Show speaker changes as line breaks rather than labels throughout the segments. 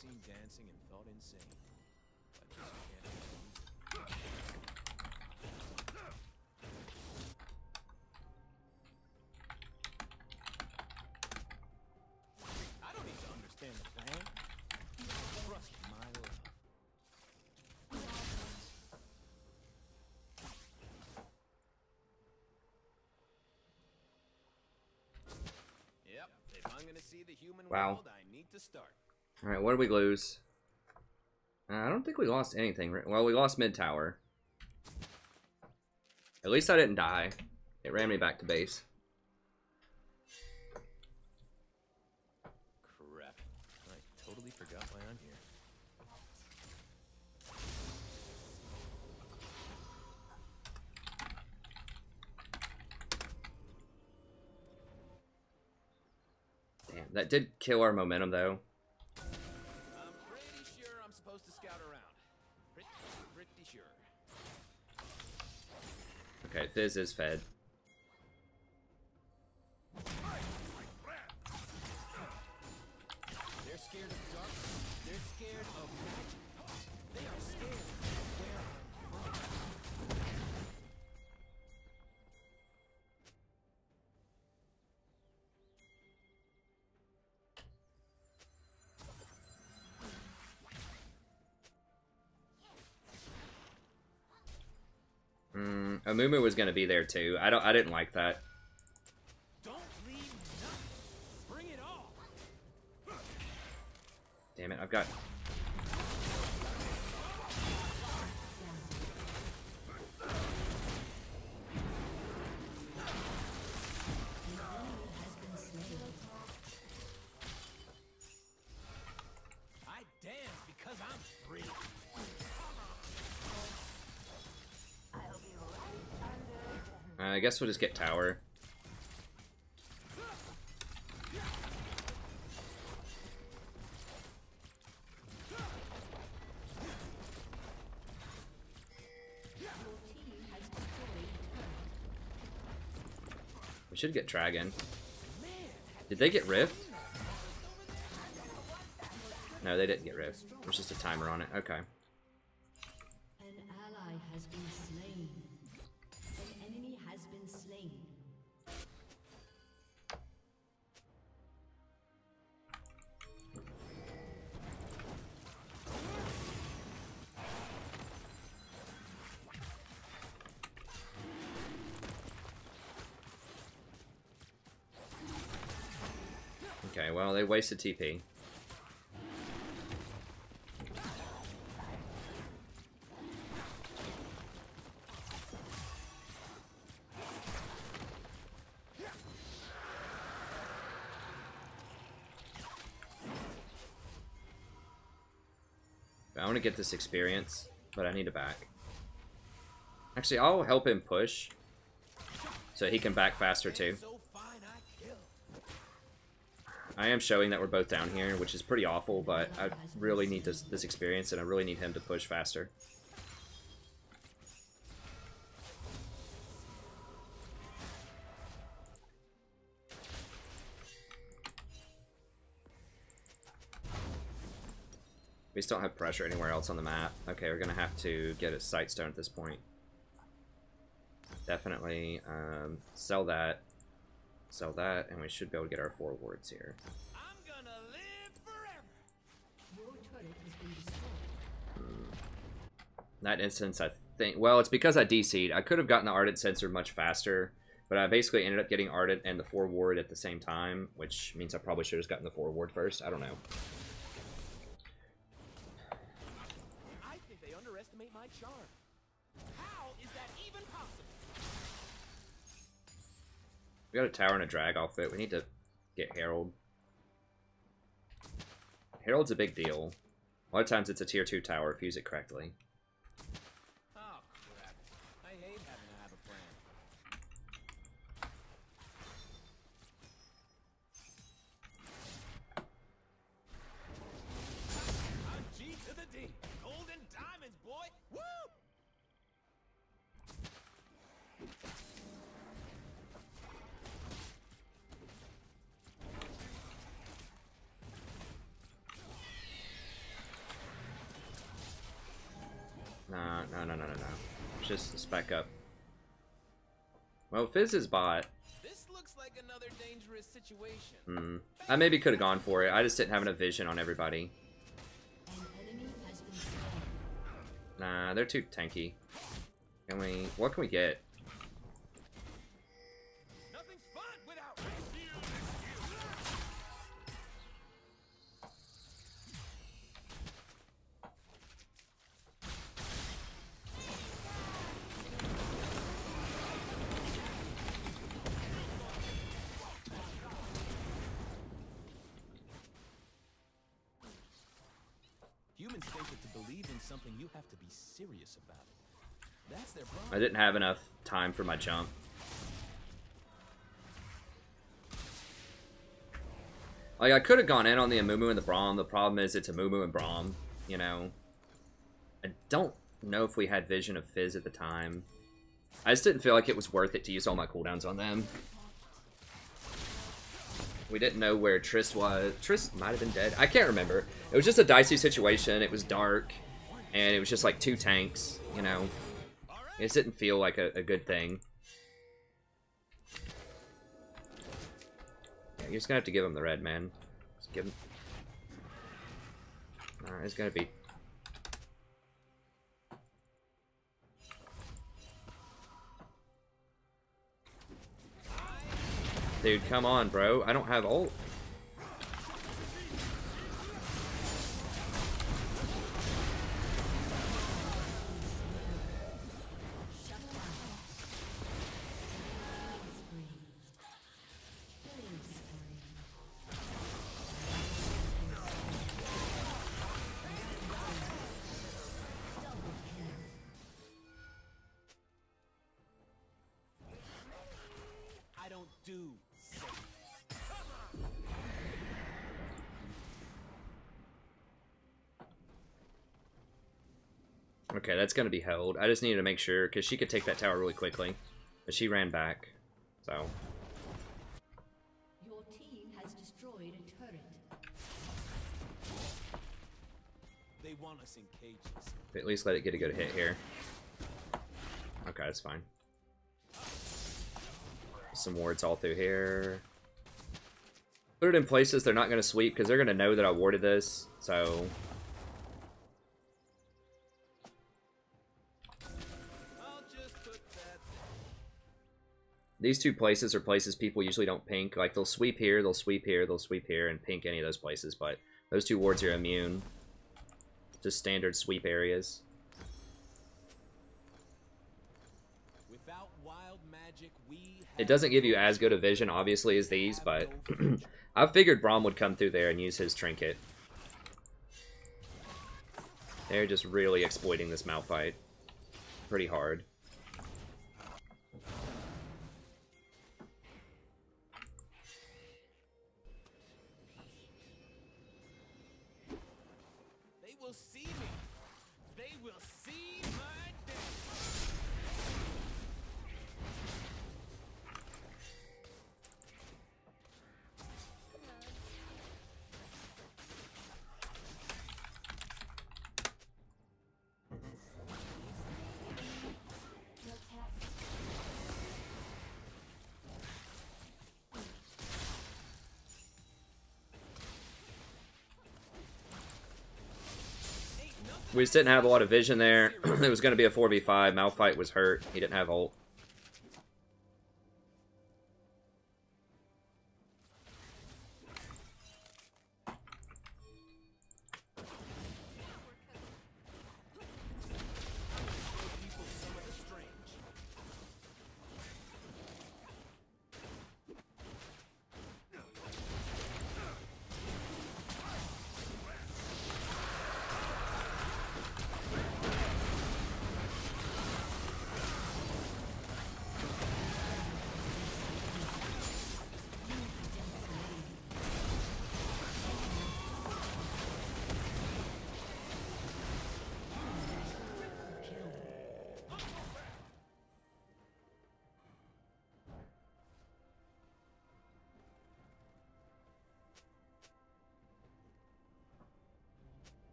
Seen dancing and thought insane. But you can't. I don't need to understand the plan. Trust my love. Yep, if I'm gonna see the human world, I need to start.
Alright, what did we lose? I don't think we lost anything. Well, we lost mid tower. At least I didn't die. It ran me back to base.
Crap. I totally forgot why I'm here.
Damn, that did kill our momentum though.
I'm pretty sure I'm supposed to scout around. Pretty sure.
Okay, Fizz is fed.
They're scared of dark. They're scared of magic. They are scared of where I'm from.
Amumu was gonna be there too. I didn't like that.
Don't leave nothing. Bring it all.
Damn it, I've got...
I dance because I'm free.
I guess we'll just get tower. We should get dragon. Did they get rift? No, they didn't get rift. There's just a timer on it. Okay.
An ally has been slain. An enemy has been slain.
Okay, well, they wasted TP. I want to get this experience, but I need a back. Actually, I'll help him push, so he can back faster too. I am showing that we're both down here, which is pretty awful, but I really need this experience, and I really need him to push faster. We just don't have pressure anywhere else on the map. Okay, we're gonna have to get a sight stone at this point. Definitely sell that, and we should be able to get our 4 wards here.
I'm gonna live forever.
Your turret has been destroyed.
In that instance, I think, well, it's because I DC'd. I could have gotten the Ardent Sensor much faster, but I basically ended up getting Ardent and the 4 ward at the same time, which means I probably should have just gotten the 4 ward first. I don't know.
I think they underestimate my charm. How is that even possible?
We got a tower and a drag outfit. We need to get Herald. Herald's a big deal. A lot of times it's a tier 2 tower if you use it correctly.
Oh, crap. I hate having to have a plan. A G to the D. Golden diamonds, boy. Woo!
No, no, no, no, no. It's just a spec up. Well, Fizz is bot.
This looks like another dangerous situation.
I maybe could have gone for it. I just didn't have enough vision on everybody.
An enemy has been slain.
Nah, they're too tanky. Can we... What can we get?
Nothing's fun without Humans think that to believe in something, you have to be serious about it. That's their problem.
I didn't have enough time for my jump. Like, I could have gone in on the Amumu and the Braum. The problem is it's Amumu and Braum, you know. I don't know if we had vision of Fizz at the time. I just didn't feel like it was worth it to use all my cooldowns on them. We didn't know where Triss was. Triss might have been dead. I can't remember. It was just a dicey situation. It was dark. And it was just like 2 tanks, you know. It just didn't feel like a good thing. Yeah, you're just gonna have to give him the red, man. Just give him... Alright, it's gonna be... Dude, come on, bro. I don't have ult.
I don't do.
Okay, that's gonna be held. I just needed to make sure, because she could take that tower really quickly. But she ran back, so...
Your team has destroyed a turret.
They want us in cages.
At least let it get a good hit here. Okay, that's fine. Some wards all through here. Put it in places they're not going to sweep, because they're going to know that I warded this, so...
I'll just put that.
These 2 places are places people usually don't pink. Like, they'll sweep here, they'll sweep here, they'll sweep here, and pink any of those places, but those 2 wards are immune to standard sweep areas.
Without wild magic, we
It doesn't give you as good a vision, obviously, as these, but I figured Braum would come through there and use his trinket. They're just really exploiting this Malphite pretty hard.
They will see me. They will see my death.
We just didn't have a lot of vision there. It was going to be a 4v5. Malphite was hurt. He didn't have ult.
People some of the strange.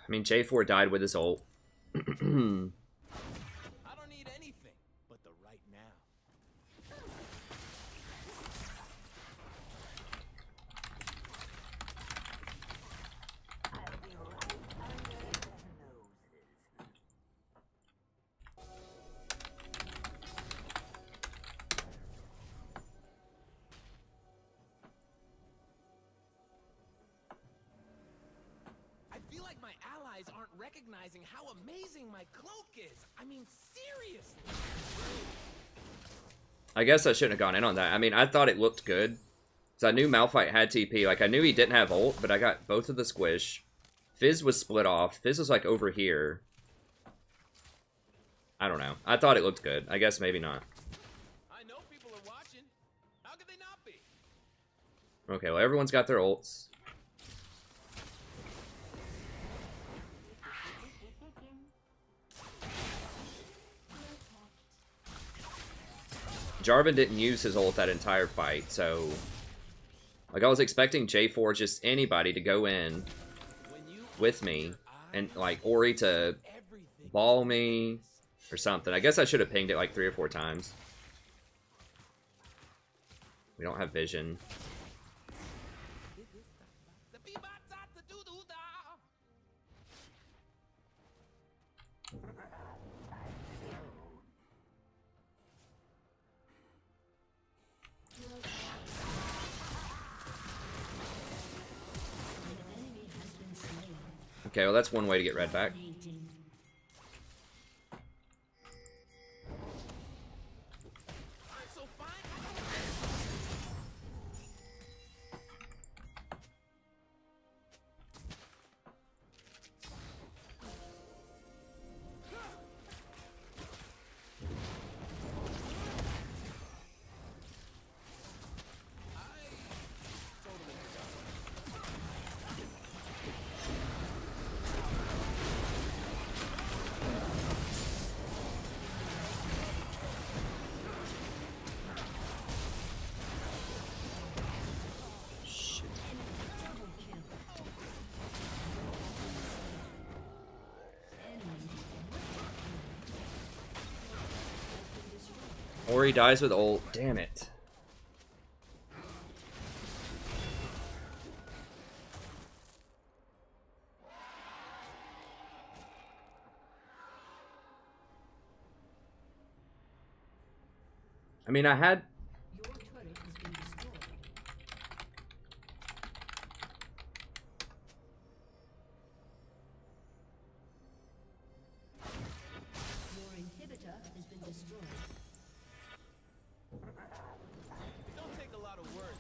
I mean, J4 died with his ult.
I don't need anything but the right now. I feel like my allies aren't recognizing how amazing my cloak is. I mean, seriously.
I guess I shouldn't have gone in on that. I mean, I thought it looked good. So I knew Malphite had TP. Like, I knew he didn't have ult, but I got both of the squish. Fizz was split off. Fizz was, like, over here. I don't know. I thought it looked good. I guess maybe not.
I know people are watching. How could they not be?
Okay, well, everyone's got their ults. Jarvan didn't use his ult that entire fight, so... Like, I was expecting J4, just anybody, to go in with me, and, like, Ori to ball me, or something. I guess I should have pinged it, like, 3 or 4 times. We don't have vision. Okay, well, that's one way to get red back. Ori dies with ult. Damn it. I mean, I had...
Your turret has been destroyed. Your inhibitor has been destroyed.
It don't take a lot of words.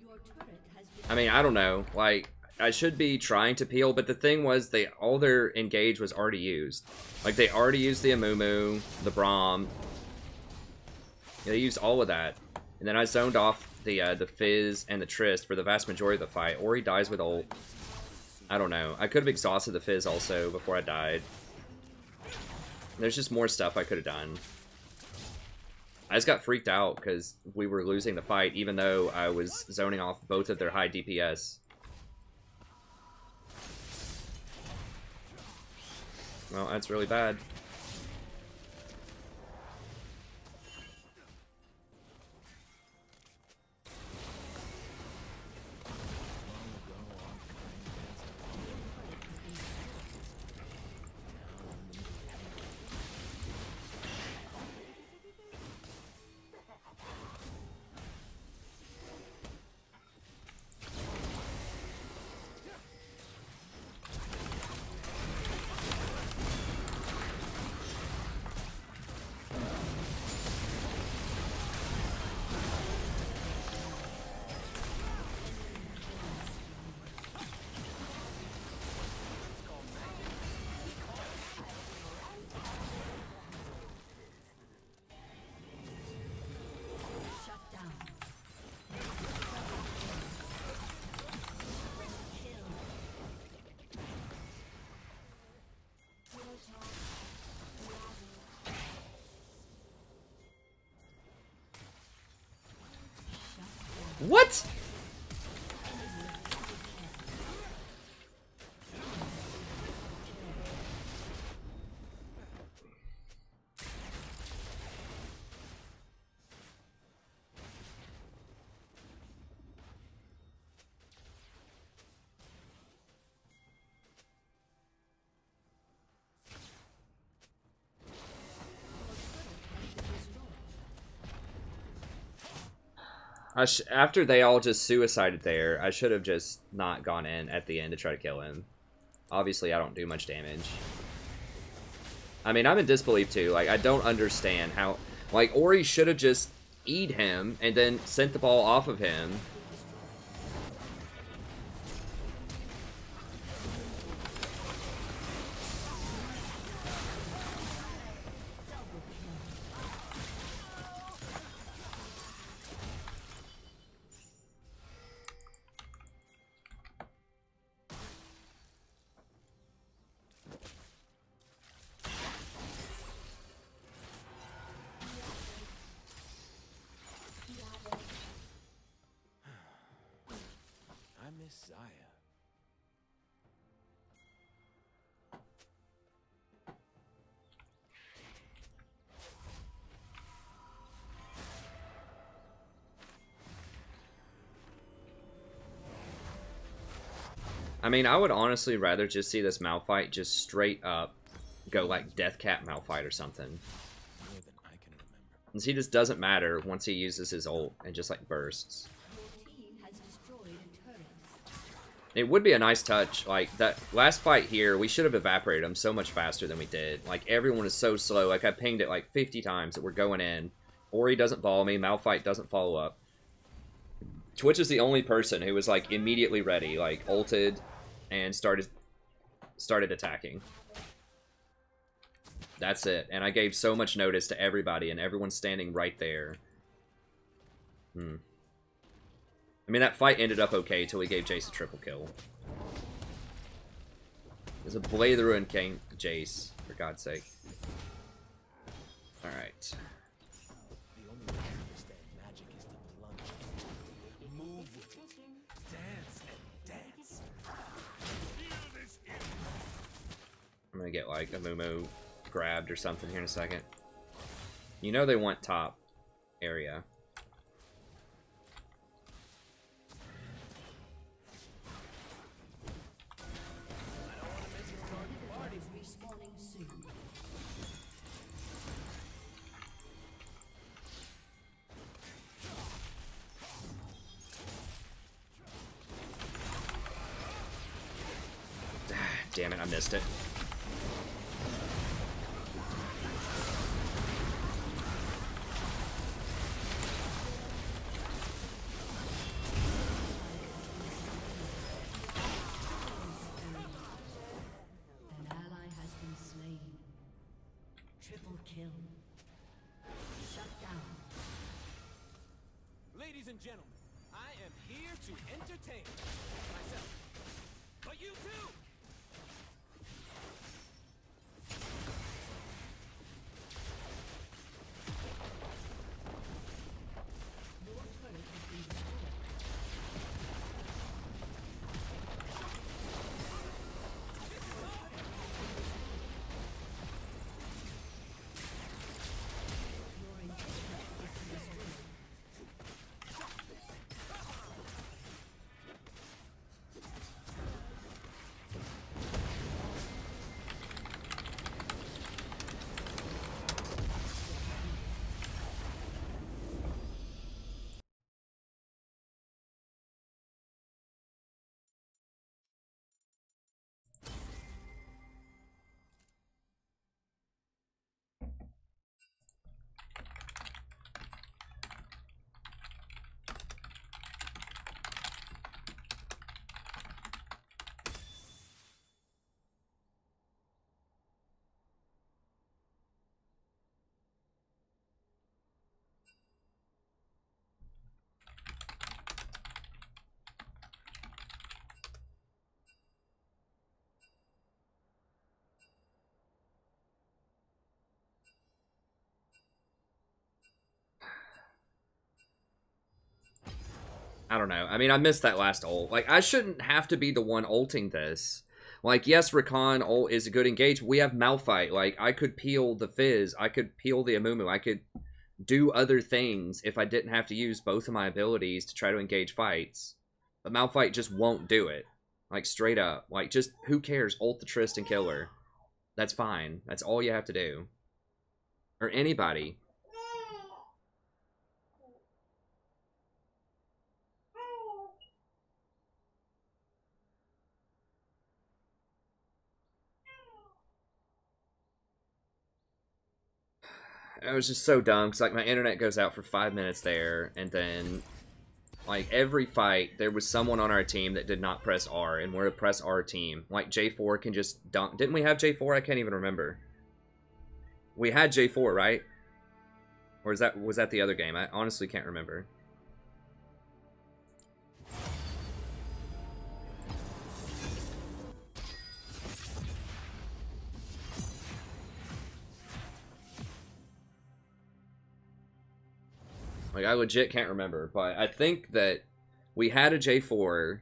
Your turret has been
I mean, I don't know. Like, I should be trying to peel, but the thing was, all their engage was already used. Like, they already used the Amumu, the Braum. They used all of that. And then I zoned off the Fizz and the Trist for the vast majority of the fight. Ori dies with ult. I don't know. I could have exhausted the Fizz also before I died. There's just more stuff I could have done. I just got freaked out because we were losing the fight, even though I was zoning off both of their high DPS. Well, that's really bad.
shut down.
What? After they all just suicided there, I should have just not gone in at the end to try to kill him. Obviously, I don't do much damage. I mean, I'm in disbelief too. Like, I don't understand how... Like, Ori should have just E'd him and then sent the ball off of him.
I miss Zaya.
I mean, I would honestly rather just see this Malphite just straight up go like Death Cat Malphite or something.
More than I can remember.
Since he just doesn't matter once he uses his ult and just like bursts.
Your team has destroyed a turret.
It would be a nice touch. Like, that last fight here, we should have evaporated him so much faster than we did. Like, everyone is so slow. Like, I pinged it like 50 times that we're going in. Ori doesn't ball me. Malphite doesn't follow up. Twitch is the only person who was, like, immediately ready. Like, ulted and started attacking. That's it. And I gave so much notice to everybody, and everyone's standing right there. I mean, that fight ended up okay till we gave Jace a triple kill. There's a Blade of the Ruined King Jace, for God's sake. Alright.
The only way to understand magic is to plunge. Move with it. Dance and dance. Feel this in.
I'm gonna get, like, a Mumu grabbed or something here in a second. You know they want top area.
Respawning soon.
Damn it, I missed it.
An ally has been slain. Triple kill. Shut down.
Ladies and gentlemen, I am here to entertain myself. But you too!
Your turret has been destroyed. Your inhibitor has been destroyed.
I don't know. I mean, I missed that last ult. Like, I shouldn't have to be the one ulting this. Like, yes, Rakan ult is a good engage. We have Malphite. Like, I could peel the Fizz. I could peel the Amumu. I could do other things if I didn't have to use both of my abilities to try to engage fights. But Malphite just won't do it. Like, straight up. Like, just, who cares? Ult the Trist and kill her. That's fine. That's all you have to do. Or anybody. it was just so dumb, because, like, my internet goes out for 5 minutes there, and then, like, every fight, there was someone on our team that did not press R, and we're a press R team. Like, J4 can just dump. Didn't we have J4? I can't even remember. We had J4, right? Or was that the other game? I honestly can't remember. Like, I legit can't remember, but I think that we had a J4,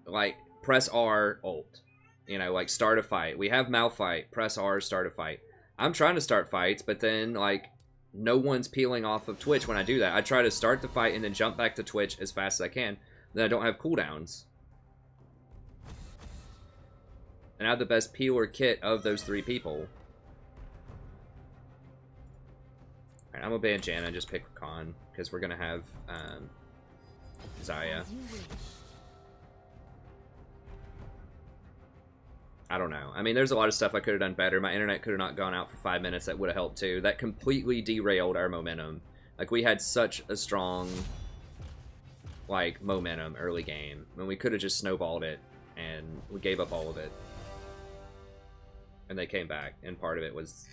like, press R, ult. You know, like, start a fight. We have Malphite, press R, start a fight. I'm trying to start fights, but then, like, no one's peeling off of Twitch when I do that. I try to start the fight and then jump back to Twitch as fast as I can. Then I don't have cooldowns. And I have the best peeler kit of those 3 people. Alright, I'm gonna ban Janna and just pick Rakan, because we're gonna have Xayah. I don't know. I mean, there's a lot of stuff I could have done better. My internet could have not gone out for 5 minutes. That would have helped too. That completely derailed our momentum. Like, we had such a strong, like, momentum early game. I mean, we could have just snowballed it, and we gave up all of it. And they came back, and part of it was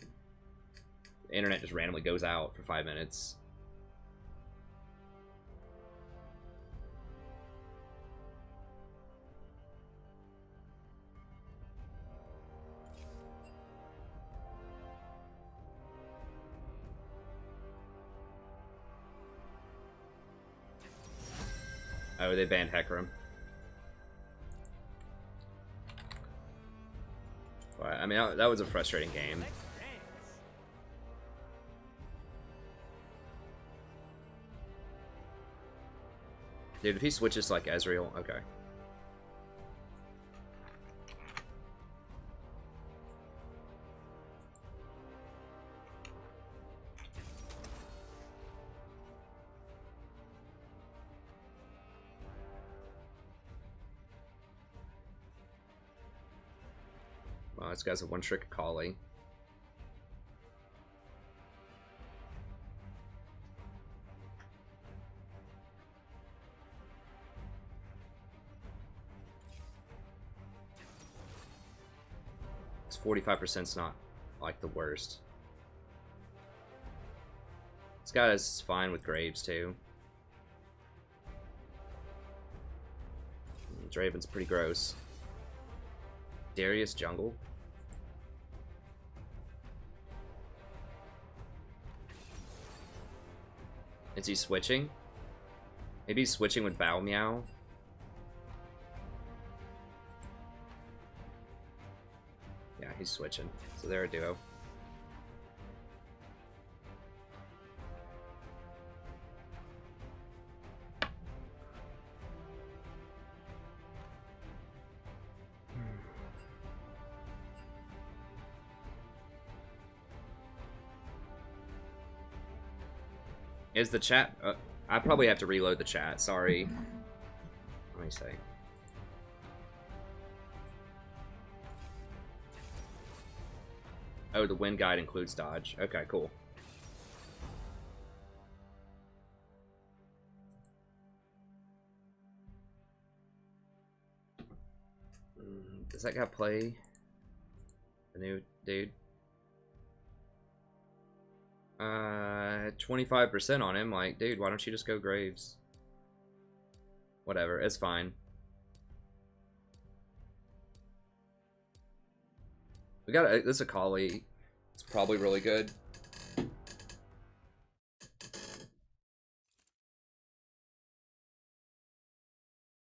the internet just randomly goes out for 5 minutes. Oh, they banned Hecarim. But, I mean, that was a frustrating game. Dude, if he switches to, like, Ezreal, okay. Wow, this guy's a one-trick Akali. It's 45%'s not, like, the worst. This guy is fine with Graves, too. Draven's pretty gross. Darius jungle. Is he switching? Maybe he's switching with Bao Meow. Yeah, he's switching. So they're a duo. Is the chat... I probably have to reload the chat, sorry. Let me see. Oh, the win guide includes dodge. Okay, cool. Does that guy play? The new dude? 25% on him. Like, dude, why don't you just go Graves? Whatever, it's fine. We got this Akali. It's probably really good.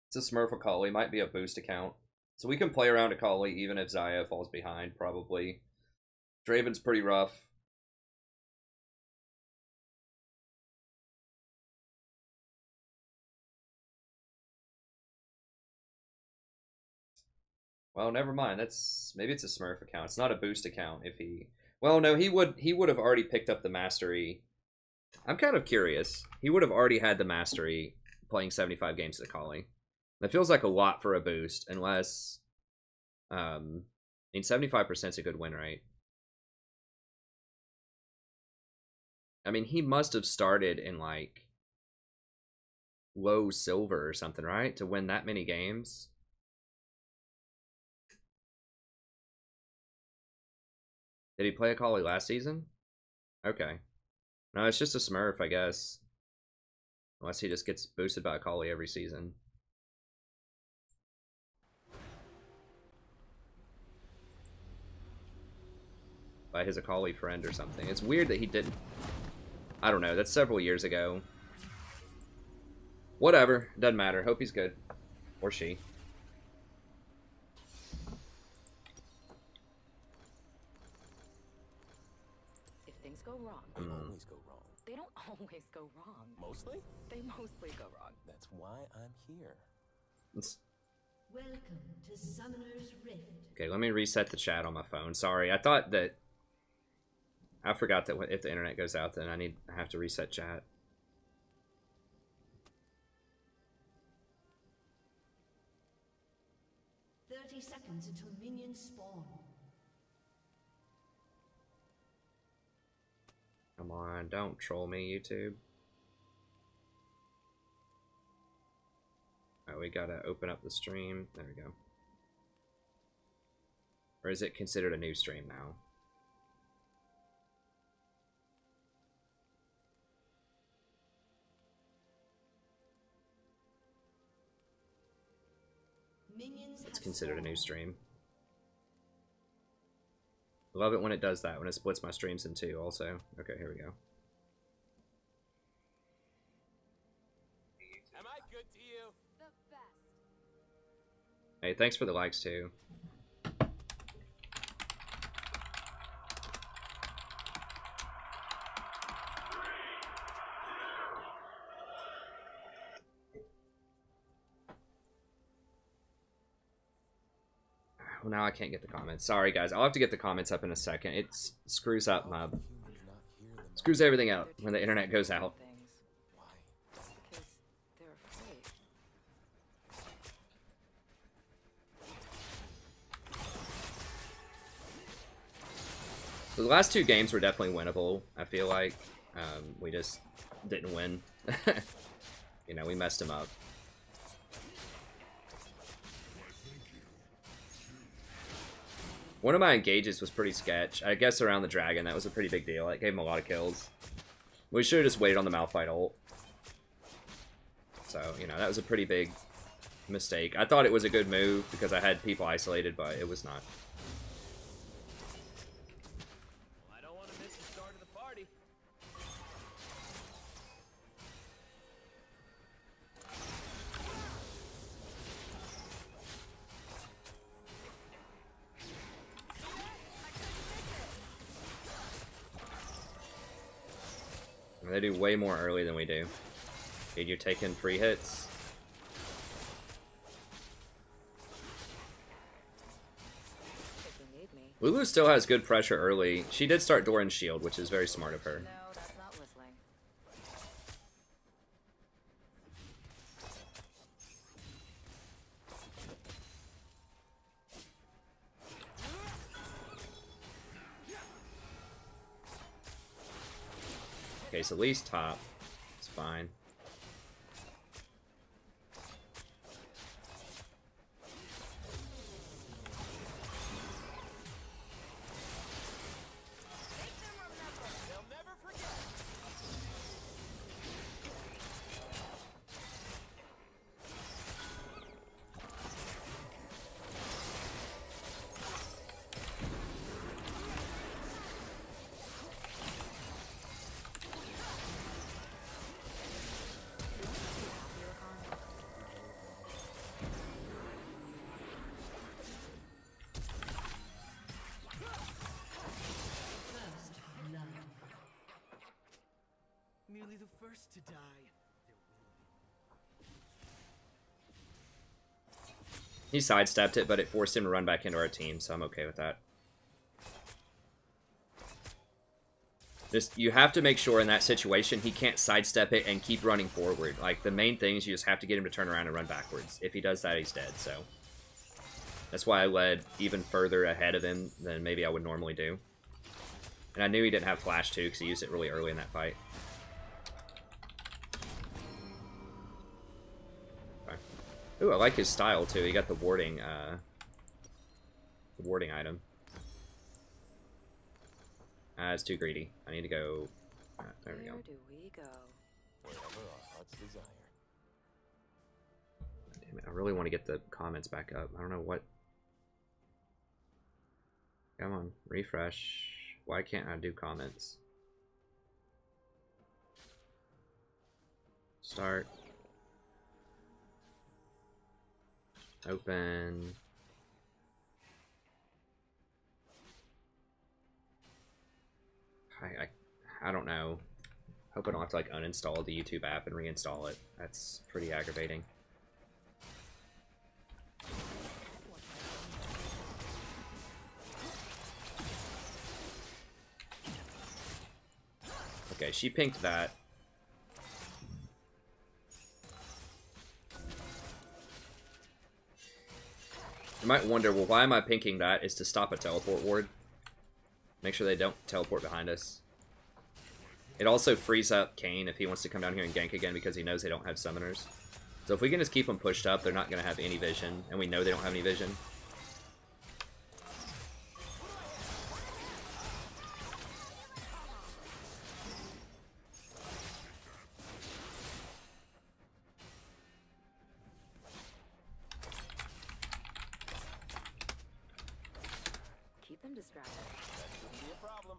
It's a Smurf Akali. Might be a boost account. So we can play around Akali even if Xayah falls behind, probably. Draven's pretty rough. Well, never mind. Maybe it's a Smurf account. It's not a boost account if he... Well, no, he would have already picked up the mastery. I'm kind of curious. He would have already had the mastery playing 75 games as Akali. That feels like a lot for a boost, unless... I mean, 75% is a good win rate. I mean, he must have started in, like, low silver or something, right? To win that many games. Did he play Akali last season? Okay. No, it's just a Smurf, I guess. Unless he just gets boosted by Akali every season. By his Akali friend or something. It's weird that he didn't. I don't know. That's several years ago. Whatever. Doesn't matter. Hope he's good. Or she.
If things go wrong,
They always go wrong.
they don't always go wrong.
Mostly?
They mostly go wrong.
That's why I'm here.
Welcome to Summoner's Rift.
Okay, let me reset the chat on my phone. Sorry, I thought that... I forgot that if the internet goes out, then I have to reset chat.
Seconds until minions spawn.
Come on, don't troll me, YouTube. Oh, we gotta open up the stream. There we go. Or is it considered a new stream now? It's considered a new stream. Love it when it does that, when it splits my streams in two also. Okay, here we go.
Am I good to you?
The best.
Hey, thanks for the likes too. Well, now I can't get the comments. Sorry, guys. I'll have to get the comments up in a second. It screws up my... Screws everything out when the internet goes out.
Why?
Because they're afraid.
So the last two games were definitely winnable, I feel like. We just didn't win. You know, we messed him up. One of my engages was pretty sketch. I guess around the dragon, that was a pretty big deal. It gave him a lot of kills. We should have just waited on the Malphite ult. So, you know, that was a pretty big mistake. I thought it was a good move because I had people isolated, but it was not.
Well, I don't want to miss the start of the party.
They do way more early than we do. Dude, you're taking free hits.
If you need me.
Lulu still has good pressure early. She did start Doran's shield, which is very smart of her.
No, that's not whistling.
Okay, so at least top. It's fine.
They'll never forget.
First blood.
Merely the first to die.
He sidestepped it, but it forced him to run back into our team, so I'm okay with that. Just, you have to make sure in that situation he can't sidestep it and keep running forward. Like, the main thing is you just have to get him to turn around and run backwards. If he does that, he's dead, so... That's why I led even further ahead of him than maybe I would normally do. And I knew he didn't have flash too, because he used it really early in that fight. Okay. Ooh, I like his style too. He got the warding item. It's too greedy. I need to go. There we go.
Where do we go?
Wherever our hearts desire.
Damn it, I really want to get the comments back up. I don't know what. Come on, refresh. Why can't I do comments? Start. Open. I don't know. Hope I don't have to like uninstall the YouTube app and reinstall it. That's pretty aggravating. Okay, she pinked that. You might wonder, well, why am I pinking that? Is to stop a teleport ward. Make sure they don't teleport behind us. It also frees up Kayn if he wants to come down here and gank again because he knows they don't have summoners. So if we can just keep them pushed up, they're not going to have any vision. And we know they don't have any vision.
Keep them distracted.
That shouldn't be a problem.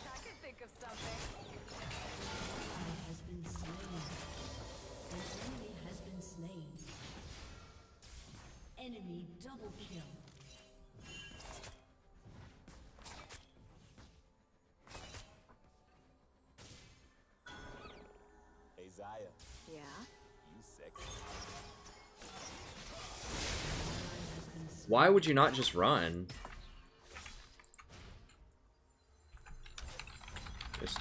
I can think of something.
Has been slain. An enemy has been slain. Enemy double kill.
Hey, Zaya,
Yeah?
you sexy.
Why would you not just run? Just...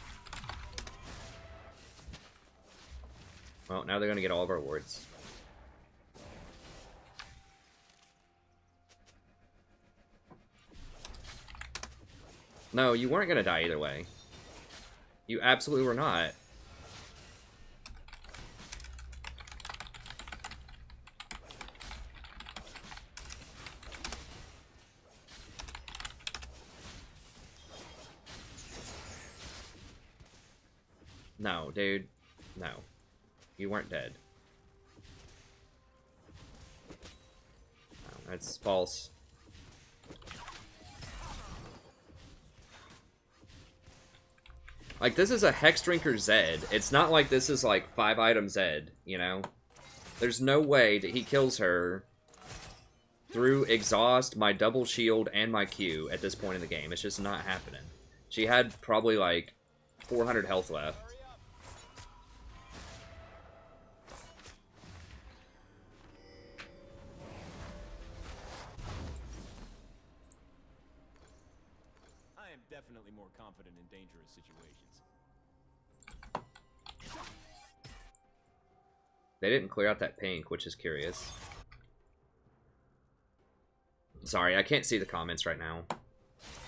Well, now they're going to get all of our wards. No, you weren't going to die either way. You absolutely were not. No, dude. No. You weren't dead. No, that's false. Like, this is a Hex Drinker Zed. It's not like this is, like, 5-item Zed, you know? There's no way that he kills her through Exhaust, my double shield, and my Q at this point in the game. It's just not happening. She had probably, like, 400 health left.
I am definitely more confident in dangerous situations.
They didn't clear out that pink, which is curious. Sorry, I can't see the comments right now.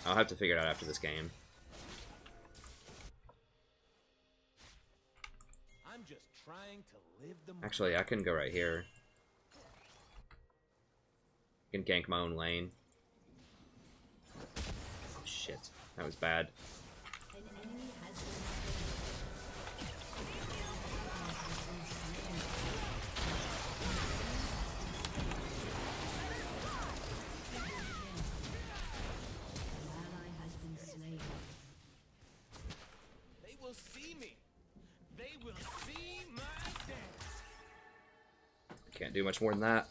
I'll have to figure it out after this game.
I'm just trying to live the
Actually, I can go right here. I can gank my own lane. Oh, shit. That was bad.
An enemy has been slain.
They will see me. They will see my dance.
Can't do much more than that.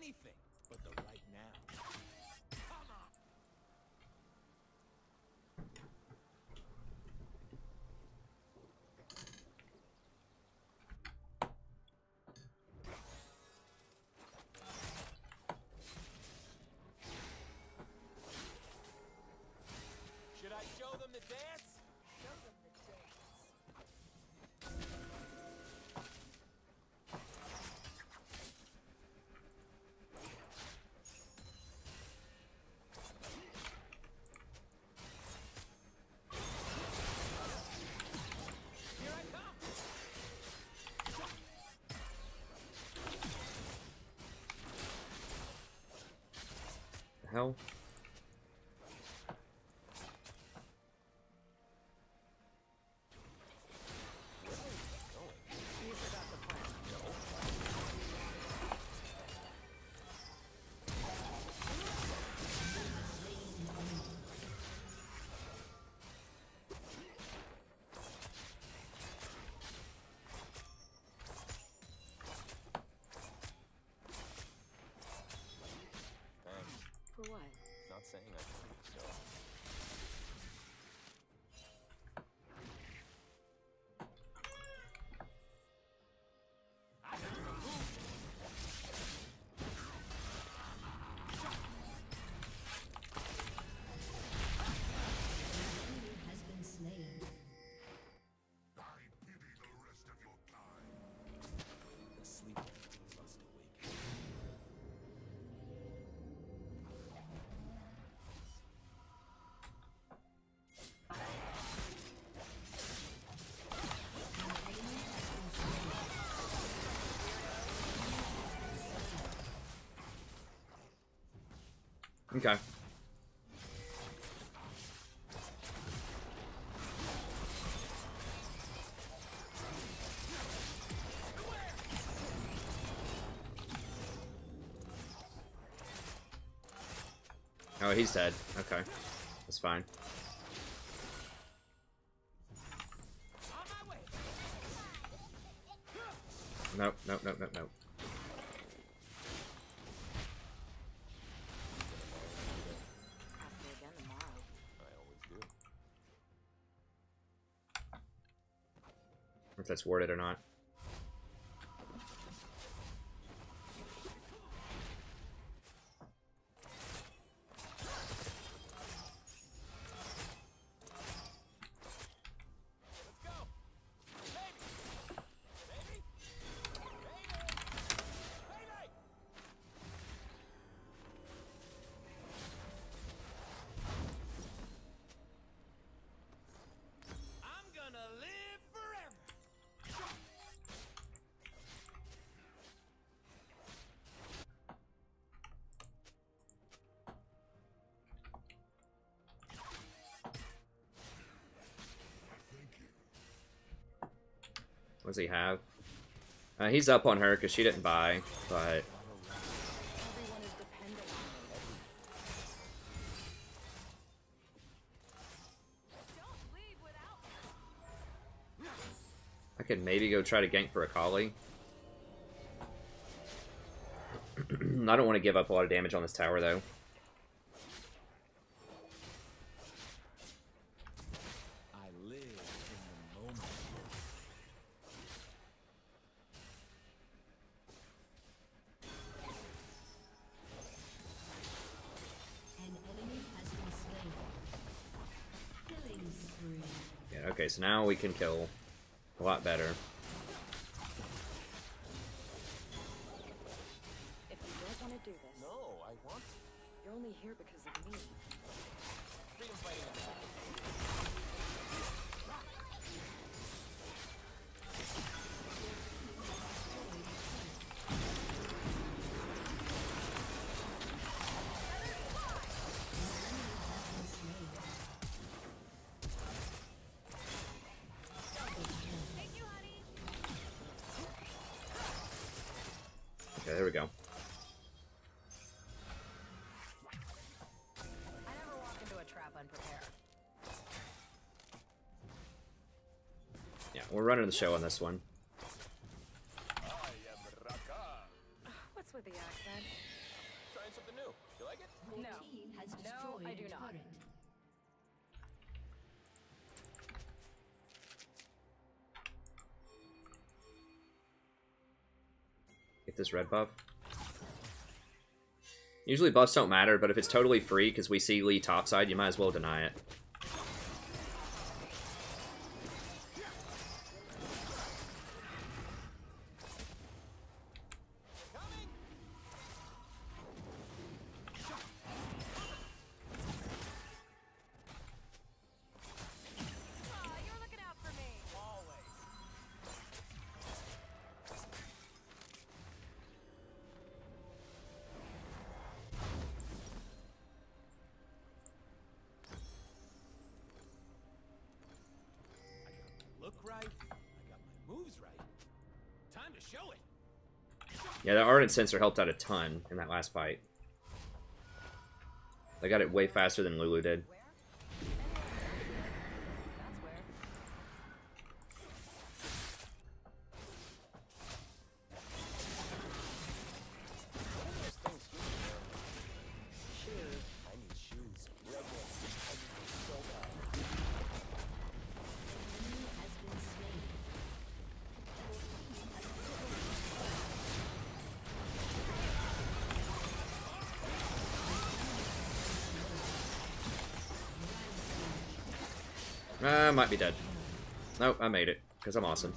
anything but the right now. Come on. Should I show them the dance?
Show them the dance.
Here I come.
The hell?
You forgot the plan.
Thanks.
For what?
Not saying I can do so.
Enemy has been slain.
The sleeper must awaken.
Okay. Oh, he's dead. Okay. That's fine.
On my way.
Nope, nope, nope, nope, nope.
Ask me again tomorrow.
I always do.
If that's worded or not.
Let's go. Baby. Baby. Baby. Baby. I'm gonna live forever.
What does he have? He's up on her because she didn't buy, but
Everyone is dependent on me. Don't leave without me.
I could maybe go try to gank for a collie. I don't want to give up a lot of damage on this tower, though.
I live in the moment.
An enemy has been slain. Killing spree.
Yeah, okay, so now we can kill a lot better.
If you don't want to do this,
No, I want to.
you're only here because of me.
Freedom fighting.
Thank you, honey.
Okay, there we go.
I never walk into a trap unprepared.
Yeah, we're running the show on this one.
I am Raka.
What's with the accent?
trying something new. You like it?
Your
No.
team has
No,
destroyed
I do
a
not.
turret.
Get this red buff. Usually buffs don't matter, but if it's totally free because we see Lee topside, you might as well deny it.
Aw, you're looking out for me.
Always. I got my look right. I got my moves right. Time to show it.
Yeah, the Ardent Sensor helped out a ton in that last fight. I got it way faster than Lulu did.
Where? Anywhere. That's where.
What are those things you wear? Shoes. I need shoes. Red ones. I need them so bad.
Enemy has been slain.
I might be dead. Nope, I made it, because I'm awesome.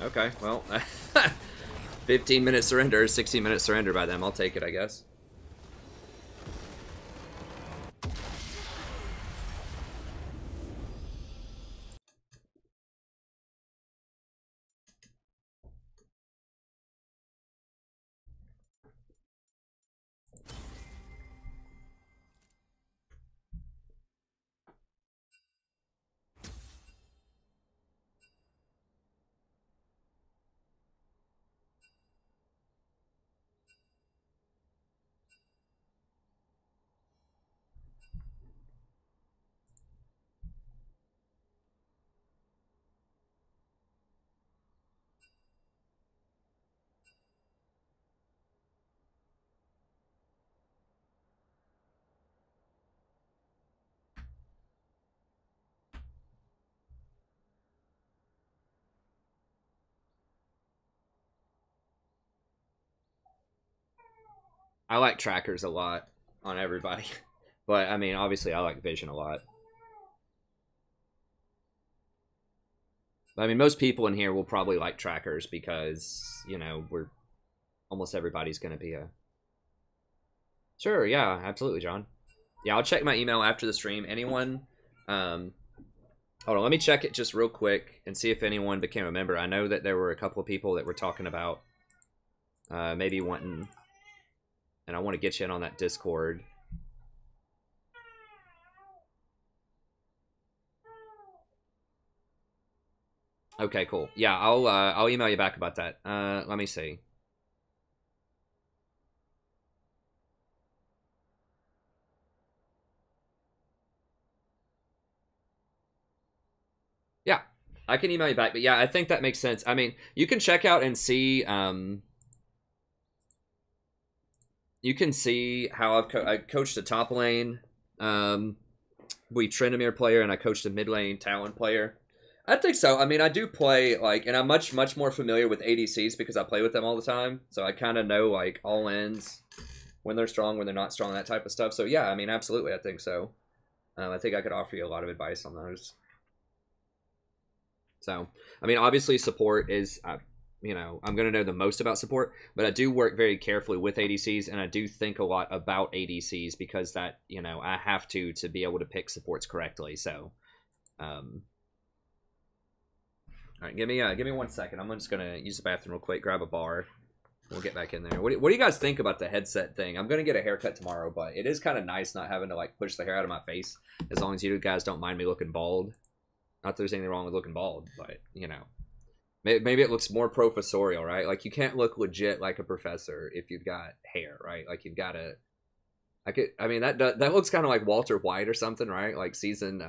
Okay, well, 15-minute surrender, 16-minute surrender by them. I'll take it, I guess. I like trackers a lot on everybody. But, I mean, obviously I like vision a lot. But, I mean, most people in here will probably like trackers because, you know, almost everybody's going to be a... Sure, yeah, absolutely, John. Yeah, I'll check my email after the stream. Anyone... hold on, let me check it just real quick and see if anyone became a member. I know that there were a couple of people that were talking about maybe wanting... And I want to get you in on that Discord. Okay, cool. Yeah, I'll email you back about that. Let me see. Yeah, I can email you back. But yeah, I think that makes sense. I mean, you can check out and see. You can see how I coached a top lane. We Trendemir player, and I coached a mid lane Talon player. I think so. I mean, I do play, like, and I'm much more familiar with ADCs because I play with them all the time. So I kind of know, like, all ends, when they're strong, when they're not strong, that type of stuff. So yeah, I mean, absolutely, I think so. I think I could offer you a lot of advice on those. So, I mean, obviously support is, you know, I'm going to know the most about support, but I do work very carefully with ADCs, and I do think a lot about ADCs because that, you know, I have to be able to pick supports correctly. So, all right, give me 1 second. I'm just gonna use the bathroom real quick, grab a bar. We'll get back in there. What do you guys think about the headset thing? I'm gonna get a haircut tomorrow, but it is kind of nice not having to like push the hair out of my face, as long as you guys don't mind me looking bald. Not that there's anything wrong with looking bald, but you know, maybe it looks more professorial, right? Like you can't look legit like a professor if you've got hair, right? Like you've got to. I mean that looks kind of like Walter White or something, right? Like season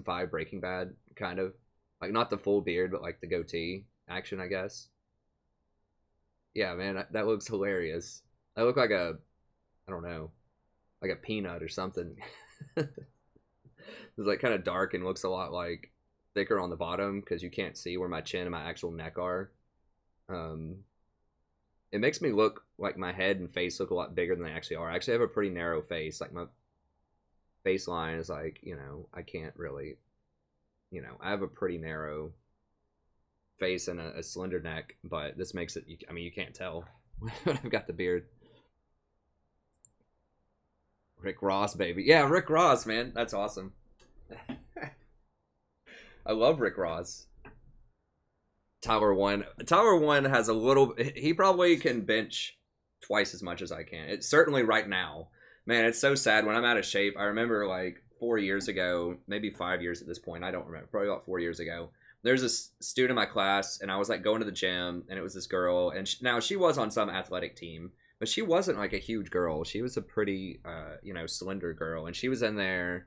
5 Breaking Bad, kind of. Like, not the full beard, but, like, the goatee. action, I guess. Yeah, man, that looks hilarious. I look like a, I don't know, like a peanut or something. It's like kind of dark and looks a lot like thicker on the bottom because you can't see where my chin and my actual neck are. It makes me look like my head and face look a lot bigger than they actually are. I actually have a pretty narrow face. Like my face line is like, you know, I can't really, you know, I have a pretty narrow face and a slender neck, but this makes it, I mean, you can't tell when I've got the beard. Rick Ross, baby. Yeah, Rick Ross, man. That's awesome. I love Rick Ross. Tyler 1 has a little, he probably can bench twice as much as I can. It's certainly right now. Man, it's so sad when I'm out of shape. I remember like 4 years ago, maybe 5 years at this point, I don't remember, probably about 4 years ago. There's this student in my class, and I was like going to the gym, and it was this girl, and now she was on some athletic team, but she wasn't like a huge girl. She was a pretty, you know, slender girl, and she was in there,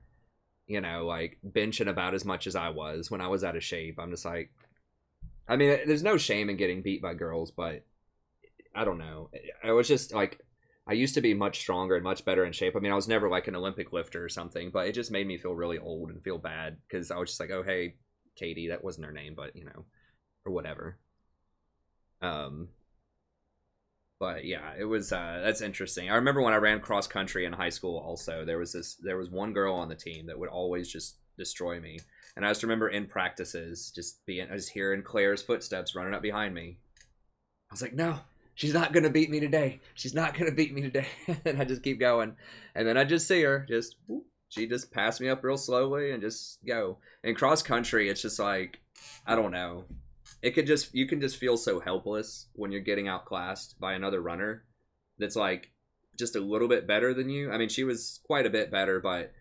you know, like benching about as much as I was when I was out of shape. I'm just like, I mean, there's no shame in getting beat by girls, but I don't know. I was just like, I used to be much stronger and much better in shape. I mean, I was never like an Olympic lifter or something, but it just made me feel really old and feel bad because I was just like, oh, hey, Katie, that wasn't her name, but you know, or whatever. But yeah, it was that's interesting. I remember when I ran cross country in high school also, there was one girl on the team that would always just destroy me. And I just remember in practices just hearing Claire's footsteps running up behind me. I was like, no, she's not gonna beat me today. She's not gonna beat me today. And I just keep going. And then I just see her just whoop, she just passed me up real slowly and just go. In cross country, it's just like, I don't know. You can just feel so helpless when you're getting outclassed by another runner that's like just a little bit better than you. I mean, she was quite a bit better, but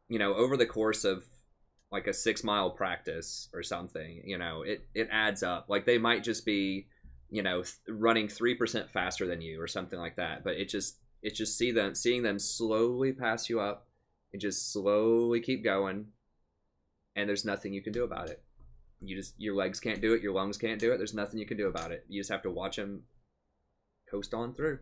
you know, over the course of like a 6-mile practice or something, you know, it adds up. Like they might just be, you know, running 3% faster than you or something like that, but it just seeing them slowly pass you up and just slowly keep going, and there's nothing you can do about it. Your legs can't do it, your lungs can't do it. There's nothing you can do about it. You just have to watch them coast on through.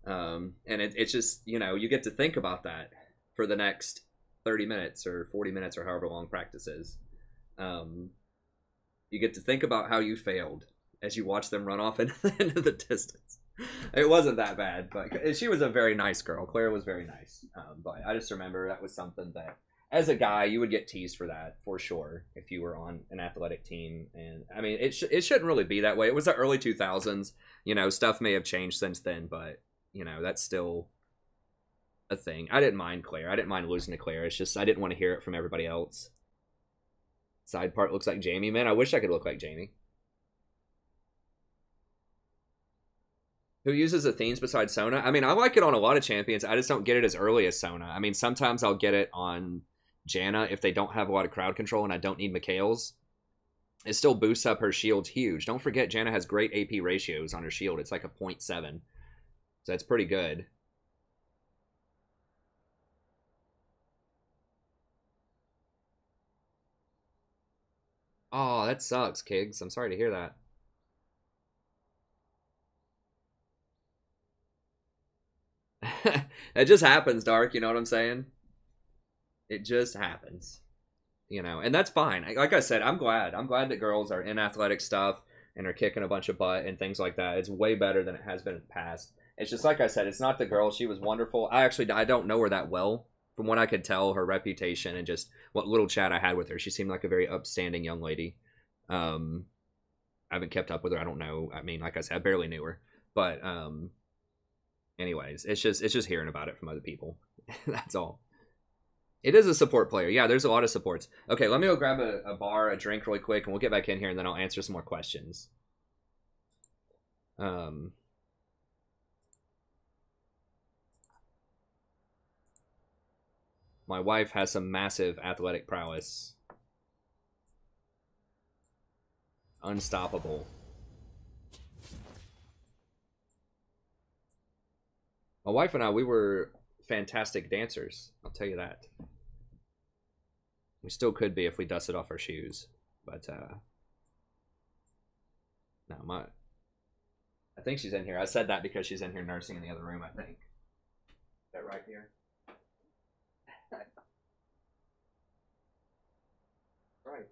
And it's just, you know, you get to think about that for the next 30 minutes or 40 minutes or however long practice is. You get to think about how you failed as you watch them run off into the distance. It wasn't that bad, but she was a very nice girl. Claire was very nice. But I just remember that was something that, as a guy, you would get teased for that, for sure, if you were on an athletic team. And, I mean, it shouldn't really be that way. It was the early 2000s. You know, stuff may have changed since then, but, you know, that's still a thing. I didn't mind Claire. I didn't mind losing to Claire. It's just I didn't want to hear it from everybody else. Side part looks like Jamie. Man, I wish I could look like Jamie. Who uses Athenes besides Sona? I mean, I like it on a lot of champions. I just don't get it as early as Sona. I mean, sometimes I'll get it on Janna if they don't have a lot of crowd control and I don't need Mikhail's. It still boosts up her shield huge. Don't forget, Janna has great AP ratios on her shield. It's like a 0.7. So that's pretty good. Oh, that sucks, Kiggs. I'm sorry to hear that. It just happens, Dark. You know what I'm saying? It just happens. You know, and that's fine. Like I said, I'm glad. I'm glad that girls are in athletic stuff and are kicking a bunch of butt and things like that. It's way better than it has been in the past. It's just like I said, it's not the girl. She was wonderful. I don't know her that well. From what I could tell, her reputation and just what little chat I had with her, she seemed like a very upstanding young lady. I haven't kept up with her. I don't know. I mean, like I said, I barely knew her. But anyways, it's just hearing about it from other people. That's all. It is a support player. Yeah, there's a lot of supports. Okay, let me go grab a bar, a drink really quick, and we'll get back in here, and then I'll answer some more questions. My wife has some massive athletic prowess. Unstoppable. My wife and I, we were fantastic dancers. I'll tell you that. We still could be if we dusted off our shoes. But, No, I think she's in here. I said that because she's in here nursing in the other room, I think. Is that right here? Right.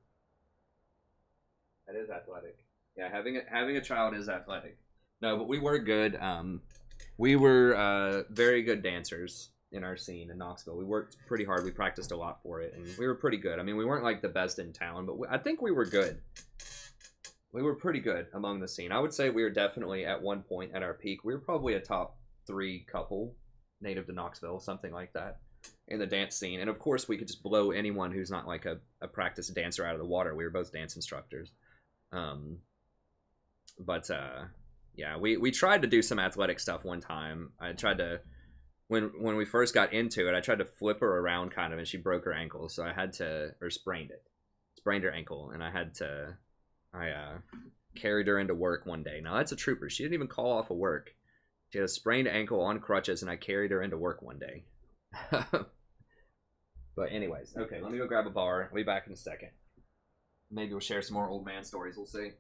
That is athletic. Yeah, having a child is athletic. No, but we were good. We were very good dancers in our scene in Knoxville. We worked pretty hard. We practiced a lot for it, and we were pretty good. I mean, we weren't like the best in town, but I think we were good. We were pretty good among the scene. I would say we were definitely at one point at our peak. We were probably a top 3 couple native to Knoxville, something like that, in the dance scene. And of course, we could just blow anyone who's not like a practiced dancer out of the water. We were both dance instructors. Yeah, we tried to do some athletic stuff one time. I tried to, when we first got into it, I tried to flip her around kind of, and she broke her ankle. So I had to, or sprained her ankle, and I carried her into work one day. Now that's a trooper. She didn't even call off of work. She had a sprained ankle on crutches, and I carried her into work one day. But anyways, okay, let me go grab a bar. I'll be back in a second. Maybe we'll share some more old man stories. We'll see.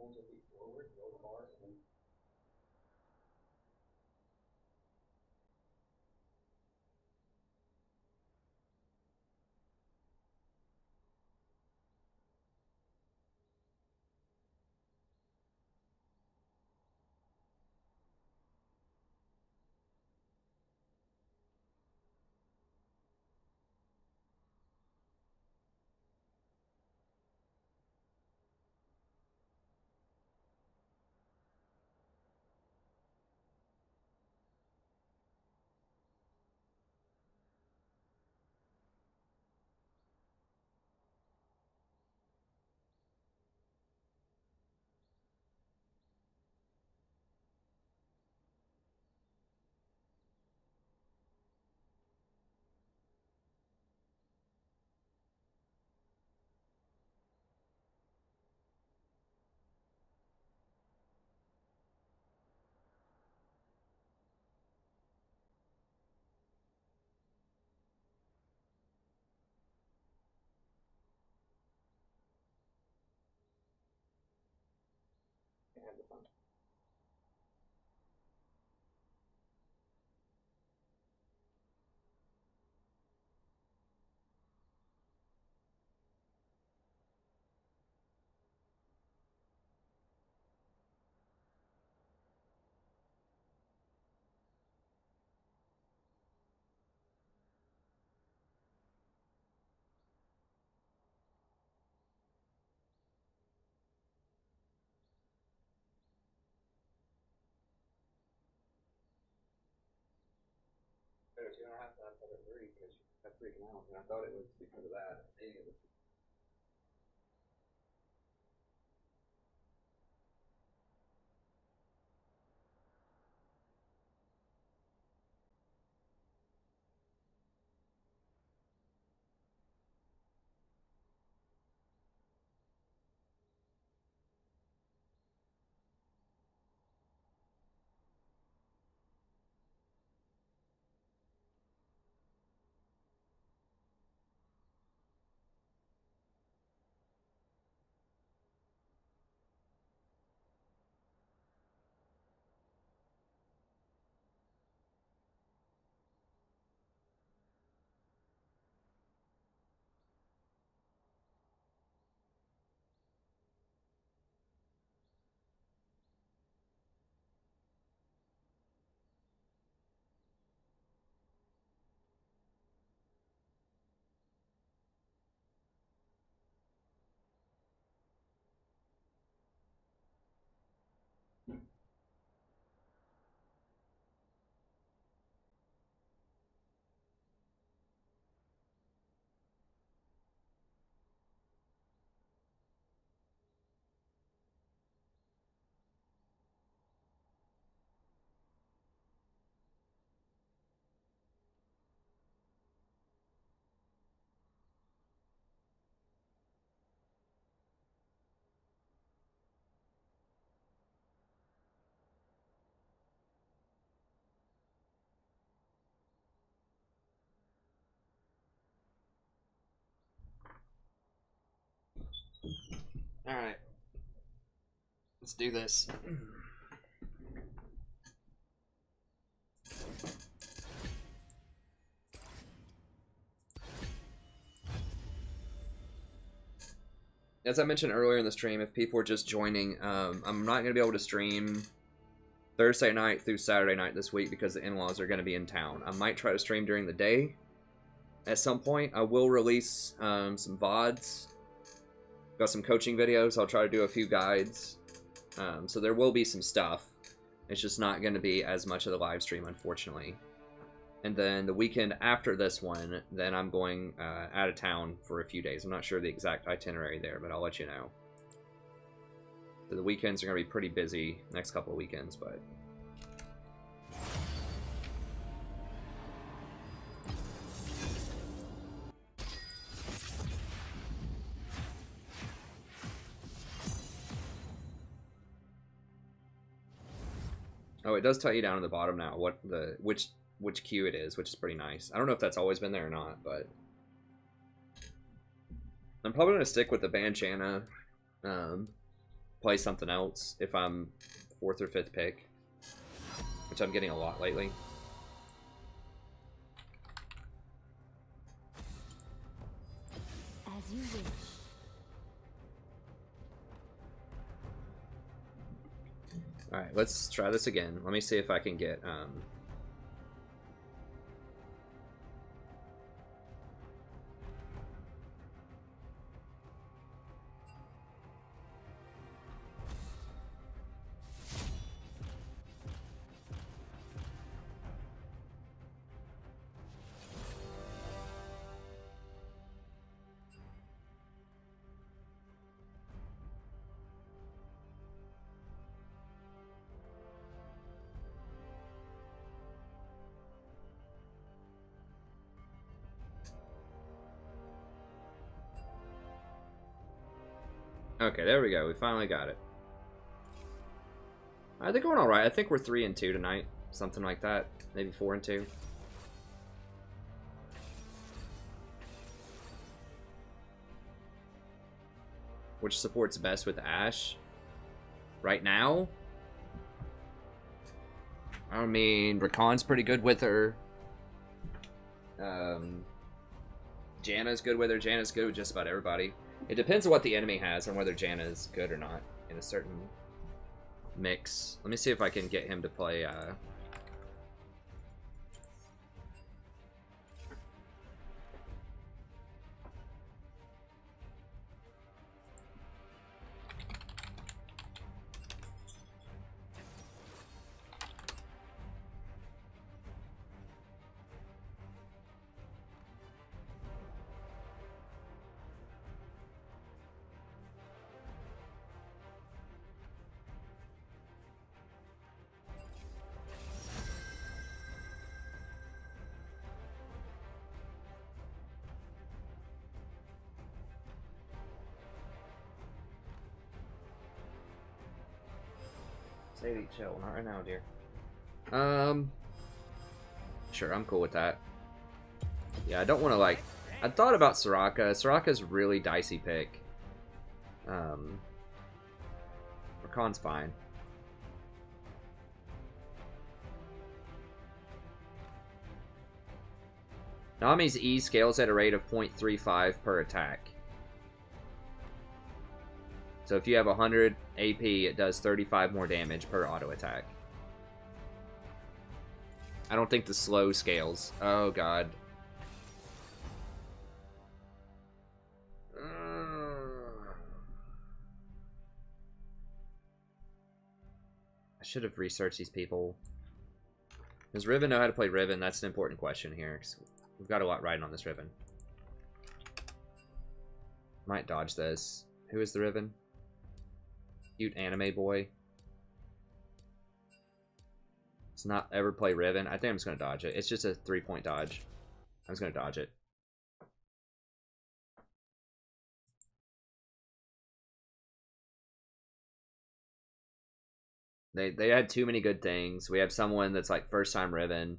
Hold your feet forward, go the bar, and then have the fun. You don't have to have other 3 because you kept freaking out, and I thought it was because of that. Maybe it was. Alright. Let's do this. As I mentioned earlier in the stream, if people are just joining, I'm not going to be able to stream Thursday night through Saturday night this week because the in-laws are going to be in town. I might try to stream during the day at some point. I will release some VODs. Got some coaching videos. I'll try to do a few guides. So there will be some stuff. It's just not going to be as much of the live stream, unfortunately. And then the weekend after this one, then I'm going out of town for a few days. I'm not sure the exact itinerary there, but I'll let you know. So the weekends are going to be pretty busy next couple of weekends, but... Oh, it does tell you down at the bottom now what the which queue it is, which is pretty nice. I don't know if that's always been there or not, but I'm probably gonna stick with the Banchana. Play something else if I'm 4th or 5th pick, which I'm getting a lot lately.
As you wish.
Alright, let's try this again. Let me see if I can get, Okay, there we go. We finally got it. Alright, they're going alright. I think we're 3-2 tonight. Something like that. Maybe 4-2. Which supports best with Ashe? Right now? I mean, Rakan's pretty good with her. Janna's good with her. Janna's good with just about everybody. It depends on what the enemy has and whether Janna is good or not in a certain mix. Let me see if I can get him to play, Sadie, chill. Not right now, dear. Sure, I'm cool with that. Yeah, I don't want to, like... I thought about Soraka. Soraka's a really dicey pick. Rakan's fine. Nami's E scales at a rate of 0.35 per attack. So if you have 100 AP, it does 35 more damage per auto attack. I don't think the slow scales. Oh god. I should have researched these people. Does Riven know how to play Riven? That's an important question here, 'cause we've got a lot riding on this Riven. Might dodge this. Who is the Riven? Cute anime boy. It's not ever play Riven. I think I'm just going to dodge it. It's just a 3-point dodge. I'm just going to dodge it. They had too many good things. We have someone that's like first time Riven.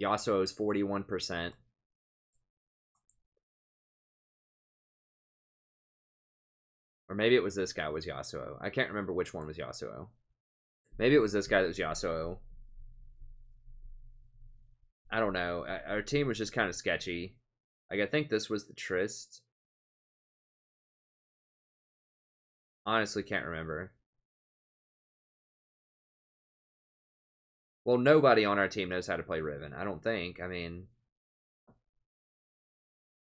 Yasuo is 41%. Or maybe it was this guy was Yasuo. I can't remember which one was Yasuo. Maybe it was this guy that was Yasuo. I don't know. Our team was just kind of sketchy. Like, I think this was the Trist. Honestly, can't remember. Well, nobody on our team knows how to play Riven, I don't think. I mean...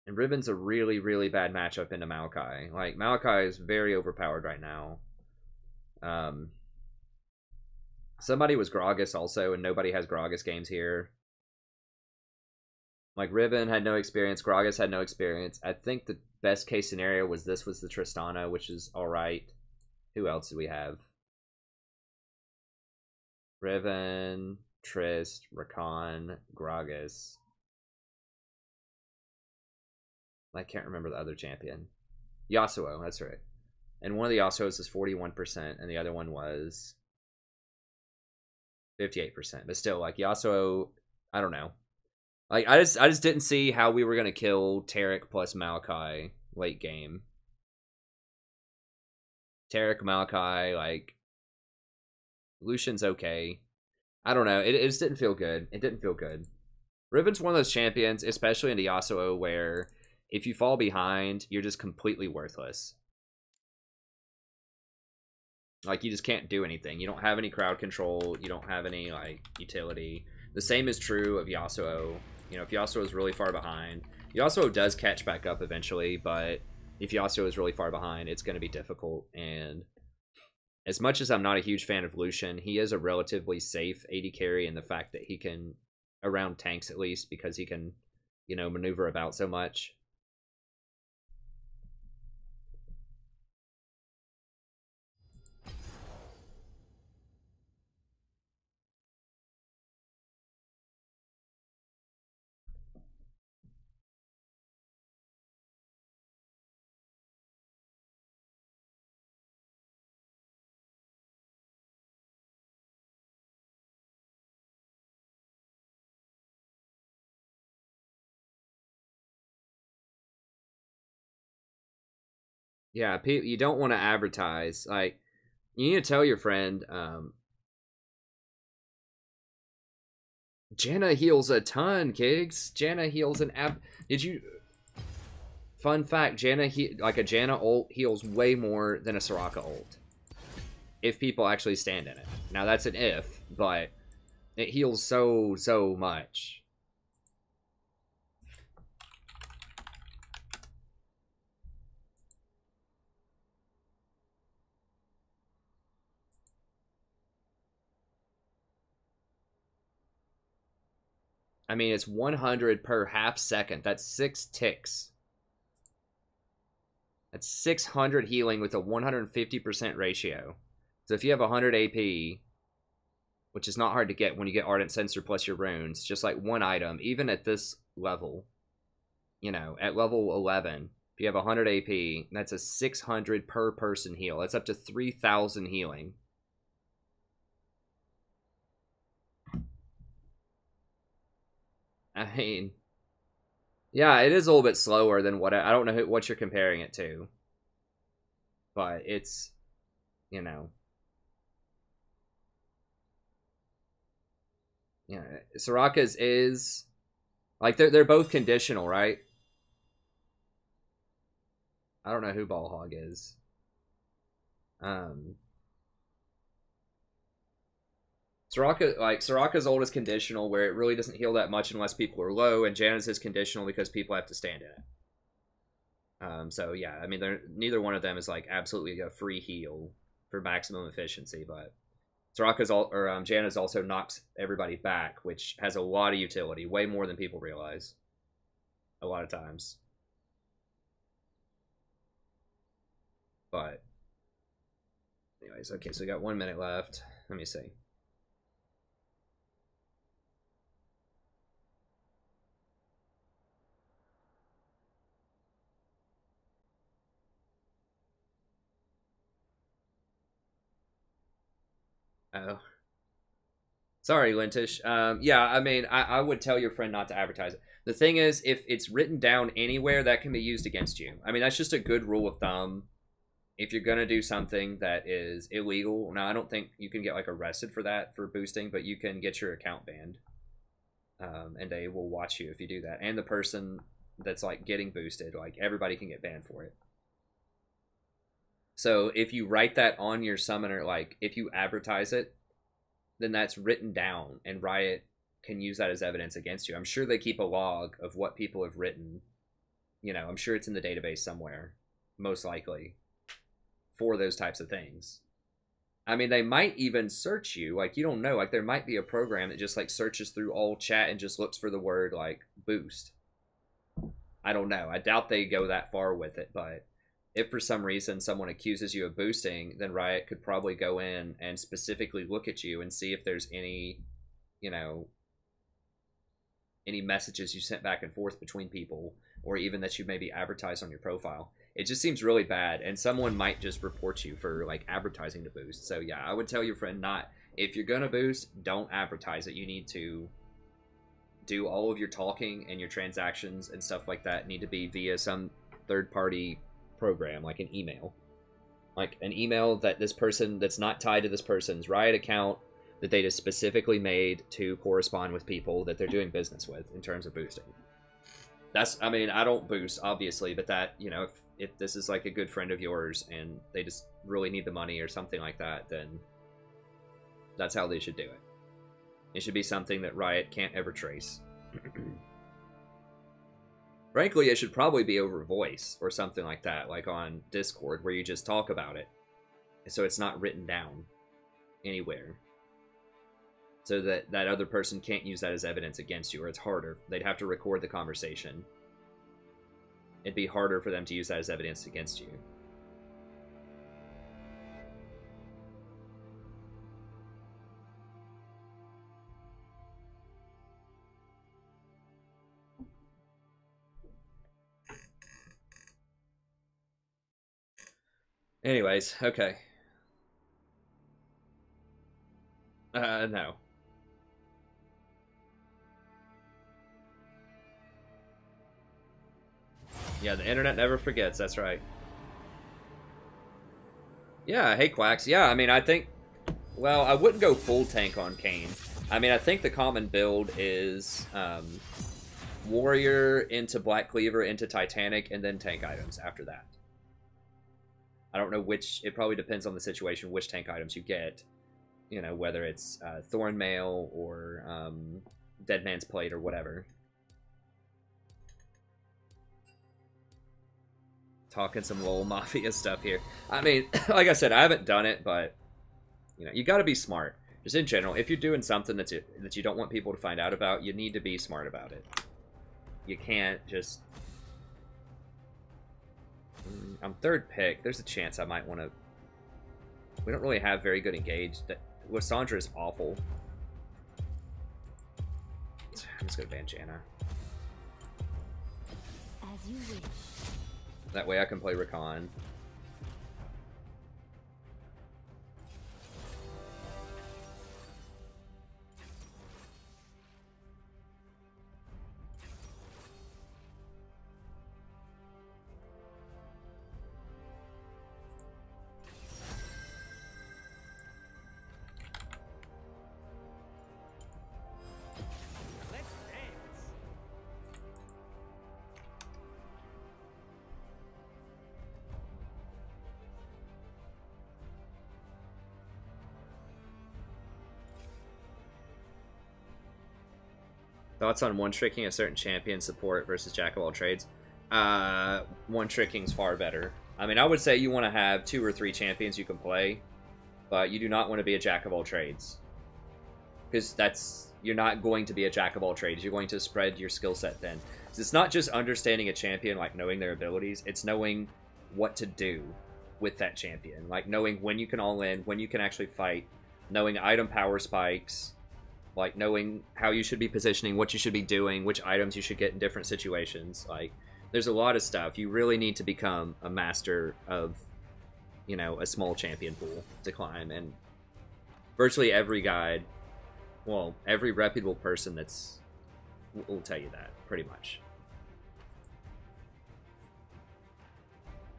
And Riven's a really, really bad matchup into Maokai. Like, Maokai is very overpowered right now. Somebody was Gragas also, and nobody has Gragas games here. Like, Riven had no experience. Gragas had no experience. I think the best case scenario was this was the Tristana, which is alright. Who else do we have? Riven, Trist, Rakan, Gragas. I can't remember the other champion. Yasuo, that's right. And one of the Yasuos is 41%, and the other one was 58%. But still, like, Yasuo, I don't know. Like, I just didn't see how we were gonna kill Taric plus Maokai late game. Taric, Maokai, like, Lucian's okay. I don't know. It just didn't feel good. It didn't feel good. Riven's one of those champions, especially into Yasuo, where if you fall behind, you're just completely worthless. Like, you just can't do anything. You don't have any crowd control. You don't have any, like, utility. The same is true of Yasuo. You know, if Yasuo is really far behind, Yasuo does catch back up eventually, but if Yasuo is really far behind, it's going to be difficult. And as much as I'm not a huge fan of Lucian, he is a relatively safe AD carry in the fact that he can, around tanks at least, because he can, you know, maneuver about so much. Yeah, you don't want to advertise. Like, you need to tell your friend, Janna heals a ton, Kigs. Janna heals an Did you... Fun fact, like a Janna ult heals way more than a Soraka ult. If people actually stand in it. Now, that's an if, but it heals so much. I mean, it's 100 per half second. That's 6 ticks. That's 600 healing with a 150% ratio. So if you have 100 AP, which is not hard to get when you get Ardent Sensor plus your runes, just like one item, even at this level, you know, at level 11, if you have 100 AP, that's a 600 per person heal. That's up to 3,000 healing. I mean, yeah, it is a little bit slower than what I don't know what you're comparing it to, but it's, you know, yeah, Soraka's is like they're both conditional, right? I don't know who Ball Hog is. Soraka's ult is conditional, where it really doesn't heal that much unless people are low, and Janna's is conditional because people have to stand in it. So yeah, I mean, neither one of them is like absolutely a free heal for maximum efficiency, but Janna's also knocks everybody back, which has a lot of utility, way more than people realize. A lot of times. But anyways, okay, so we got 1 minute left. Let me see. Oh. Sorry, Lintish. Yeah, I mean, I would tell your friend not to advertise it. The thing is, if it's written down anywhere, that can be used against you. I mean, that's just a good rule of thumb. if you're gonna do something that is illegal, now I don't think you can get like arrested for that for boosting, but you can get your account banned, and they will watch you if you do that. And the person that's like getting boosted, like everybody can get banned for it. So if you write that on your summoner, like if you advertise it, then that's written down, and Riot can use that as evidence against you. I'm sure they keep a log of what people have written. You know, I'm sure it's in the database somewhere, most likely, for those types of things. I mean, they might even search you. Like, you don't know. Like, there might be a program that just, like, searches through all chat and just looks for the word, like, boost. I don't know. I doubt they go that far with it, but if for some reason someone accuses you of boosting, then Riot could probably go in and specifically look at you and see if there's any, you know, any messages you sent back and forth between people, or even that you maybe advertised on your profile. It just seems really bad, and someone might just report you for like advertising to boost. So yeah, I would tell your friend not, if you're gonna boost, don't advertise it. You need to do all of your talking and your transactions and stuff like that need to be via some third-party program, like an email. Like an email that this person, that's not tied to this person's Riot account, that they just specifically made to correspond with people that they're doing business with in terms of boosting. That's, I mean, I don't boost, obviously, but that, you know, if this is like a good friend of yours and they just really need the money or something like that, then that's how they should do it. It should be something that Riot can't ever trace. Frankly, it should probably be over voice or something like that, like on Discord, where you just talk about it, so it's not written down anywhere, so that that other person can't use that as evidence against you, or it's harder. They'd have to record the conversation. It'd be harder for them to use that as evidence against you. Anyways, okay. No. Yeah, the internet never forgets, that's right. Yeah, hey Quacks. Yeah, I mean, I think, well, I wouldn't go full tank on Kayn. I mean, I think the common build is Warrior into Black Cleaver into Titanic, and then tank items after that. I don't know which, it probably depends on the situation, which tank items you get. You know, whether it's Thorn Mail or Dead Man's Plate or whatever. Talking some LoL Mafia stuff here. I mean, like I said, I haven't done it, but, you know, you gotta be smart. Just in general, if you're doing something that you don't want people to find out about, you need to be smart about it. You can't just... I'm third pick. There's a chance I might want to... We don't really have very good engage. Lissandra is awful. I'm just going to ban Janna.
As you wish.
That way I can play Rakan. Thoughts on one-tricking a certain champion support versus jack-of-all-trades? One-tricking's far better. I mean, I would say you want to have 2 or 3 champions you can play, but you do not want to be a jack-of-all-trades. Because that's... You're not going to be a jack-of-all-trades. You're going to spread your skill set then. So it's not just understanding a champion, like knowing their abilities. It's knowing what to do with that champion. Like knowing when you can all-in, when you can actually fight, knowing item power spikes, like knowing how you should be positioning, what you should be doing, which items you should get in different situations. Like, there's a lot of stuff. You really need to become a master of, you know, a small champion pool to climb. And virtually every guide, well, every reputable person that's will tell you that, pretty much.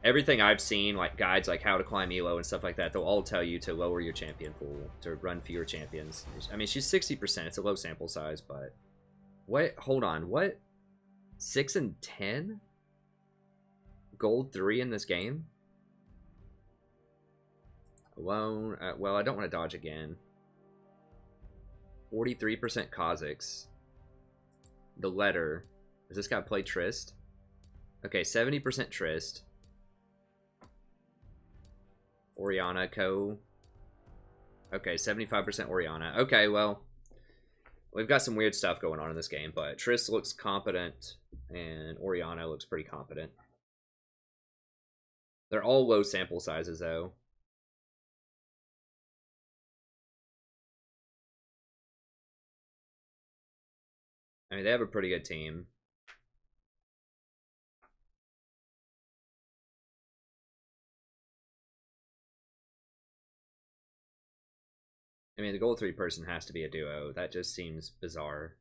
everything I've seen, like guides like how to climb elo and stuff like that, they'll all tell you to lower your champion pool, to run fewer champions. I mean, she's 60%. It's a low sample size, but what? Hold on, what? 6 and 10? Gold 3 in this game? Alone. Well, I don't want to dodge again. 43% Kha'Zix. The letter. Does this guy play Trist? Okay, 70% Trist. Orianna Co. Okay, 75% Orianna. Okay, well, we've got some weird stuff going on in this game, but Trist looks competent, and Orianna looks pretty competent. They're all low sample sizes, though. I mean, they have a pretty good team. I mean, the gold 3 person has to be a duo. That just seems bizarre.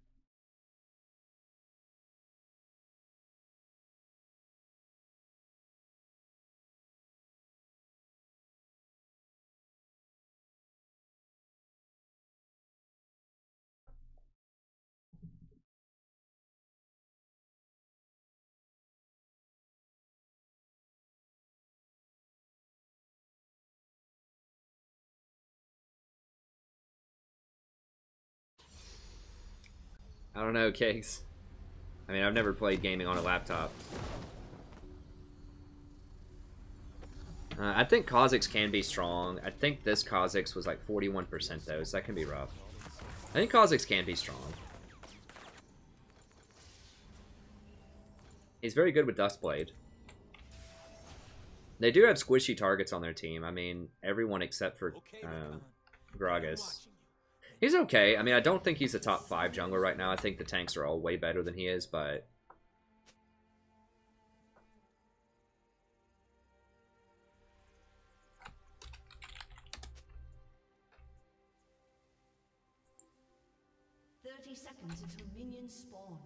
I don't know, Cakes. I mean, I've never played gaming on a laptop. I think Kha'Zix can be strong. I think this Kha'Zix was like 41% though, so that can be rough. I think Kha'Zix can be strong. He's very good with Dustblade. They do have squishy targets on their team. I mean, everyone except for Gragas. He's okay. I mean, I don't think he's a top 5 jungler right now. I think the tanks are all way better than he is, but...
Seconds until minions spawn.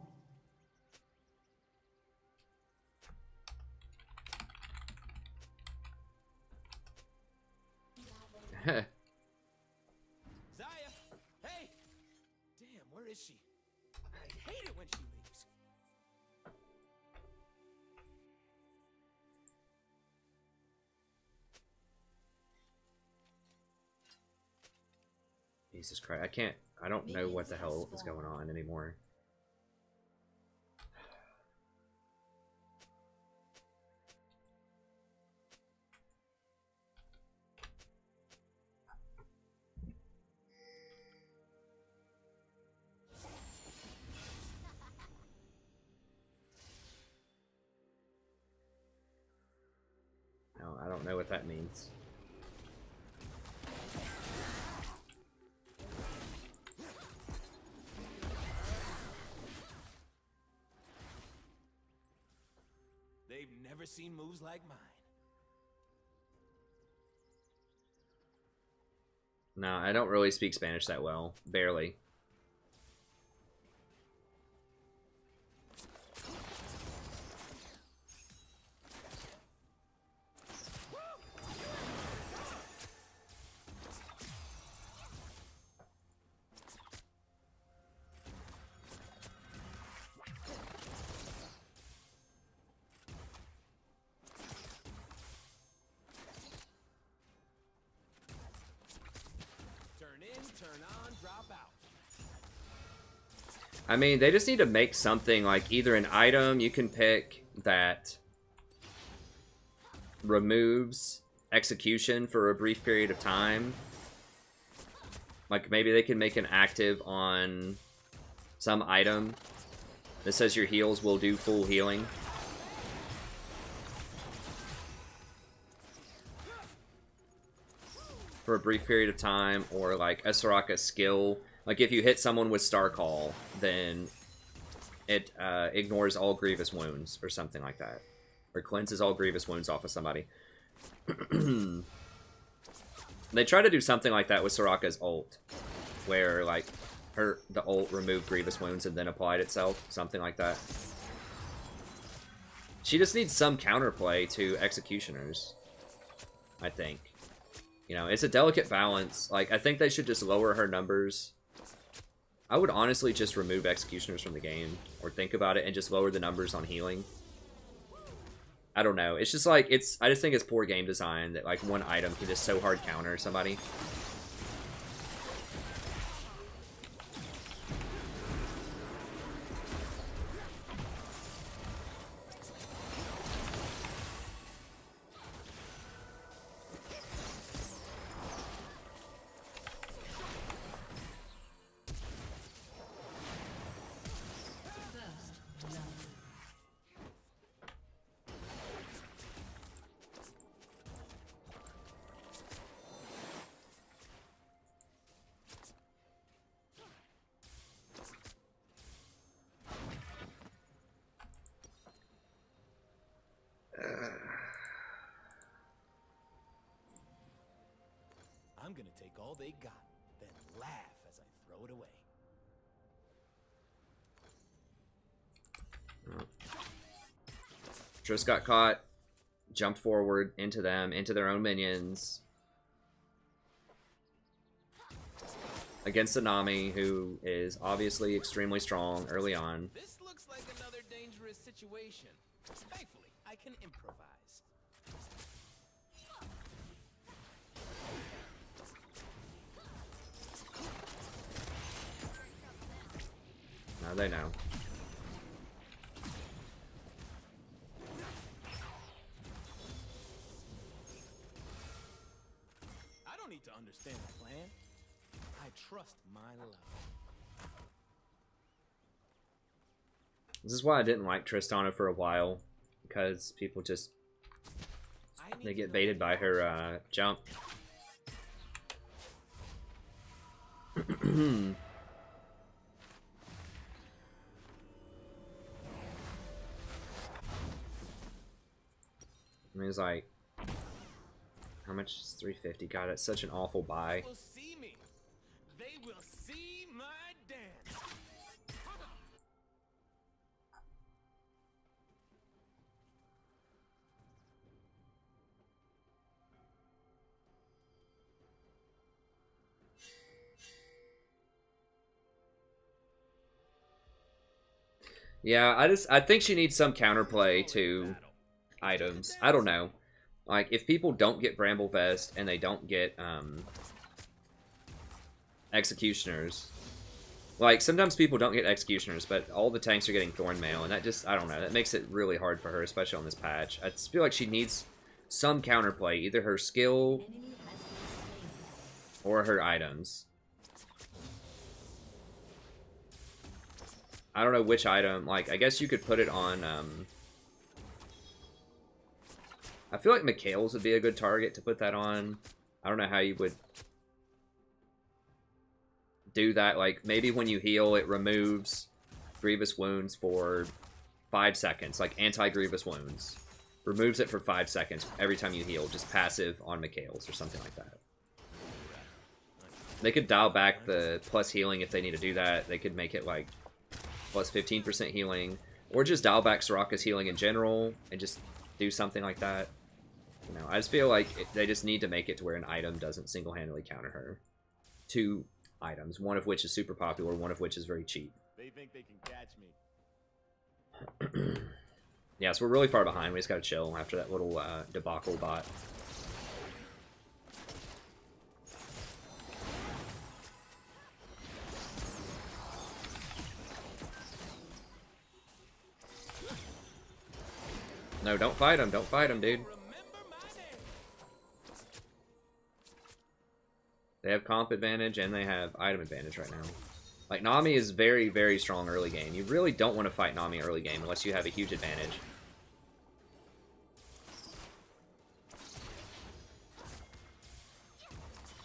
Zaya! Hey! Damn, where is she? I hate it when she leaves.
Jesus Christ, I don't know what the hell is going on anymore. No, I don't know what that means.
They've never seen moves like mine.
No, I don't really speak Spanish that well. Barely.
Turn on, drop out.
I mean, they just need to make something like either an item you can pick that removes execution for a brief period of time. Like maybe they can make an active on some item that says your heals will do full healing. For a brief period of time, or like a Soraka skill. Like if you hit someone with Star Call, then it ignores all grievous wounds or something like that. Or cleanses all grievous wounds off of somebody. They try to do something like that with Soraka's ult. Where like the ult removed grievous wounds and then applied itself. Something like that. She just needs some counterplay to Executioners, I think. You know, it's a delicate balance. Like, I think they should just lower her numbers. I would honestly just remove Executioners from the game, or think about it and just lower the numbers on healing. I don't know. It's just like, I just think it's poor game design that like one item can just so hard counter somebody.
I'm gonna take all they got, then laugh as I throw it away.
Triss got caught, jumped forward into them, into their own minions. Against a Nami, who is obviously extremely strong early on.
This looks like another dangerous situation. Thankfully, I can improvise.
Now they know.
I don't need to understand the plan. I trust my luck.
This is why I didn't like Tristana for a while, because people just, they get baited by her jump. I mean, it's like, how much is 350? God, it's such an awful buy.
They will see me. They will see my dance.
Yeah, I think she needs some counterplay to items. I don't know. Like, if people don't get Bramble Vest and they don't get Executioners, like, sometimes people don't get Executioners, but all the tanks are getting Thorn Mail, and that just, I don't know, that makes it really hard for her, especially on this patch. I just feel like she needs some counterplay, either her skill or her items. I don't know which item, like, I guess you could put it on, I feel like Mikhail's would be a good target to put that on. I don't know how you would do that. Like, maybe when you heal, it removes Grievous Wounds for 5 seconds. Like, anti-Grievous Wounds. Removes it for 5 seconds every time you heal. Just passive on Mikhail's or something like that. They could dial back the plus healing if they need to do that. They could make it, like, plus 15% healing. Or just dial back Soraka's healing in general and just do something like that. You know, I just feel like they just need to make it to where an item doesn't single-handedly counter her. 2 items, one of which is super popular, one of which is very cheap.
They think they can catch me.
Yeah, so we're really far behind. We just gotta chill after that little debacle bot. No, don't fight him. Don't fight him, dude. They have comp advantage and they have item advantage right now. Like, Nami is very, very strong early game. You really don't want to fight Nami early game unless you have a huge advantage.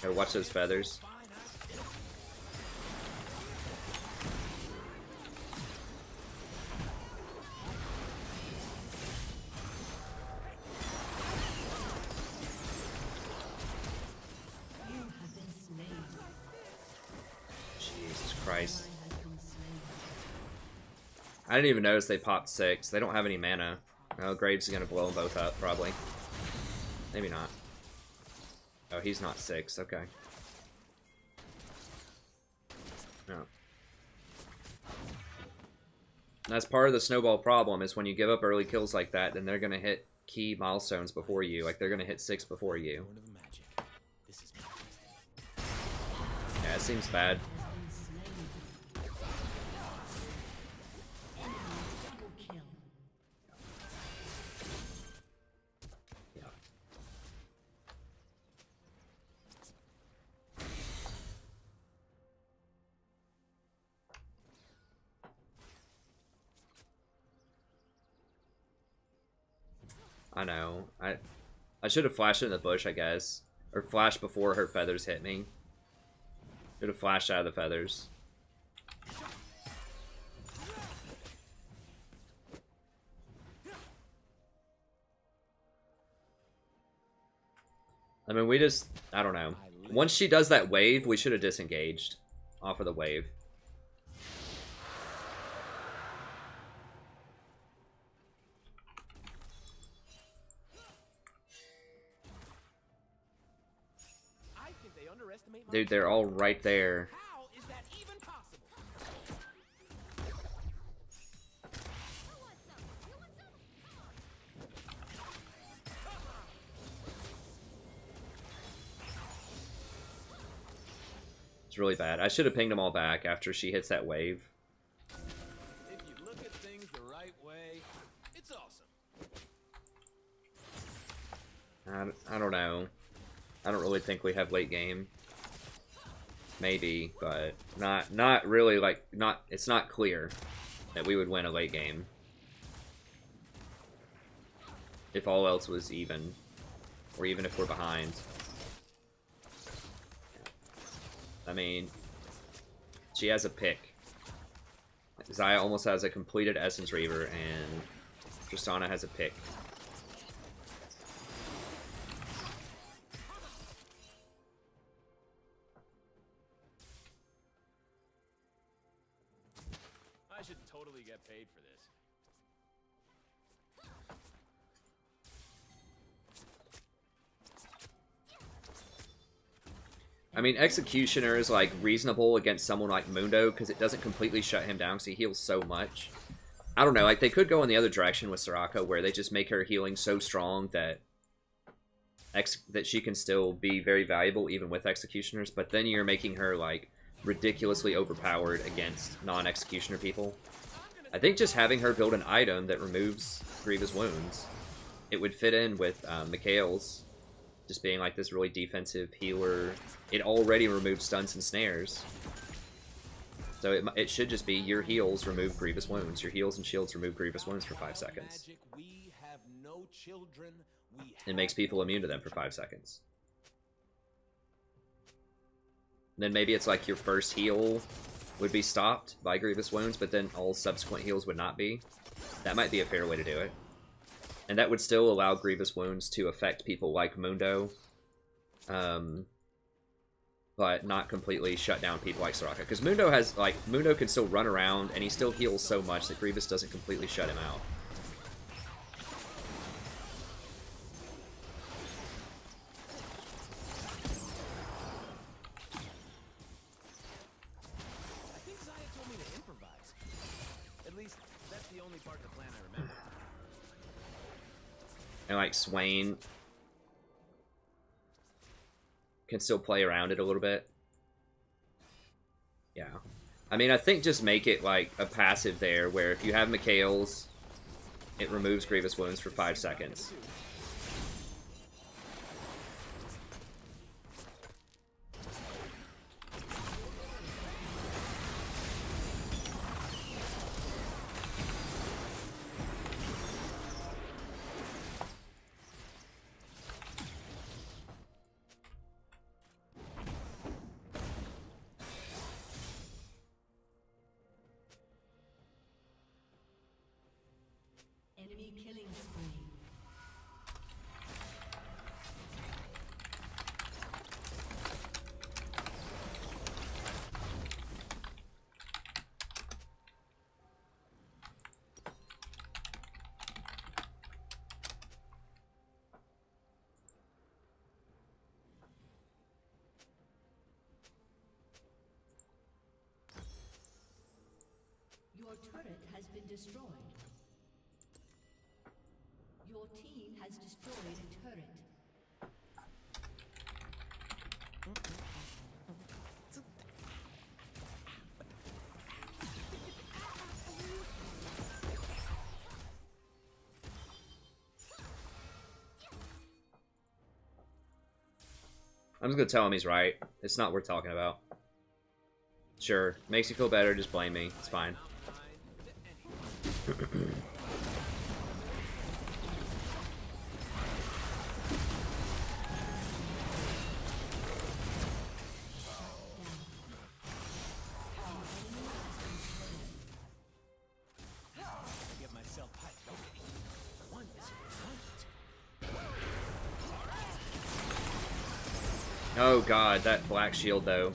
Gotta watch those feathers. Christ. I didn't even notice they popped 6. They don't have any mana. Oh, Graves is gonna blow them both up, probably. Maybe not. Oh, he's not 6. Okay. No. That's part of the snowball problem, is when you give up early kills like that, then they're gonna hit key milestones before you. Like, they're gonna hit 6 before you.
Born of magic. This is
Yeah, it seems bad. I know. I should have flashed it in the bush, I guess. Or flashed before her feathers hit me. Should have flashed out of the feathers. I mean, we just... I don't know. Once she does that wave, we should have disengaged off of the wave. Dude, they're all right there.
How is that even possible?
It's really bad. I should have pinged them all back after she hits that wave.
If you look at things the right way, it's awesome.
I don't know. I don't really think we have late game. Maybe, but not really, like, it's not clear that we would win a late game. If all else was even. Or even if we're behind. I mean, she has a pick. Xayah almost has a completed Essence Reaver, and Tristana has a pick.
I should totally get paid for this.
I mean, Executioner is, like, reasonable against someone like Mundo, because it doesn't completely shut him down, because he heals so much. I don't know, like, they could go in the other direction with Soraka, where they just make her healing so strong that that she can still be very valuable, even with Executioners, but then you're making her, like, ridiculously overpowered against non-Executioner people. I think just having her build an item that removes Grievous Wounds, it would fit in with Mikhail's, just being, like, this really defensive healer. It already removes stuns and snares. So it should just be your heals remove Grievous Wounds. Your heals and shields remove Grievous Wounds for 5 seconds. It makes people immune to them for 5 seconds. Then maybe it's like your first heal would be stopped by Grievous Wounds, but then all subsequent heals would not be. That might be a fair way to do it. And that would still allow Grievous Wounds to affect people like Mundo. But not completely shut down people like Soraka. Because Mundo has, like, Mundo can still run around, and he still heals so much that Grievous doesn't completely shut him out.
I think Xayah told me to improvise. At least, that's the only part of the plan I remember.
And, like, Swain can still play around it a little bit. Yeah. I mean, I think just make it, like, a passive there, where if you have Mikhail's, it removes Grievous Wounds for 5 seconds.
Enemy killing spree. turret has been destroyed. Your team has destroyed a turret.
I'm just gonna tell him he's right. It's not worth talking about. Sure, makes you feel better, just blame me. It's fine.
Get myself hyped, okay? One is
Oh god, that black shield though.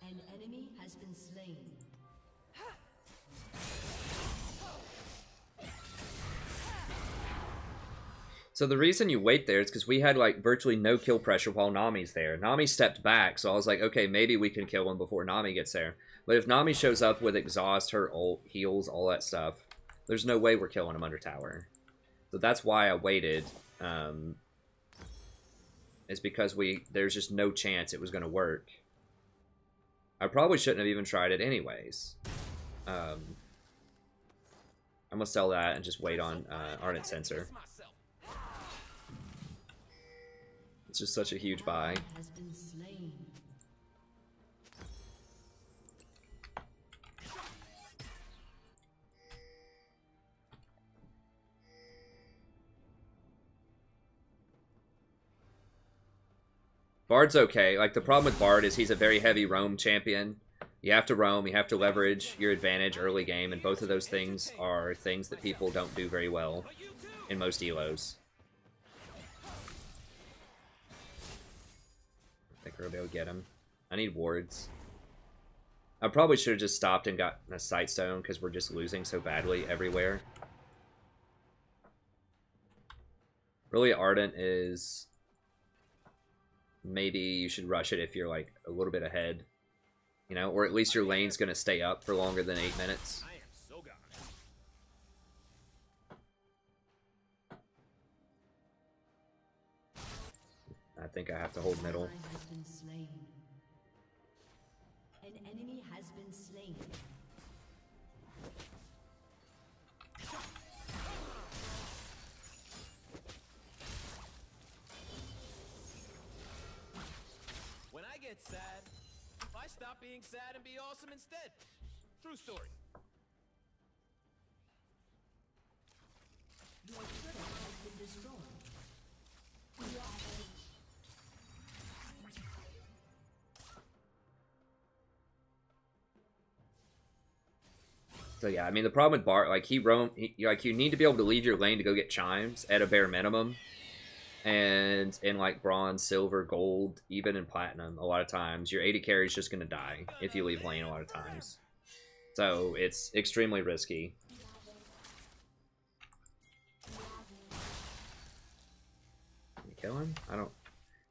An enemy has been slain.
So the reason you wait there is because we had like virtually no kill pressure while Nami's there. Nami stepped back, so I was like, okay, maybe we can kill him before Nami gets there. But if Nami shows up with exhaust, her ult, heals, all that stuff, there's no way we're killing him under tower. So that's why I waited. It's because there's just no chance it was going to work. I probably shouldn't have even tried it anyways. I'm going to sell that and just wait on Ardent Sensor. It's just such a huge buy.
Has been slain.
Bard's okay. Like, the problem with Bard is he's a very heavy roam champion. You have to roam, you have to leverage your advantage early game, and both of those things are things that people don't do very well in most elos. I think we're gonna be able to get him. I need wards. I probably should have just stopped and gotten a Sightstone because we're just losing so badly everywhere. Really, Ardent is... maybe you should rush it if you're like a little bit ahead. You know, or at least your lane's gonna stay up for longer than 8 minutes.
I am so gone.
I think I have to hold middle.
Has been slain. An enemy has been slain.
When I get sad, I stop being sad and be awesome instead. True story.
Your turret has been destroyed.
So yeah, I mean the problem with Bart, like like you need to be able to leave your lane to go get chimes at a bare minimum. And in like bronze, silver, gold, even in platinum, a lot of times your AD carry is just gonna die if you leave lane a lot of times. So it's extremely risky. Can you kill him?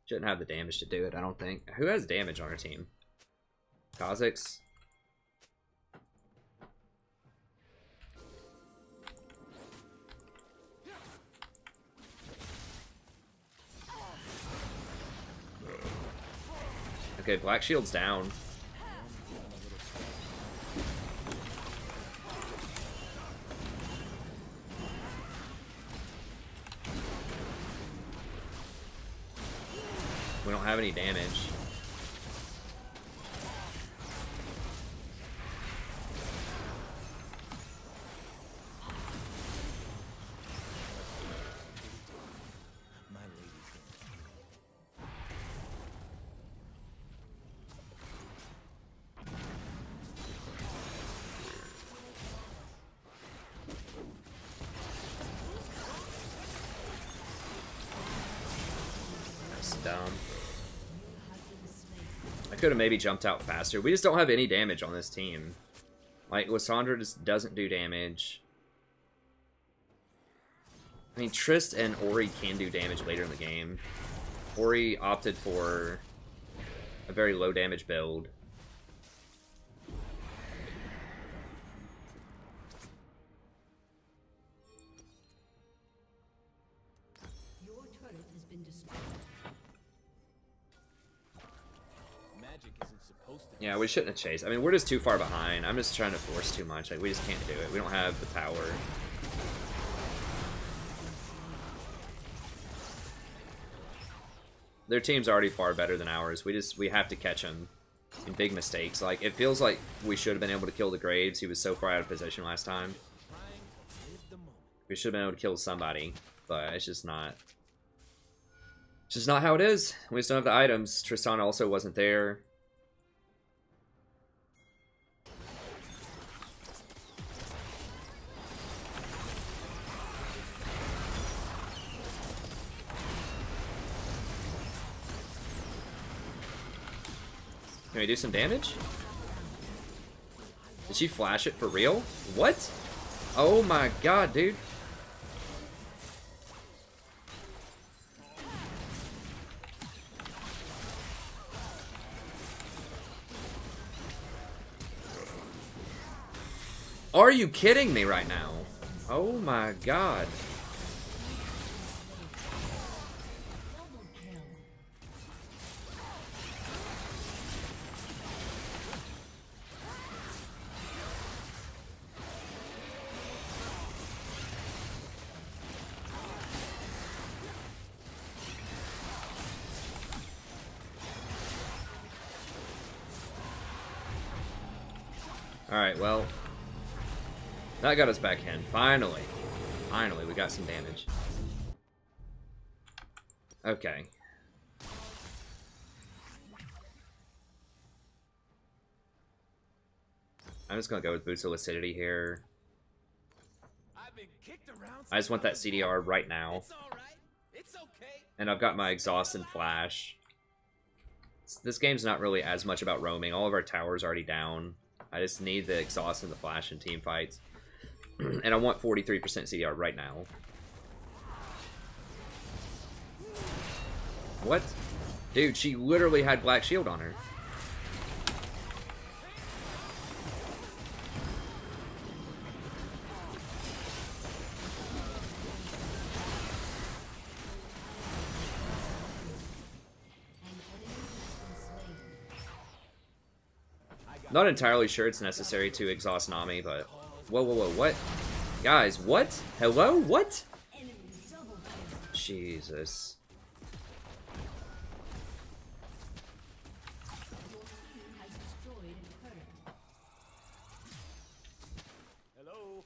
Shouldn't have the damage to do it, I don't think. Who has damage on our team? Kha'Zix? Okay, Black Shield's down. We don't have any damage.
My lady's gonna...
That's dumb. I could have maybe jumped out faster. We just don't have any damage on this team. Like, Lissandra just doesn't do damage. I mean, Trist and Ori can do damage later in the game. Ori opted for a very low damage build.
Your turret has been destroyed.
Magic isn't supposed to.
Yeah, we shouldn't have chased. I mean, we're just too far behind. I'm just trying to force too much. Like, we just can't do it. We don't have the power. Their team's already far better than ours. We have to catch them in big mistakes. Like, it feels like we should have been able to kill the Graves. He was so far out of position last time.
Trying to live the moment.
We should have been able to kill somebody, but it's just not. It's just not how it is. We just don't have the items. Tristan also wasn't there. Can we do some damage? Did she flash it for real? What? Oh my god, dude. Are you kidding me right now? Oh my god.
Double kill.
Alright, well. That got us back in. Finally. Finally, we got some damage. Okay. I'm just gonna go with Boots of Lucidity here.
I've been kicked around.
I just want that CDR right now.
It's all right. It's okay.
And I've got my Exhaust and Flash. This game's not really as much about roaming. All of our towers already down. I just need the Exhaust and the Flash in team fights. And I want 43% CDR right now. What? Dude, she literally had Black Shield on her. Not entirely sure it's necessary to exhaust Nami, but... Whoa, whoa, whoa, what? Guys, what? Hello? What?
Enemy double kill.
Jesus.
Your team has destroyed a turret.
Hello?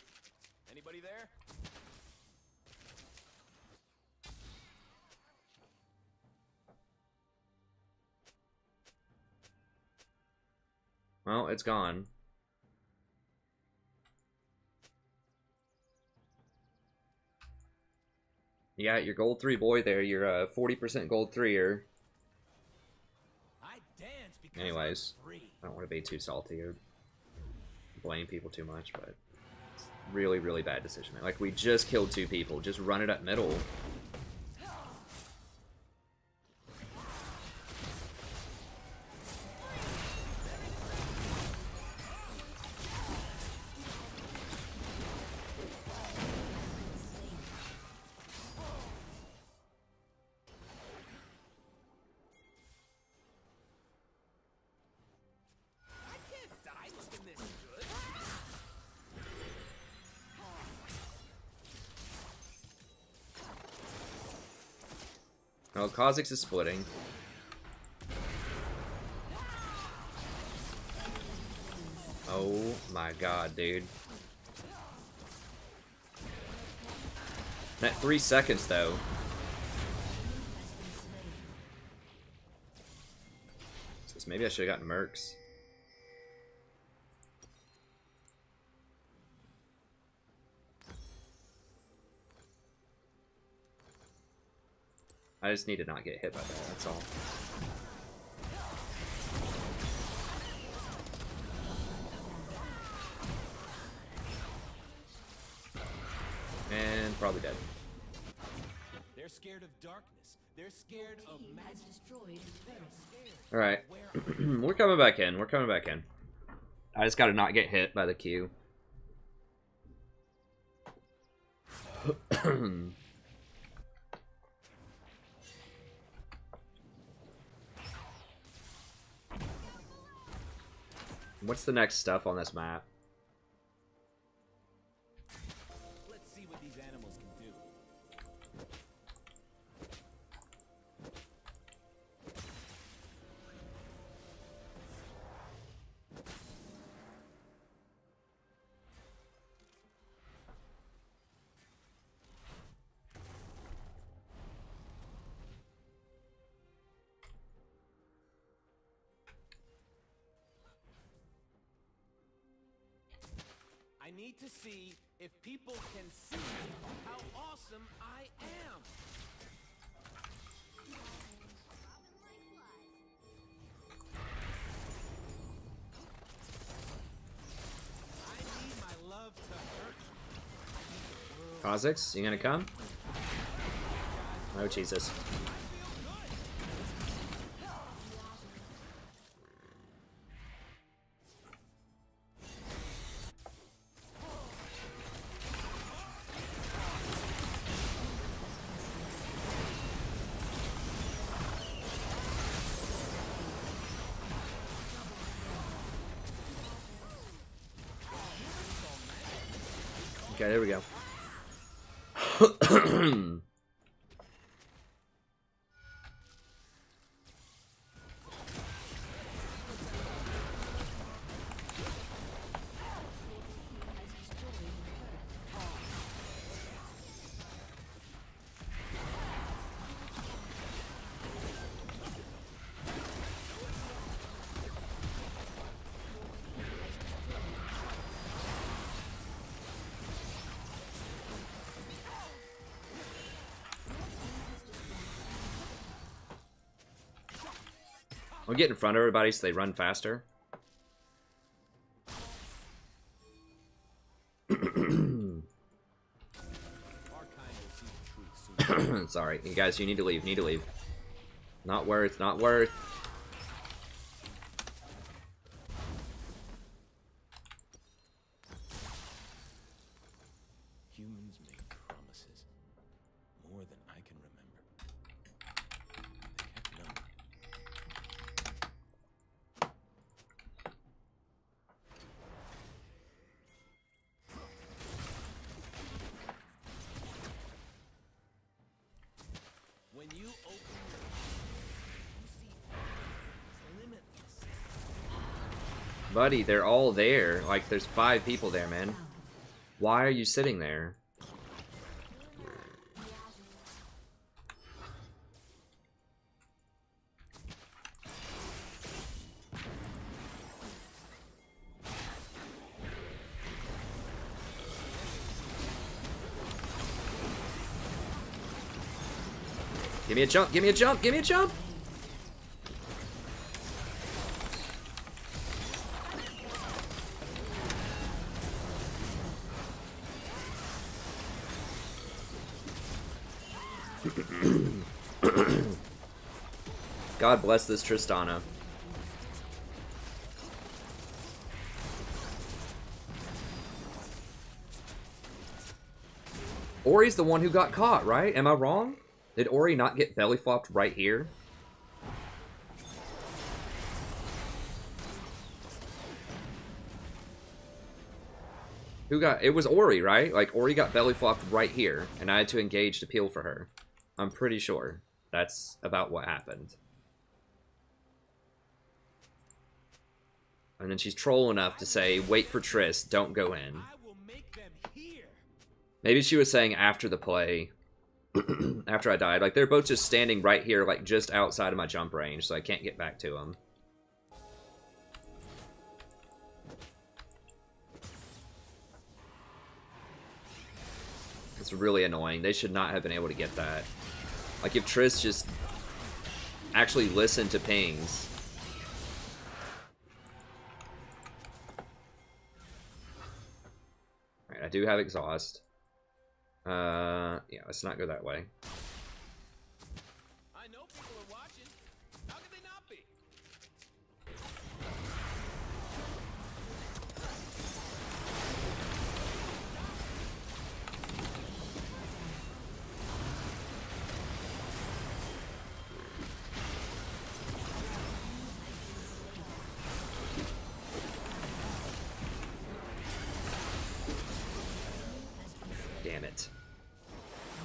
Anybody there?
Well, it's gone. Yeah, your gold 3 boy there. You're a 40% gold 3er.
I dance because
Anyways,
I'm free.
I don't want to be too salty or blame people too much, but it's really, really bad decision. Like, we just killed 2 people. Just run it up middle.
I can't die looking this good.
Oh, Kha'Zix is splitting. Oh my god, dude. That 3 seconds, though. So maybe I should have gotten Mercs. I just need to not get hit by that, that's all. And probably dead.
scared of darkness. They're scared of
Team has
magic.
destroyed a turret.
All right, we're coming back in. We're coming back in. I just got to not get hit by the Q. What's the next stuff on this map?
Let's see what these animals can do. I need to see if people can see how awesome I am. I need my love to hurt.
Kha'Zix, you gonna come? Oh Jesus! Okay, there we go. I'll get in front of everybody so they run faster. Sorry, you guys, you need to leave. Need to leave. Not worth. Not worth.
Humans make promises more than I can remember. They kept none. When you open your eyes, you see limitless.
Buddy, they're all there. Like, there's 5 people there, man. Why are you sitting there? Give me a jump, give me a jump, give me a jump! God bless this Tristana. Ori's the one who got caught, right? Am I wrong? Did Ori not get belly flopped right here? Who got... It was Ori, right? Like, Ori got belly flopped right here, and I had to engage to peel for her. I'm pretty sure that's about what happened. And then she's troll enough to say, wait for Triss, don't go in.
I will make them hear.
Maybe she was saying after the play, after I died. Like, they're both just standing right here, like, just outside of my jump range, so I can't get back to them. It's really annoying. They should not have been able to get that. Like, if Triss just actually listened to pings. Alright, I do have exhaust. Yeah, let's not go that way.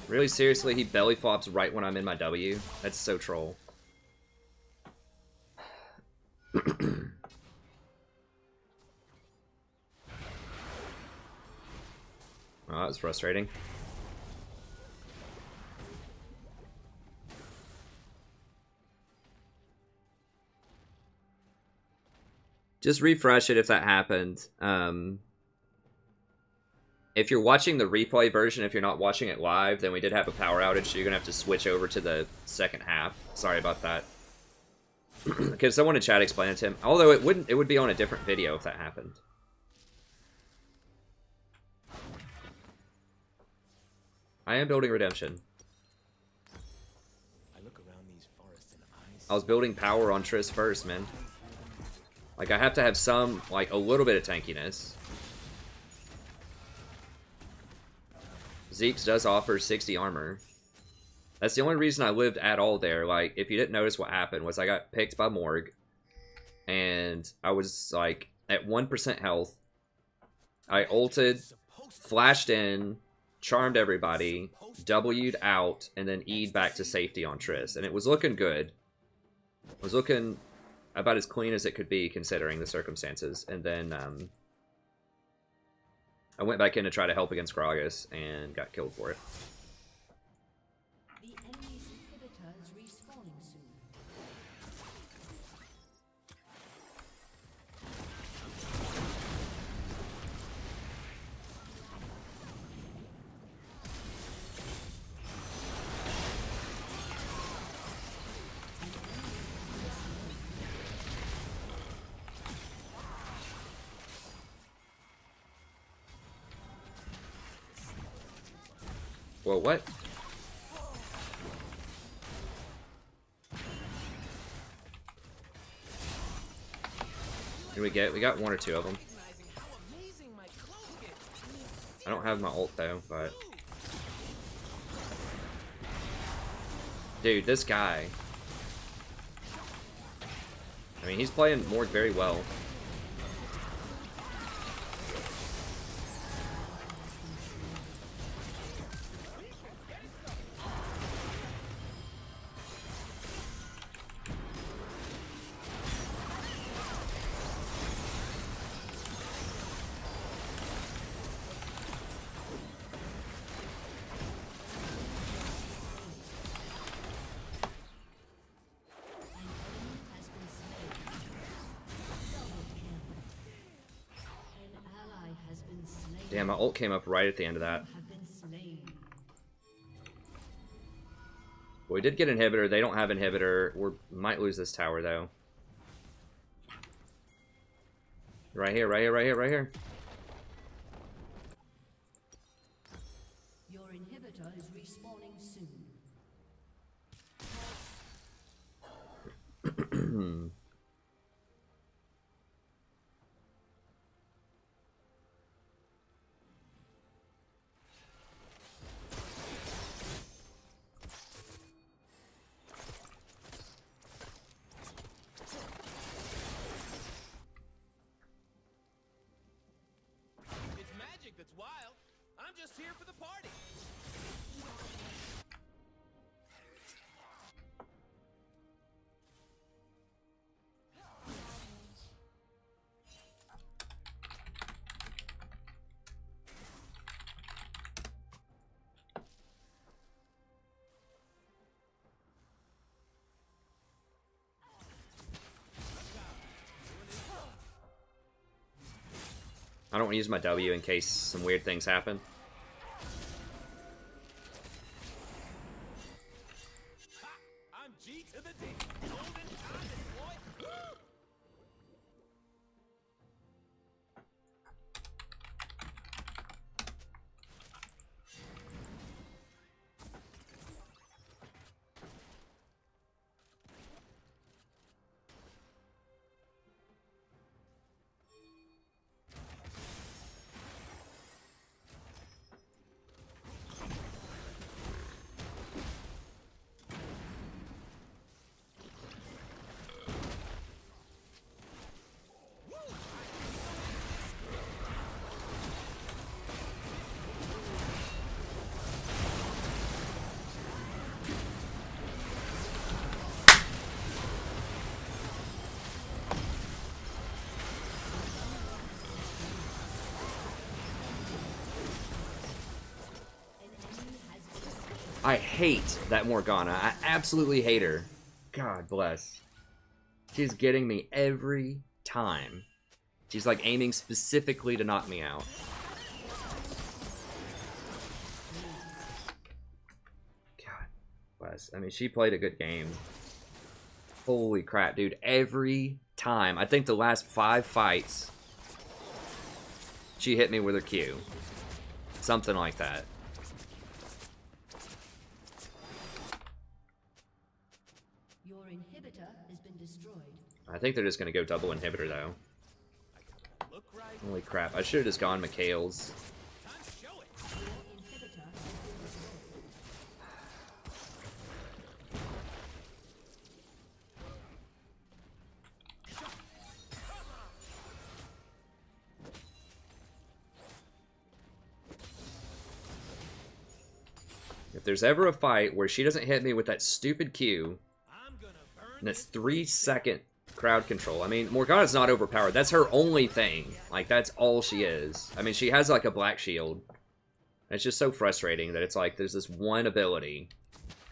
Really, seriously, he belly flops right when I'm in my W? That's so troll. Oh, that was frustrating. Just refresh it if that happened. If you're watching the replay version, if you're not watching it live, then we did have a power outage, so you're going to have to switch over to the second half. Sorry about that. Because someone in chat explained it to him. Although it would be on a different video if that happened. I am building Redemption.
I look around these forests and
I was building power on Triss first, man. Like, I have to have some, like, a little bit of tankiness. Zeke's does offer 60 armor. That's the only reason I lived at all there. Like, if you didn't notice what happened was I got picked by Morg. And I was, like, at 1% health. I ulted, flashed in, charmed everybody, W'd out, and then E'd back to safety on Triss. And it was looking good. It was looking about as clean as it could be, considering the circumstances. And then, I went back in to try to help against Gragas, and got killed for it.
The enemy's inhibitor is respawning soon.
Whoa, what? Did we get? We got one or two of them. I don't have my ult though, but dude, this guy. I mean, he's playing Morg very well. Damn, my ult came up right at the end of that. Well, we did get inhibitor. They don't have inhibitor. We might lose this tower, though. Right here, right here, right here, right here.
Your inhibitor is respawning soon.
It's magic that's wild. I'm just here for the party.
I don't want to use my W in case some weird things happen.
I'm G to the D. Golden diamond, boy.
I hate that Morgana. I absolutely hate her. God bless. She's getting me every time. She's like aiming specifically to knock me out. God bless. I mean, she played a good game. Holy crap, dude. Every time. I think the last 5 fights, she hit me with her Q. Something like that.
Your inhibitor has been destroyed.
I think they're just going to go double inhibitor, though. Holy crap. I should have just gone Mikhail's.
Your inhibitor has been destroyed.
If there's ever a fight where she doesn't hit me with that stupid Q, and it's 3-second crowd control. I mean, Morgana's not overpowered. That's her only thing. Like, that's all she is. I mean, she has, like, a black shield. It's just so frustrating that it's like, there's this one ability,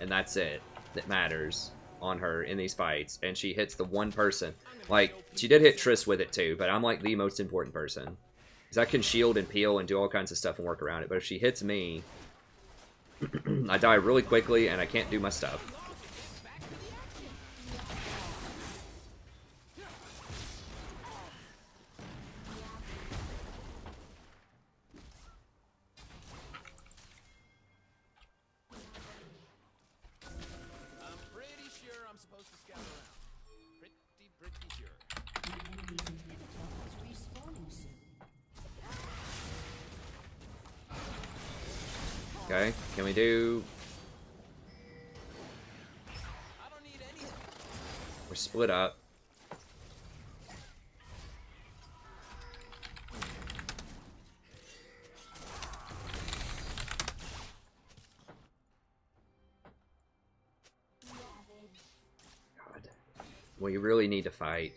and that's it, that matters on her in these fights. And she hits the one person. Like, she did hit Triss with it, too, but I'm, like, the most important person. Because I can shield and peel and do all kinds of stuff and work around it. But if she hits me, I die really quickly, and I can't do my stuff. Okay, can we do... We're split up. God. We really need to fight.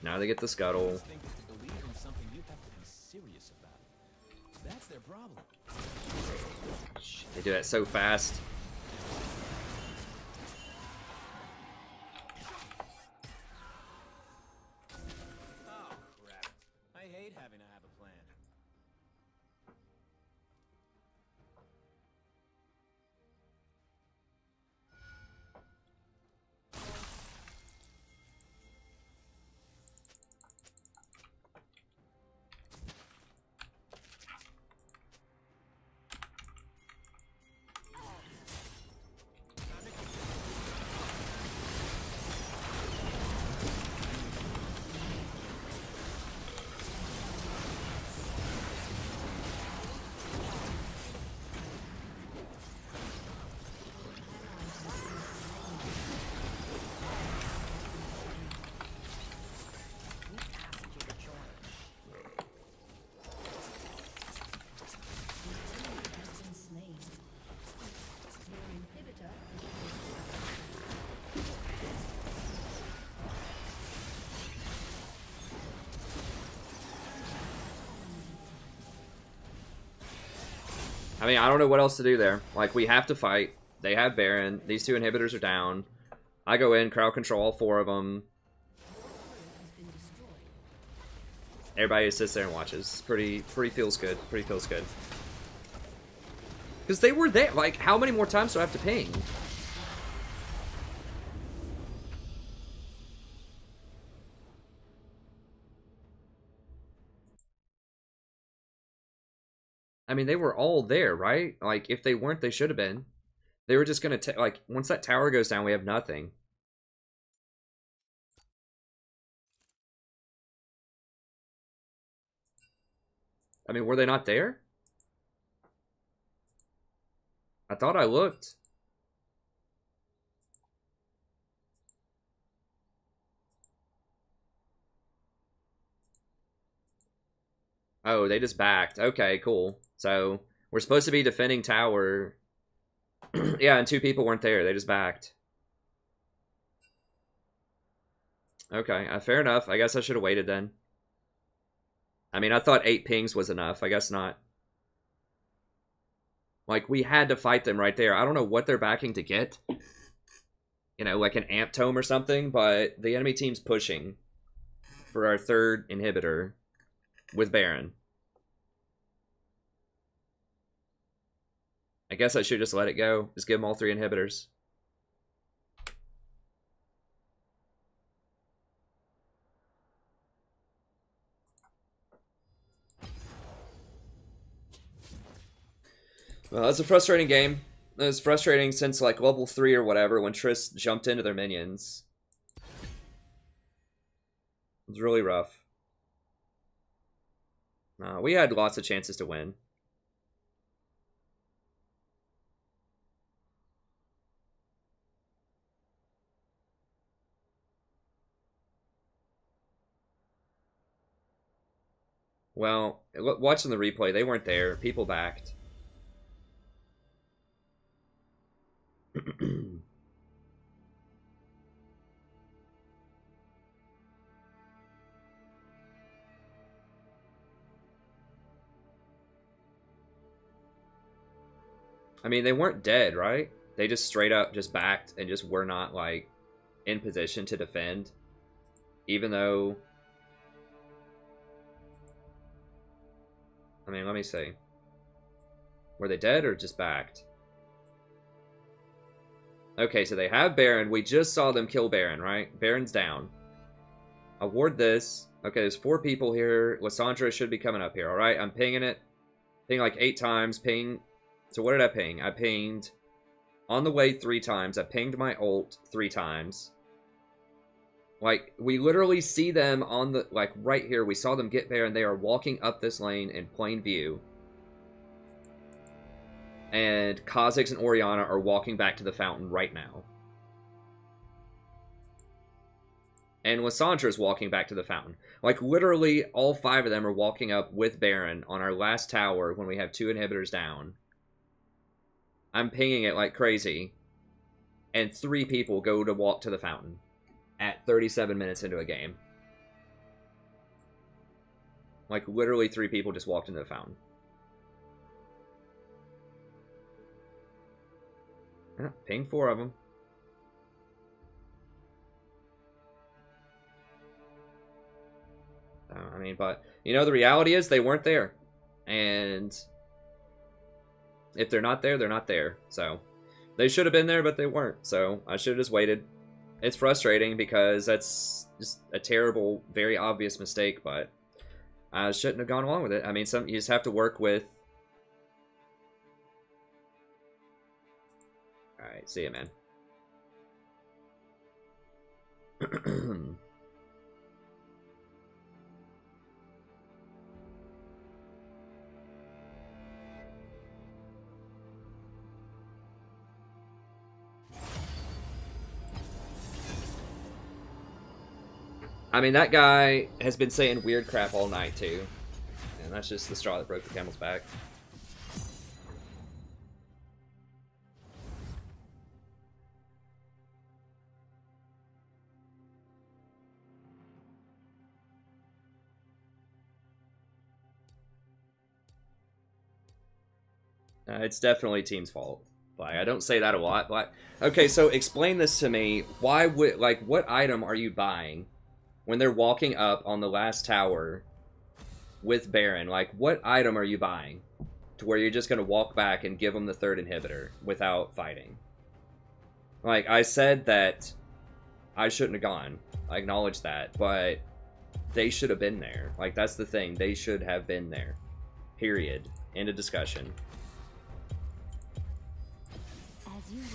Now they get the scuttle.
That's their problem.
They do that so fast.
Oh, crap. I hate having to have a plan.
I mean, I don't know what else to do there. Like, we have to fight. They have Baron. These 2 inhibitors are down. I go in, crowd control all 4 of them. Everybody just sits there and watches. Pretty feels good. Pretty feels good. Because they were there. Like, how many more times do I have to ping? I mean, they were all there, right? Like, if they weren't, they should have been. They were just going to, like, once that tower goes down, we have nothing. I mean, were they not there? I thought I looked. Oh, they just backed. Okay, cool. So, we're supposed to be defending tower. Yeah, and 2 people weren't there. They just backed. Okay, fair enough. I guess I should have waited then. I mean, I thought 8 pings was enough. I guess not. Like, we had to fight them right there. I don't know what they're backing to get. You know, like an amp tome or something, but the enemy team's pushing for our third inhibitor with Baron. I guess I should just let it go. Just give them all 3 inhibitors. Well, that's a frustrating game. It was frustrating since like level 3 or whatever when Triss jumped into their minions. It was really rough. We had lots of chances to win. Well, watching the replay, they weren't there. People backed. I mean, they weren't dead, right? They just straight up just backed and just were not, like, in position to defend. Even though... I mean, let me see. Were they dead or just backed? Okay, so they have Baron. We just saw them kill Baron, right? Baron's down. Award this. Okay, there's 4 people here. Lysandra should be coming up here, alright? I'm pinging it. Ping like 8 times. Ping... So what did I ping? I pinged on the way 3 times. I pinged my ult 3 times. Like, we literally see them on the, like, right here. We saw them get there, and they are walking up this lane in plain view. And Kha'Zix and Orianna are walking back to the fountain right now. And Lysandra is walking back to the fountain. Like, literally, all 5 of them are walking up with Baron on our last tower when we have 2 inhibitors down. I'm pinging it like crazy. And 3 people go to walk to the fountain at 37 minutes into a game. Like, literally 3 people just walked into the fountain. Yeah, ping 4 of them. I mean, but, you know, the reality is they weren't there. And... if they're not there, they're not there. So, they should have been there, but they weren't. So, I should have just waited. It's frustrating because that's just a terrible, very obvious mistake, but I shouldn't have gone along with it. I mean, you just have to work with... Alright, see ya, man. I mean, that guy has been saying weird crap all night, too. And that's just the straw that broke the camel's back. It's definitely team's fault. Like, I don't say that a lot, but... Okay, so explain this to me. Why would... Like, what item are you buying when they're walking up on the last tower with Baron? Like, what item are you buying to where you're just going to walk back and give them the 3rd inhibitor without fighting? Like, I said that I shouldn't have gone. I acknowledge that, but they should have been there. Like, that's the thing. They should have been there. Period. End of discussion.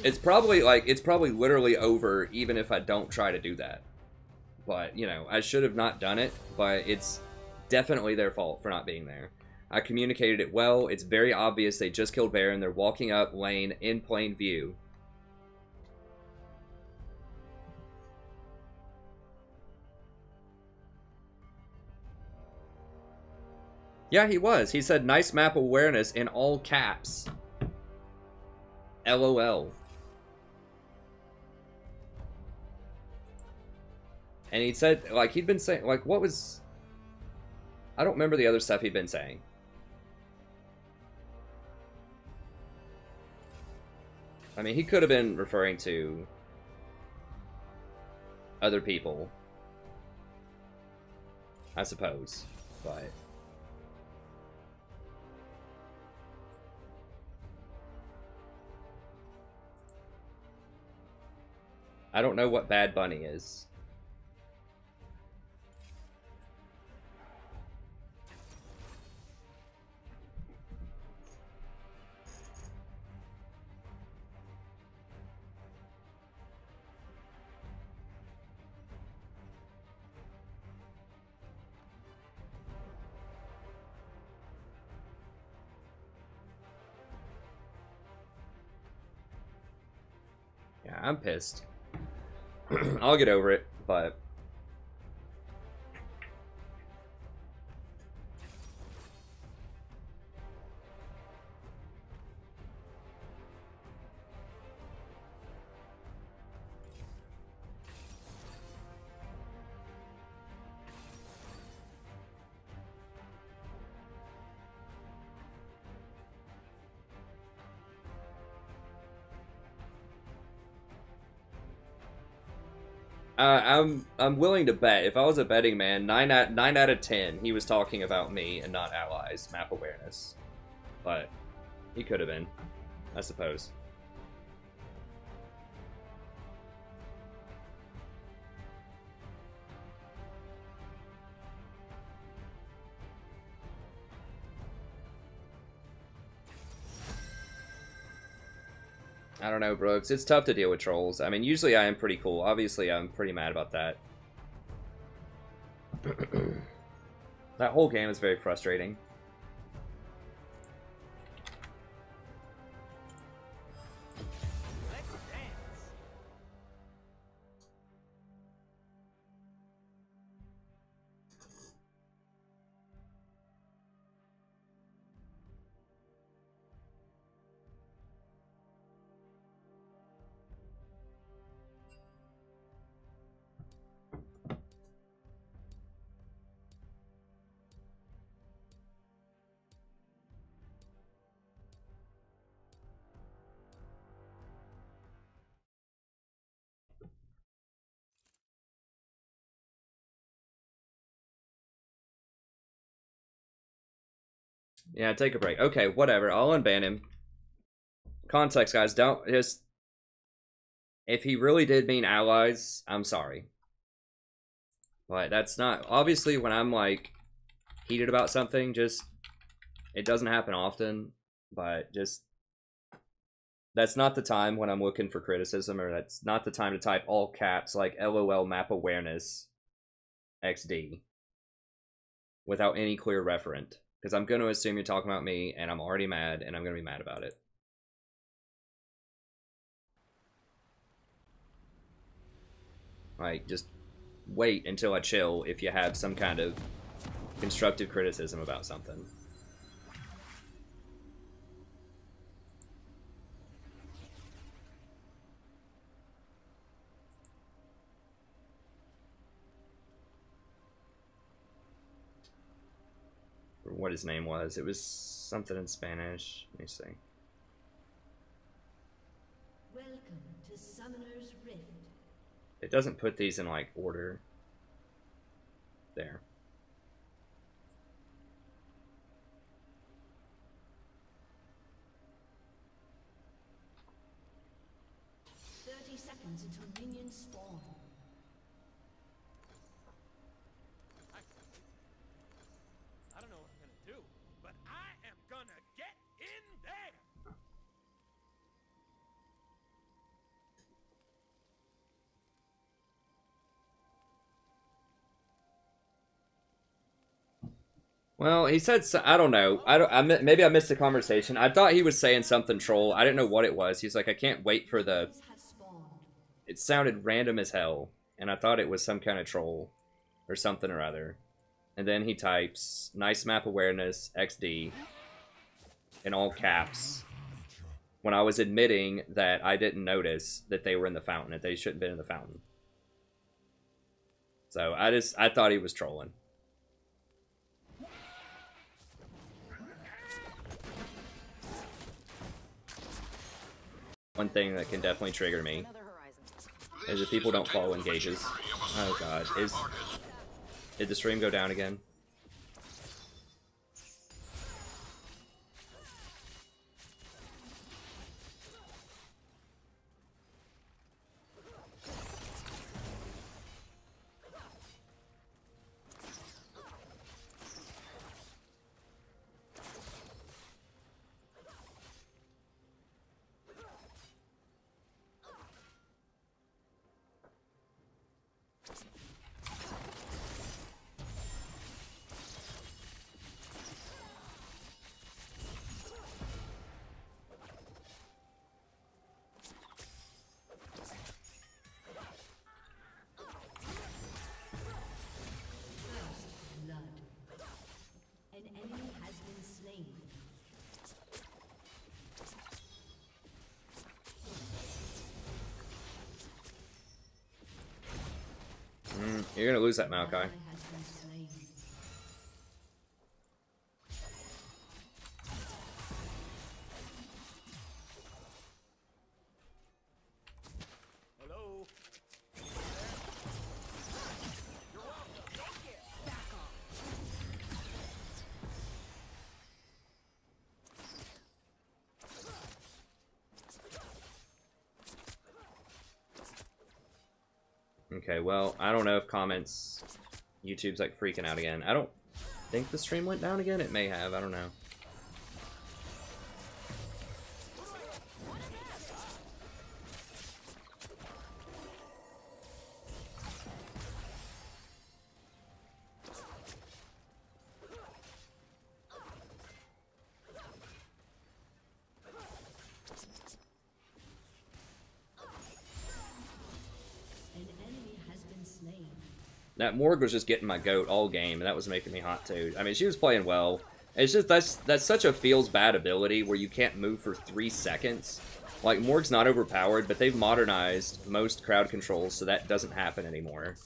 It's probably, like, it's probably literally over even if I don't try to do that. But, you know, I should have not done it, but it's definitely their fault for not being there. I communicated it well. It's very obvious they just killed Baron. They're walking up lane in plain view. Yeah, he was. He said, nice map awareness in all caps. LOL. And he said, like, he'd been saying, like, what was... I don't remember the other stuff he'd been saying. I mean, he could have been referring to other people, I suppose, but... I don't know what Bad Bunny is. Yeah, I'm pissed. I'll get over it, but... I'm willing to bet. If I was a betting man, 9 out of 10, he was talking about me and not allies. Map awareness, but he could have been, I suppose. I don't know, Brooks. It's tough to deal with trolls. I mean, usually I am pretty cool. Obviously, I'm pretty mad about that. That whole game is very frustrating.
Let's dance.
Yeah, take a break. Okay, whatever. I'll unban him. Context, guys. Don't just... If he really did mean allies, I'm sorry. But that's not... Obviously, when I'm, like, heated about something, just... It doesn't happen often, but just... That's not the time when I'm looking for criticism, or that's not the time to type all caps, like, LOL map awareness XD. Without any clear referent. Because I'm going to assume you're talking about me, and I'm already mad, and I'm going to be mad about it. Like, just wait until I chill if you have some kind of constructive criticism about something. What his name was. It was something in Spanish. Let me see.
Welcome to Summoner's Rift.
It doesn't put these in, like, order. There.
Seconds until minions spawn.
I don't know what I'm gonna do, but I am gonna get in there.
Well, he said, I don't know. Maybe I missed the conversation. I thought he was saying something troll. I didn't know what it was. He's like, I can't wait for the...
Minions have spawned.
It sounded random as hell. And I thought it was some kind of troll. Or something or other. And then he types, nice map awareness, XD. In all caps. When I was admitting that I didn't notice that they were in the fountain. That they shouldn't have been in the fountain. So, I thought he was trolling. One thing that can definitely trigger me
Another horizon.
is if people don't follow engages. Oh god, did the stream go down again?
Blood. An enemy has been slain.
You're gonna lose that Maokai.
Ally has been slain.
Hello?
Okay, well, I don't know if comments... YouTube's like freaking out again. I don't think the stream went down again. It may have, I don't know.
An enemy has been slain.
That Morg was just getting my goat all game, and that was making me hot too. I mean, she was playing well. It's just that's such a feels bad ability where you can't move for 3 seconds. Like, Morg's not overpowered, but they've modernized most crowd controls, so that doesn't happen anymore.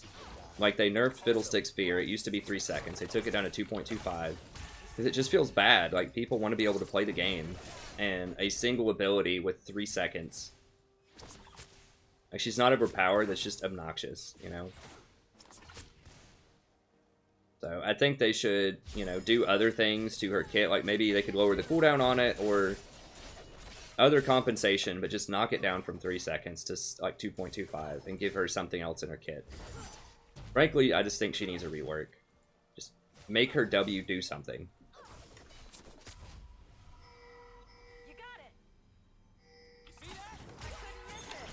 Like, they nerfed Fiddlestick's Fear. It used to be 3 seconds. They took it down to 2.25. Because it just feels bad. Like, people want to be able to play the game. And a single ability with 3 seconds. Like, she's not overpowered. That's just obnoxious, you know? So, I think they should, you know, do other things to her kit. Like, maybe they could lower the cooldown on it, or other compensation, but just knock it down from 3 seconds to, like, 2.25 and give her something else in her kit. Frankly, I just think she needs a rework. Just make her W do something.
You got it. You see that? I couldn't miss it.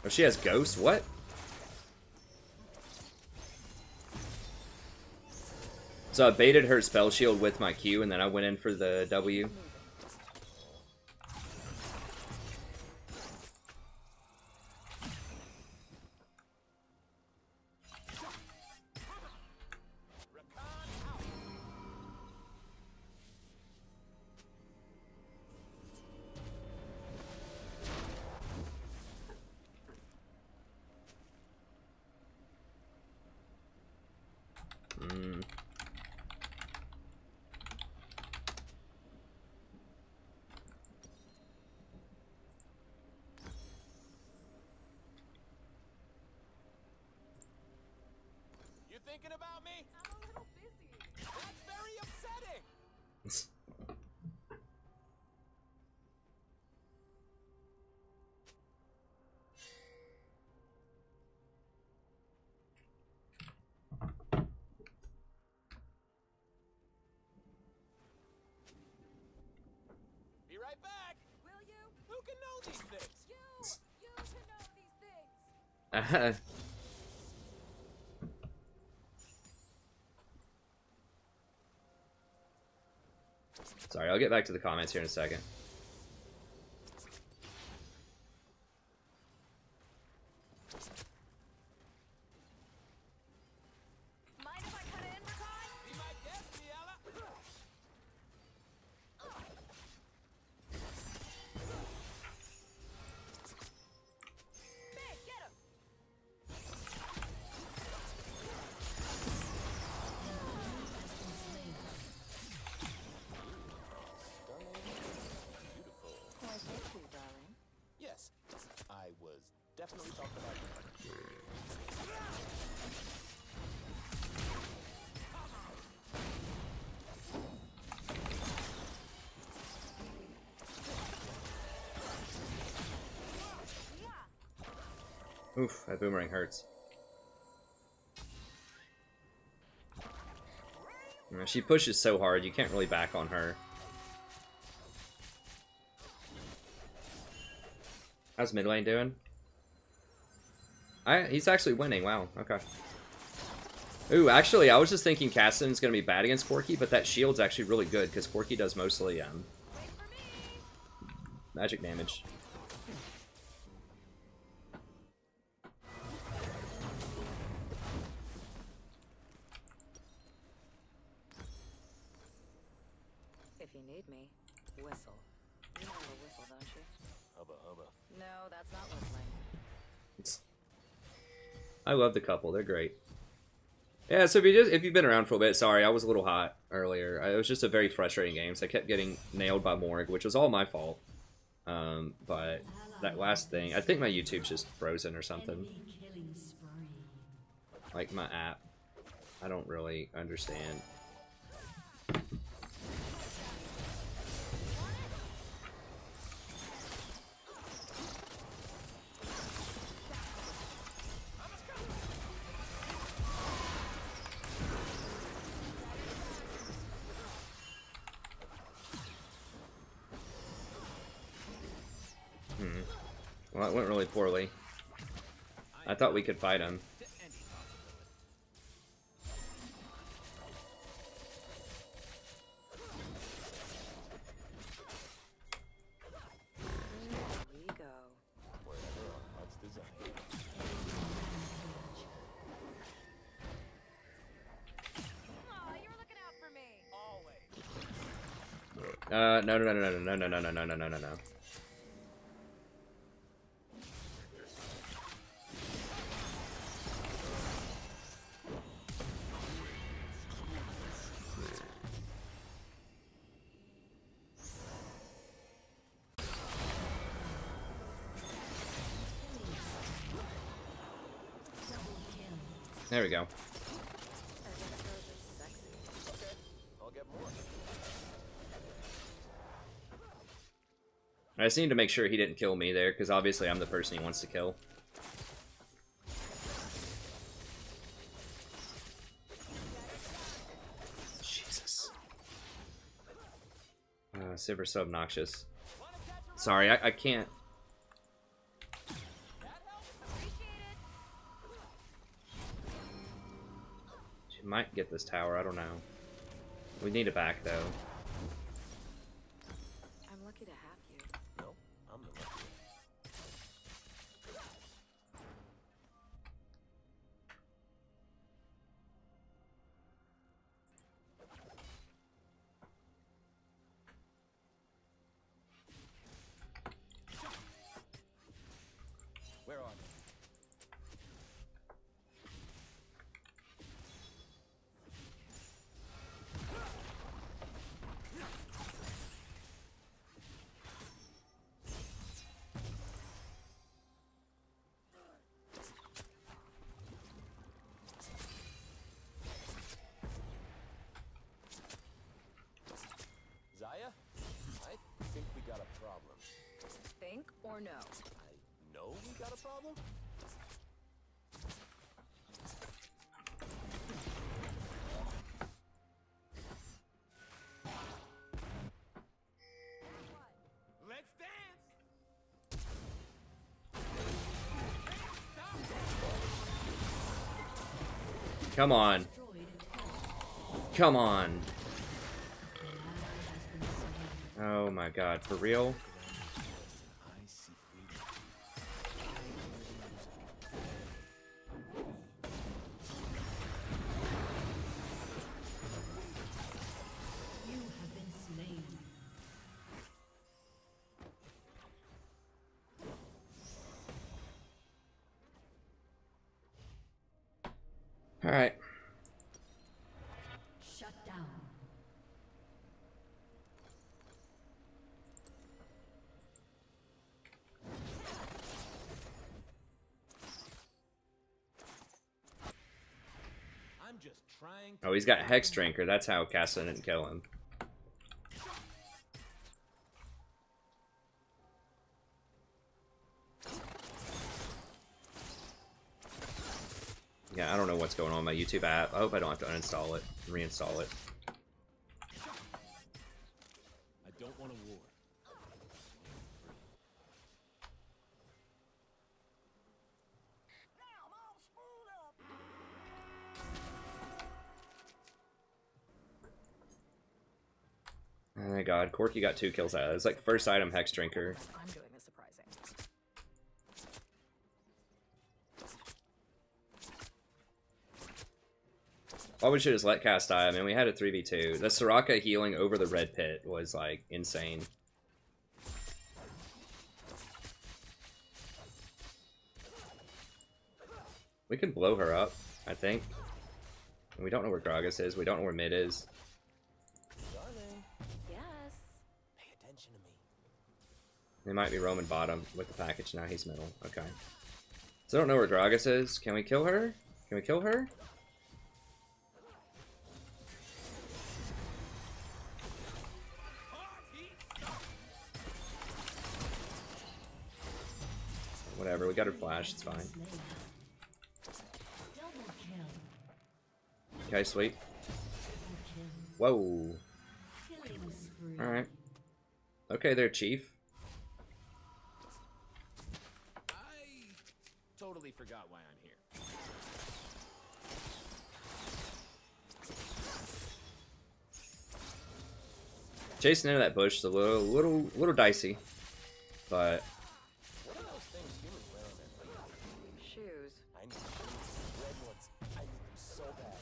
Oh, she has Ghost? What? So I baited her spell shield with my Q, and then I went in for the W.
You thinking about me?
I'm a little busy.
That's very upsetting. Be right back.
Will you?
Who can know these things?
You can know these things.
Sorry, I'll get back to the comments here in a second.
Mind if I cut in, Rakai?
Be my guest, Ciela.
Oof, that boomerang hurts. She pushes so hard, you can't really back on her. How's mid lane doing? He's actually winning, wow, okay. Ooh, actually, I was just thinking Caston's gonna be bad against Corki, but that shield's actually really good, because Corki does mostly, magic damage.
If you need me, whistle. You know how to whistle, don't you?
Hubba hubba.
No, that's not whistling.
I love the couple, they're great. Yeah, so if you've been around for a bit, sorry, I was a little hot earlier. It was just a very frustrating game, so I kept getting nailed by Morg, which was all my fault. But that last thing, I think my YouTube's just frozen or something. Like my app. I don't really understand. Well, it went really poorly. I thought we could fight him.
We go.
Wherever our heart's desire.
Aw, you were looking out for me.
Always.
No. There we go.
I'll get more.
I just need to make sure he didn't kill me there, because obviously I'm the person he wants to kill. Jesus. Sivers so obnoxious. Sorry, I can't. She might get this tower, I don't know. We need it back, though.
I'm lucky to have you.
No, I'm the lucky. Where are they? Zaya? I think we got a problem.
Think or no?
I know we got a problem? Let's dance!
Come on. Come on. Oh my god, for real?
I see freedom.
You have been slain.
Alright.
Shut down.
I'm just trying to...
Oh, he's got Hex Drinker. That's how Castle didn't kill him. going on my YouTube app. I hope I don't have to uninstall it, reinstall it.
I don't want a war.
Oh my god, Corky got 2 kills out of it. It's like first item Hex Drinker.
I'm doing the surprising.
All we should just let cast die. I mean, we had a 3v2. The Soraka healing over the red pit was like insane. We can blow her up, I think. And we don't know where Gragas is. We don't know where mid is.
Darling,
Yes.
pay attention to me.
They might be roaming bottom with the package. Now he's middle. Okay. So I don't know where Gragas is. Can we kill her? Can we kill her? Whatever, we got her flash, it's fine.
Double kill.
Okay, sweet.
Kill.
Whoa.
Killing spree.
Alright. Okay there, Chief.
I totally forgot why I'm here.
Chasing into that bush is a little dicey. But
What are those things humans wear on their feet?
Shoes.
I need shoes. Red ones. I need them so bad.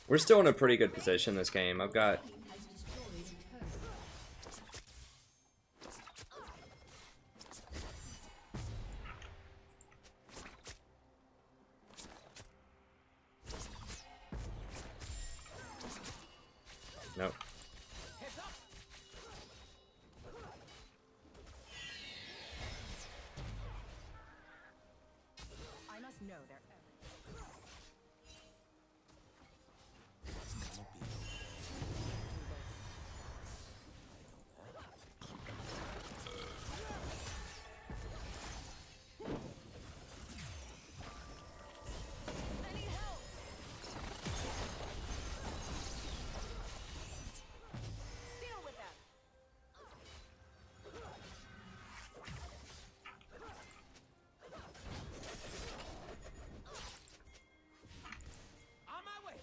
we're still in a pretty good position this game. I've got
Has destroyed a turret.
nope.
I must know their
It's gonna be
I need help. Deal with that.
on my way.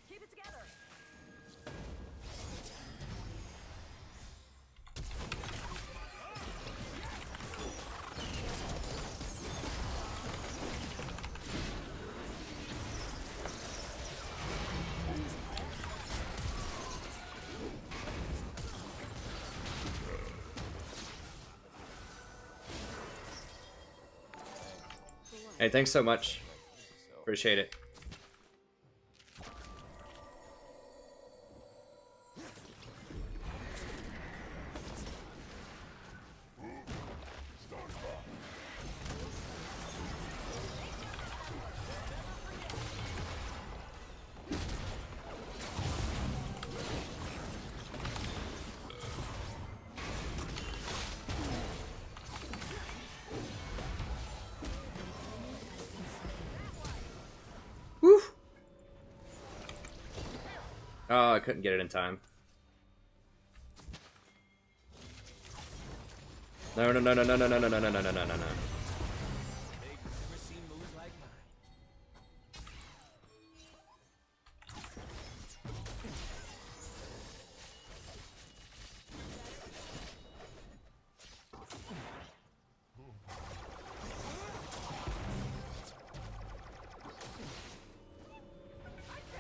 Keep it together.
Hey, thanks so much. Appreciate it. Woo! Oh, I couldn't get it in time. No, no, no, no, no, no, no, no, no, no, no, no, no, no.
Big, never seen moves like mine.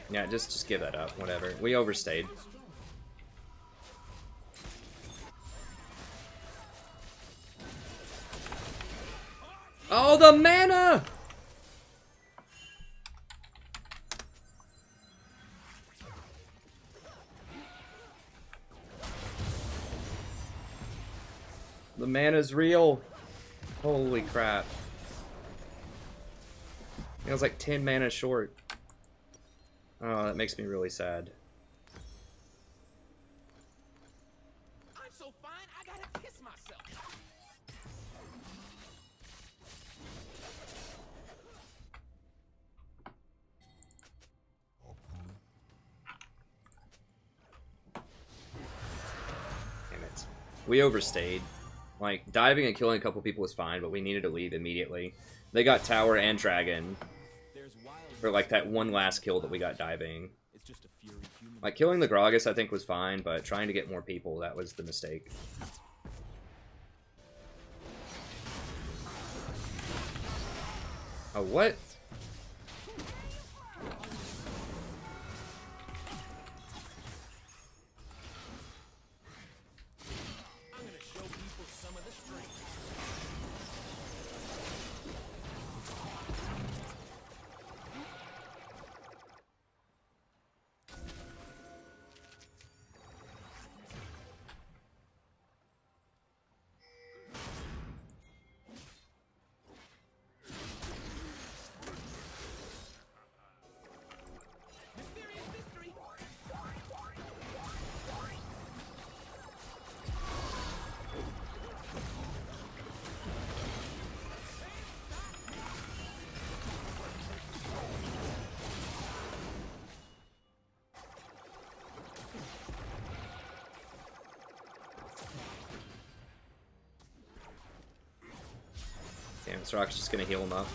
Yeah, just give that up. Whatever. We overstayed. Oh, the mana! The mana's real. Holy crap. I was like 10 mana short. Oh, that makes me really sad.
I'm so fine, I gotta kiss myself.
Damn it. We overstayed. Like, diving and killing a couple people was fine, but we needed to leave immediately. They got tower and dragon
There's wild
for like that one last kill that we got diving.
It's just a fury human.
Like, killing the Gragas I think was fine, but trying to get more people, that was the mistake. Oh, what?
I'm gonna show people some of the strength. Mysterious mystery.
Damn, this rock's just gonna heal him up.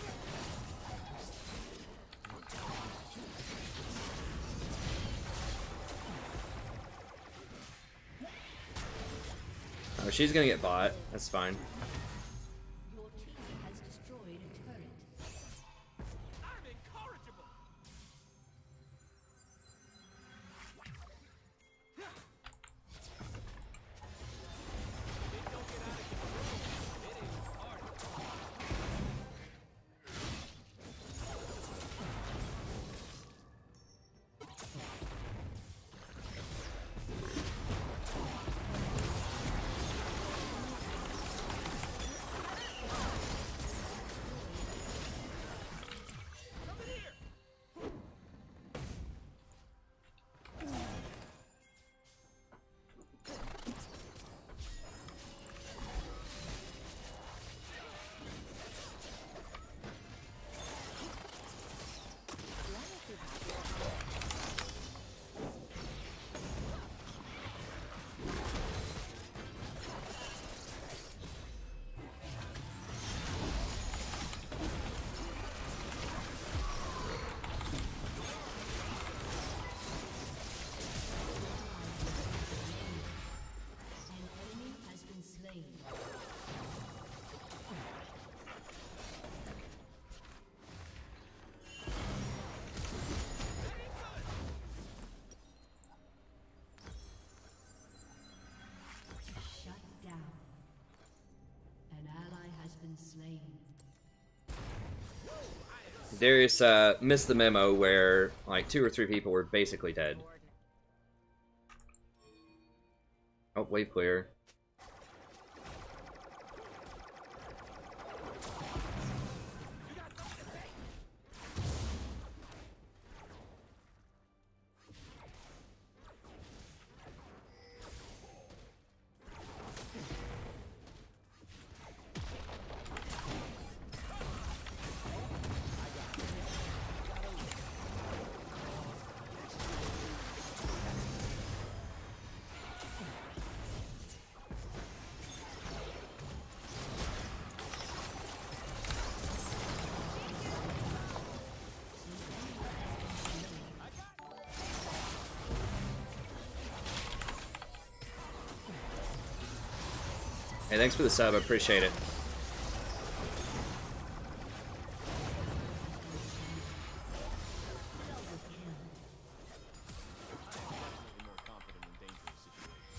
Oh, she's gonna get bought. That's fine.
Your team has destroyed a turret.
I'm incorrigible. It don't get out of control. It is hard. Coming here.
An enemy has been slain. Shut down. An ally has been slain.
Darius missed the memo where like 2 or 3 people were basically dead. Oh, wave clear. Hey, thanks for the sub. I appreciate it.
Definitely more confident in dangerous situations.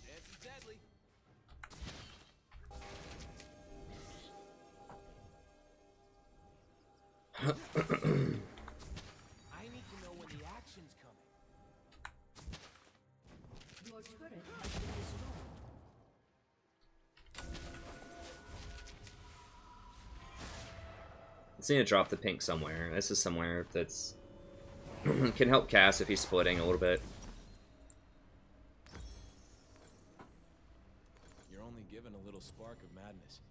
Dance is deadly. need to know when the action's coming.
Your turret has been destroyed.
Let's need to drop the pink somewhere. This is somewhere that's can help Cass if he's splitting a little bit.
You're only given a little spark of madness.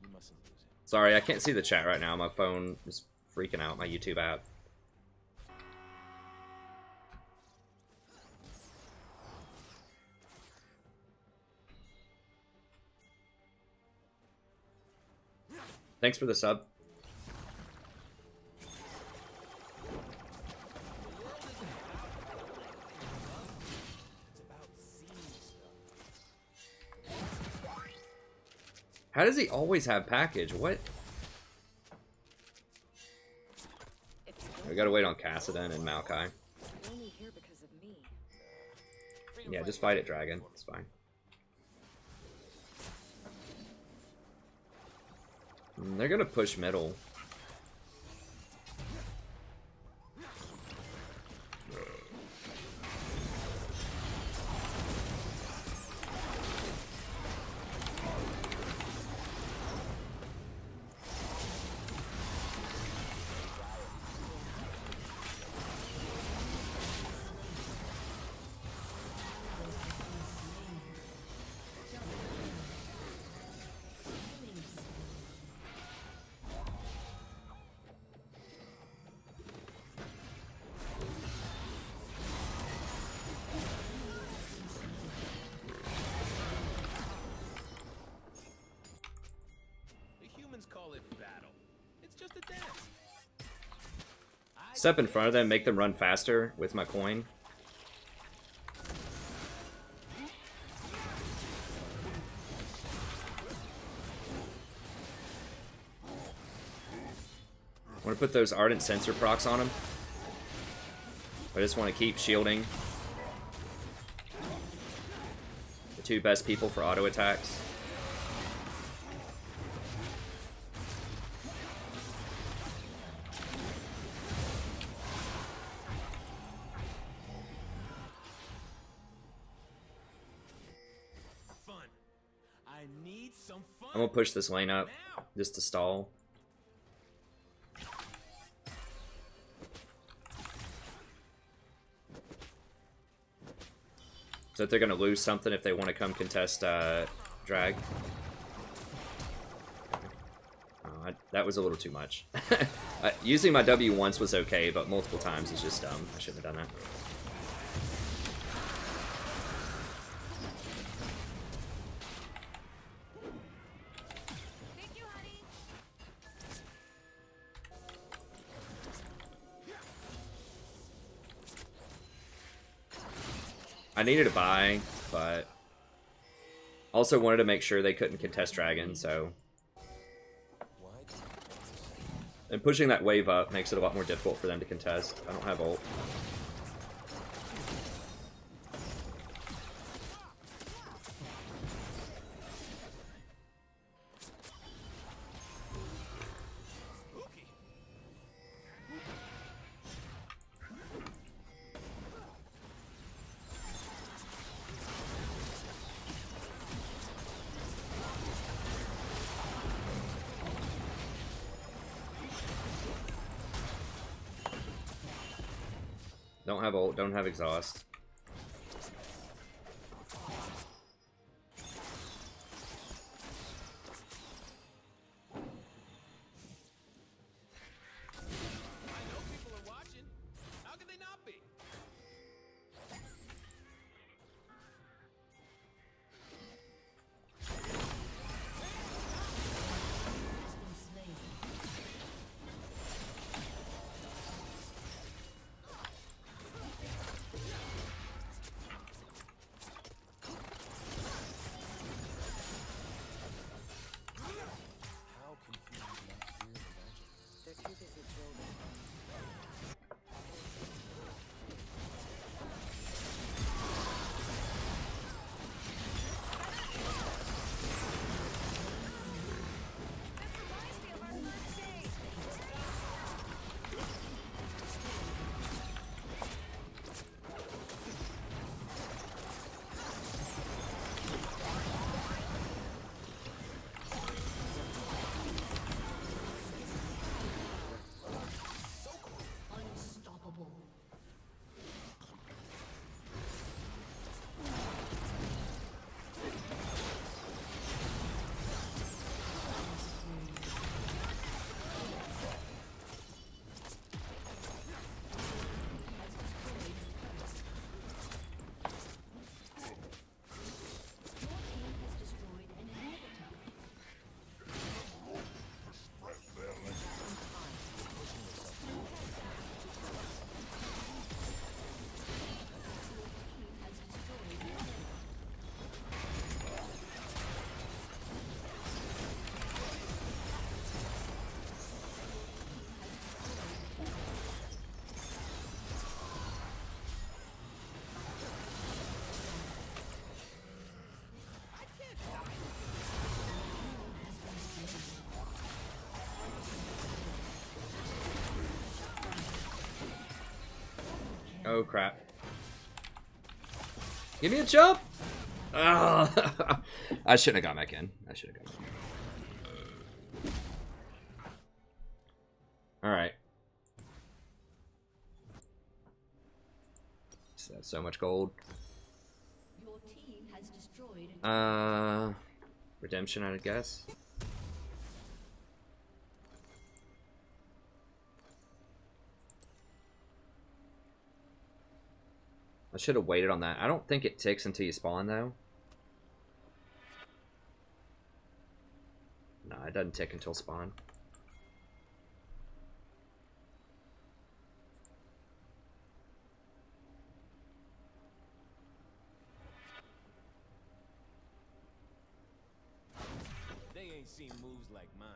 You mustn't lose it.
Sorry, I can't see the chat right now. My phone is freaking out, my YouTube app. Thanks for the sub. How does he always have package? What? We gotta wait on Cassidon and Maokai.
Only here because of me.
Yeah, just fight it, Dragon. It's fine. They're gonna push middle.
Call it battle. It's just a dance.
Step in front of them, make them run faster with my coin. I want to put those Ardent Sensor procs on him. I just want to keep shielding the two best people for auto attacks. I'm gonna push this lane up just to stall. So that they're gonna lose something if they want to come contest drag. Oh, that was a little too much. Using my W once was okay, but multiple times is just dumb. I shouldn't have done that. I needed a buy, but also wanted to make sure they couldn't contest Dragon, so... And pushing that wave up makes it a lot more difficult for them to contest. I don't have ult. Don't have ult, don't have exhaust.
I know people are watching. How can they not be?
Oh, crap. Give me a jump! Oh. I shouldn't have gone back in. I should have gone back in. Alright. So much gold.
Your team has destroyed
Redemption, I guess. I should have waited on that. I don't think it ticks until you spawn, though. No, it doesn't tick until spawn.
They ain't seen moves like mine.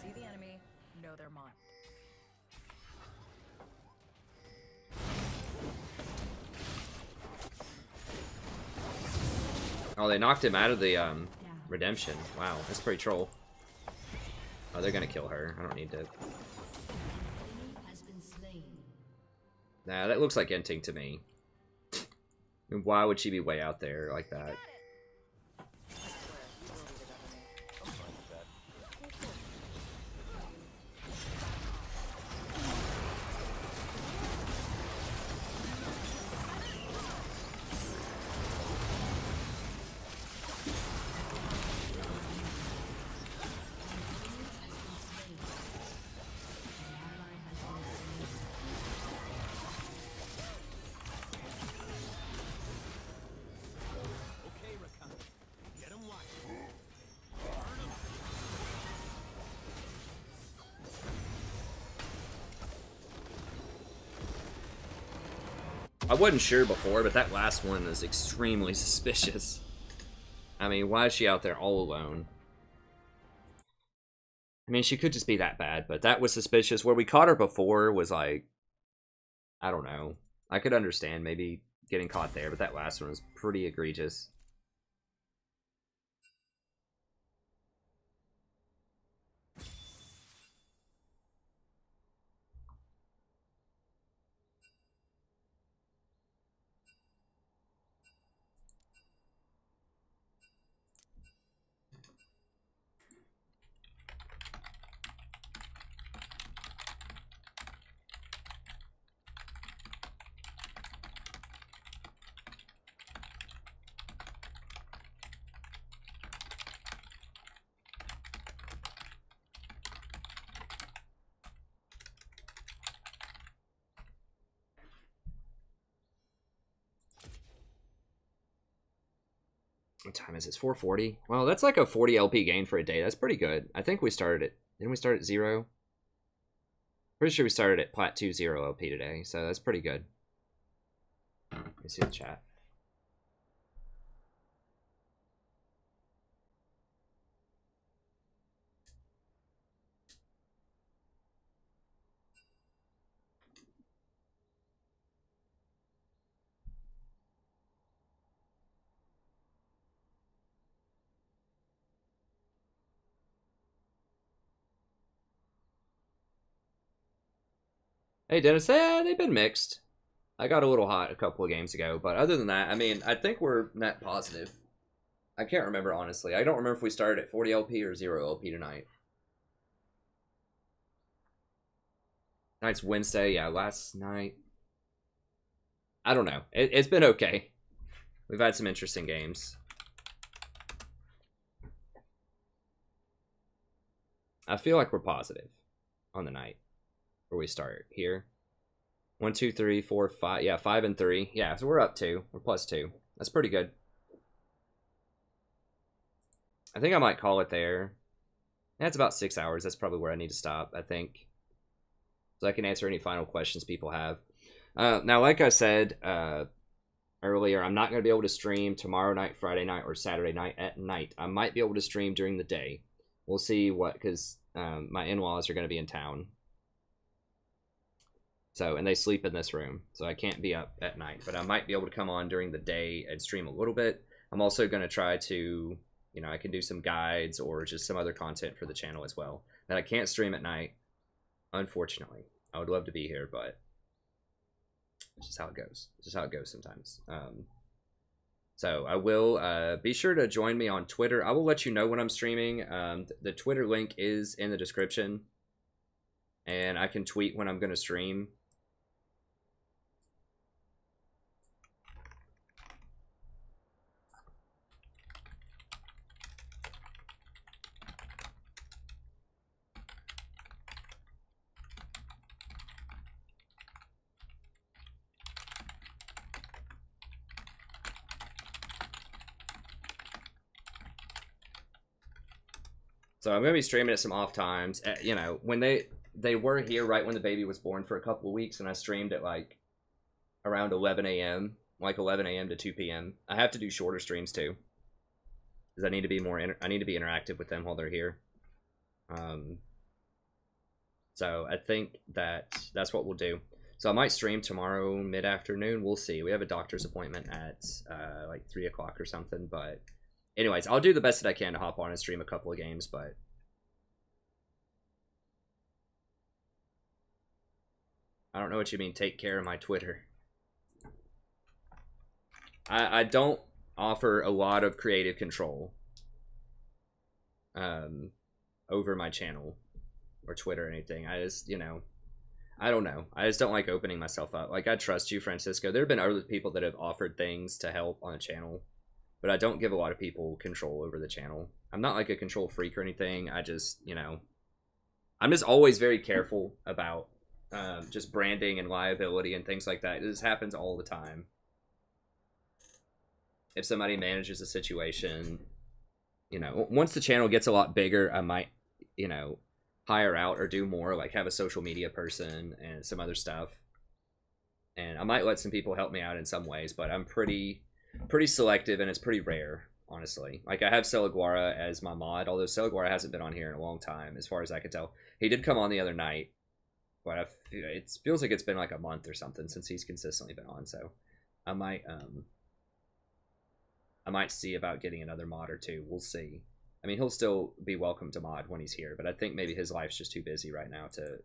See the enemy, know their mind.
Oh, they knocked him out of the redemption. Wow, that's pretty troll. Oh, they're gonna kill her. I don't need to.
enemy has been slain.
Nah, that looks like Enting to me. I mean, why would she be way out there like that?
I swear, you will be the death of me.
I'm fine with that. Okay, Rakan. Get him watching. Burn him.
I wasn't sure before, but that last one is extremely suspicious. I mean, why is she out there all alone? I mean, she could just be that bad, but that was suspicious. Where we caught her before was like, I don't know. I could understand maybe getting caught there, but that last one was pretty egregious. What time is it? It's 4:40. Well, that's like a 40 LP gain for a day. That's pretty good. I think we started it. Didn't we start at 0? Pretty sure we started at plat 2 0 LP today, so that's pretty good. Let me see the chat. Hey, Dennis, they've been mixed. I got a little hot a couple of games ago, but other than that, I mean, I think we're net positive. I can't remember, honestly. I don't remember if we started at 40 LP or 0 LP tonight. Tonight's Wednesday, yeah, last night. I don't know. It's been okay. We've had some interesting games. I feel like we're positive on the night where we start here. 1, 2, 3, 4, 5. Yeah, 5 and 3. Yeah, so we're up 2. We're +2. That's pretty good. I think I might call it there. That's about 6 hours. That's probably where I need to stop, I think. So I can answer any final questions people have. Now, like I said earlier, I'm not going to be able to stream tomorrow night, Friday night, or Saturday night at night. I might be able to stream during the day. We'll see what, because my in-laws are going to be in town. So, and they sleep in this room, so I can't be up at night. But I might be able to come on during the day and stream a little bit. I'm also going to try to, you know, I can do some guides or just some other content for the channel as well. But I can't stream at night, unfortunately. I would love to be here, but it's just how it goes. It's just how it goes sometimes. So I will be sure to join me on Twitter. I will let you know when I'm streaming. The Twitter link is in the description, and I can tweet when I'm going to stream. So I'm going to be streaming at some off times. You know, when they were here right when the baby was born for a couple of weeks, and I streamed at like around 11 a.m., like 11 a.m. to 2 p.m. I have to do shorter streams too, because I need to be I need to be interactive with them while they're here. So I think that's what we'll do. So I might stream tomorrow mid-afternoon. We'll see. We have a doctor's appointment at like 3 o'clock or something, but anyways, I'll do the best that I can to hop on and stream a couple of games, but I don't know what you mean, take care of my Twitter. I don't offer a lot of creative control over my channel or Twitter or anything. I just, you know, I don't know. I just don't like opening myself up. Like, I trust you, Francisco. There have been other people that have offered things to help on the channel, but I don't give a lot of people control over the channel. I'm not like a control freak or anything. I just, you know, I'm just always very careful about just branding and liability and things like that. This happens all the time. If somebody manages a situation, you know, once the channel gets a lot bigger, I might, you know, hire out or do more, like have a social media person and some other stuff. And I might let some people help me out in some ways, but I'm pretty selective, and it's pretty rare, honestly. Like, I have Celaguara as my mod, although Celaguara hasn't been on here in a long time, as far as I can tell. He did come on the other night, but it feels like it's been like a month or something since he's consistently been on, so I might see about getting another mod or two. We'll see. I mean, he'll still be welcome to mod when he's here, but I think maybe his life's just too busy right now to...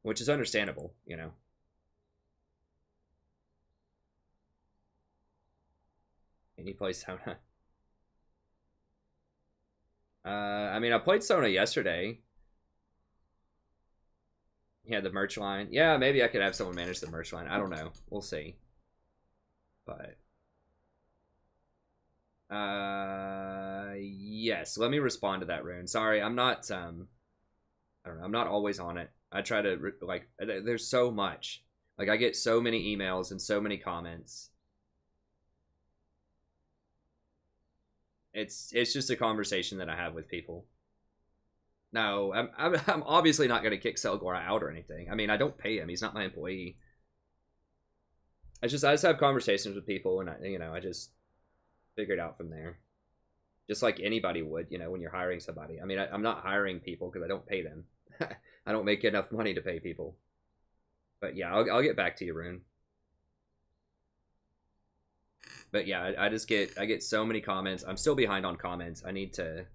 Which is understandable, you know? And he plays Sona. I mean, I played Sona yesterday. He had the merch line. Yeah, maybe I could have someone manage the merch line. I don't know. We'll see. But... yes, let me respond to that, Rune. Sorry, I'm not, I don't know, I'm not always on it. I try to, like, there's so much. Like, I get so many emails and so many comments. It's just a conversation that I have with people. No, I'm obviously not going to kick Celaguara out or anything. I mean, I don't pay him. He's not my employee. I just have conversations with people, and I just figure it out from there. Just like anybody would, you know, when you're hiring somebody. I mean, I'm not hiring people because I don't pay them. I don't make enough money to pay people. But yeah, I'll get back to you, Rune. But yeah, I get so many comments. I'm still behind on comments. I need to,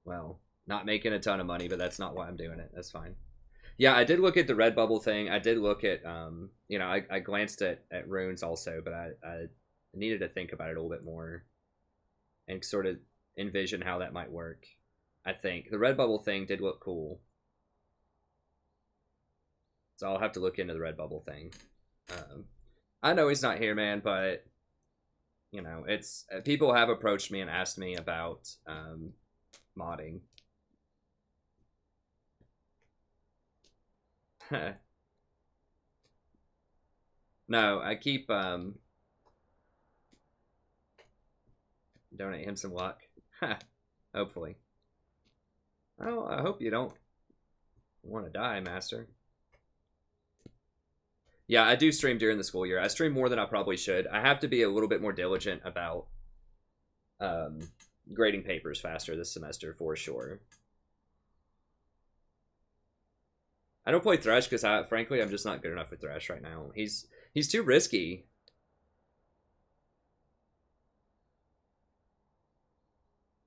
well, not making a ton of money, but that's not why I'm doing it. That's fine. Yeah, I did look at the Redbubble thing. I did look at, you know, I glanced at runes also, but I needed to think about it a little bit more and sort of envision how that might work. I think the Redbubble thing did look cool, so I'll have to look into the Redbubble thing. I know he's not here, man, but you know, it's people have approached me and asked me about modding. No, I keep donate him some luck. Hopefully. Oh, I hope you don't want to die, Master. Yeah, I do stream during the school year. I stream more than I probably should. I have to be a little bit more diligent about grading papers faster this semester, for sure. I don't play Thresh because frankly I'm just not good enough for Thresh right now. He's too risky.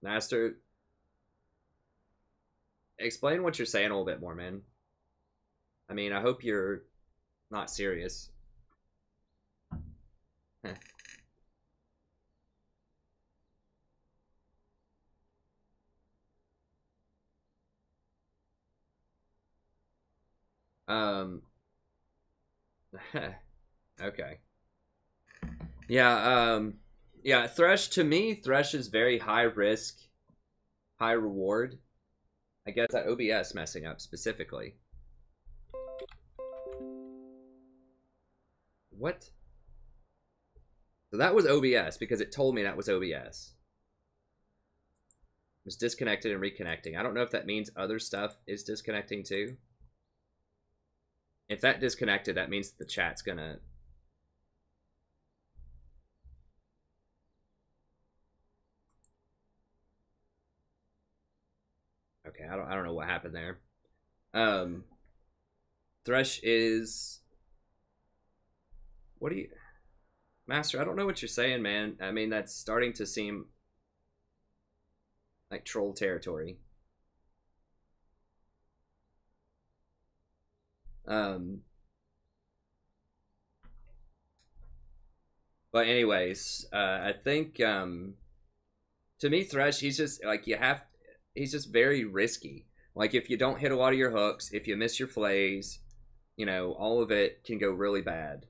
Master, explain what you're saying a little bit more, man. I mean, I hope you're not serious. Heh. Okay. Yeah, yeah, Thresh, to me, Thresh is very high risk, high reward. I guess that OBS messing up specifically. What? So that was OBS because it told me that was OBS. It was disconnected and reconnecting. I don't know if that means other stuff is disconnecting too. If that disconnected, that means the chat's gonna... Okay, I don't know what happened there. Thresh is... What do you... Master, I don't know what you're saying, man. I mean, that's starting to seem like troll territory. But anyways, I think to me, Thresh, he's just like he's just very risky. Like if you don't hit a lot of your hooks, if you miss your flays, you know, all of it can go really bad.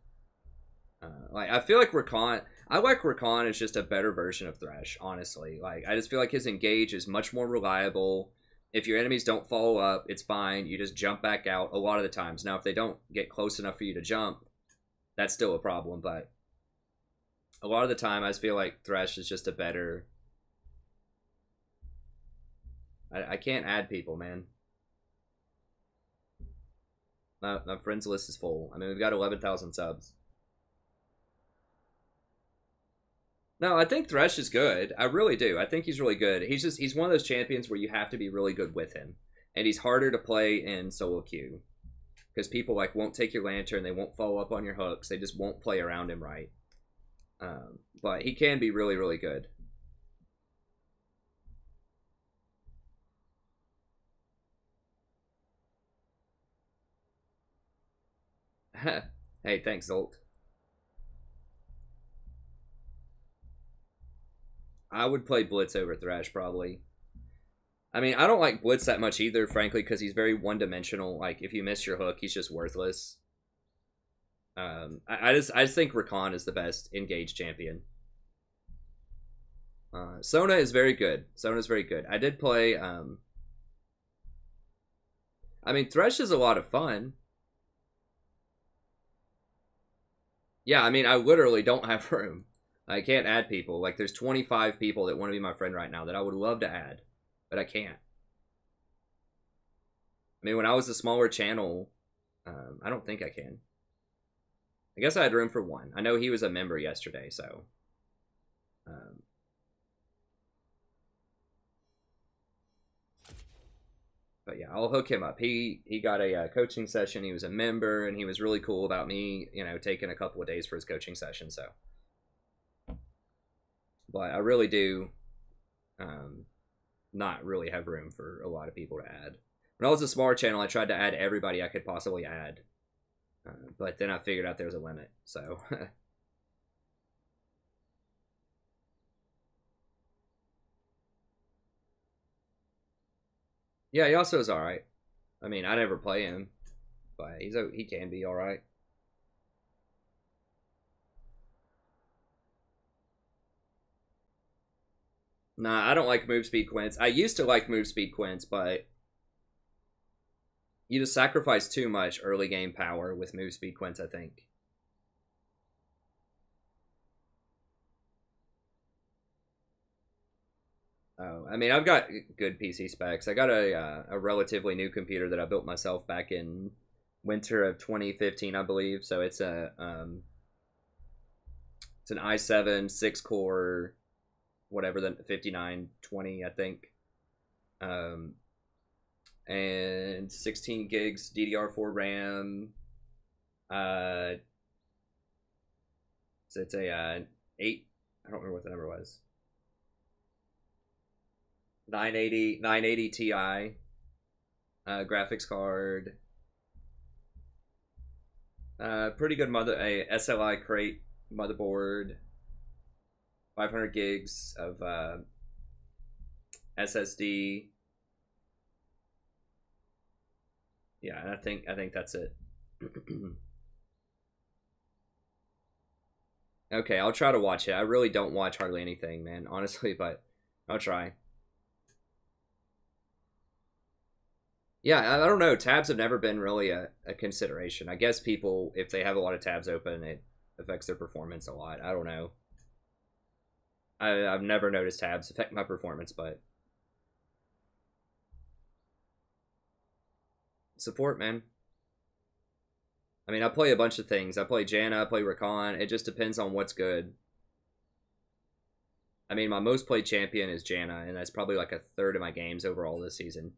Like I feel like I like Rakan as just a better version of Thresh, honestly. Like I just feel like his engage is much more reliable. If your enemies don't follow up, it's fine. You just jump back out a lot of the times. Now, if they don't get close enough for you to jump, that's still a problem. But a lot of the time, I just feel like Thresh is just a better... I can't add people, man. My friends list is full. I mean, we've got 11,000 subs. No, I think Thresh is good. I really do. I think he's really good. He's one of those champions where you have to be really good with him. And he's harder to play in solo queue. Because people like won't take your lantern, they won't follow up on your hooks, they just won't play around him right. But he can be really, really good. Hey, thanks, Zolt. I would play Blitz over Thresh, probably. I mean, I don't like Blitz that much either, frankly, because he's very one-dimensional. Like, if you miss your hook, he's just worthless. I just think Rakan is the best engaged champion. Sona is very good. Sona's very good. I did play... I mean, Thresh is a lot of fun. Yeah, I mean, I literally don't have room. I can't add people. Like, there's 25 people that want to be my friend right now that I would love to add, but I can't. I mean, when I was a smaller channel, I don't think I can. I guess I had room for one. I know he was a member yesterday, so... but yeah, I'll hook him up. He got a coaching session. He was a member, and he was really cool about me, you know, taking a couple of days for his coaching session, so... But I really do not really have room for a lot of people to add. When I was a smaller channel, I tried to add everybody I could possibly add. But then I figured out there was a limit, so... yeah, Yasuo is alright. I mean, I never play him, but he can be alright. Nah, I don't like move speed Quints. I used to like move speed Quints, but you just sacrifice too much early game power with move speed Quints, I think. Oh, I mean, I've got good PC specs. I got a relatively new computer that I built myself back in winter of 2015, I believe. So it's an i7 6-core, whatever, the 5920, I think. and 16 gigs DDR4 RAM. So it's a 8. I don't remember what the number was. 980 Ti graphics card. Pretty good a SLI crate motherboard. 500 gigs of SSD. Yeah, and I think that's it. Okay, I'll try to watch it. I really don't watch hardly anything, man, honestly, but I'll try. Yeah, I don't know. Tabs have never been really a consideration. I guess people, if they have a lot of tabs open, it affects their performance a lot. I don't know. I've never noticed tabs affect my performance, but support, man. I mean, I play a bunch of things. I play Janna, I play Rakan. It just depends on what's good. I mean, my most played champion is Janna, and that's probably like a third of my games overall this season.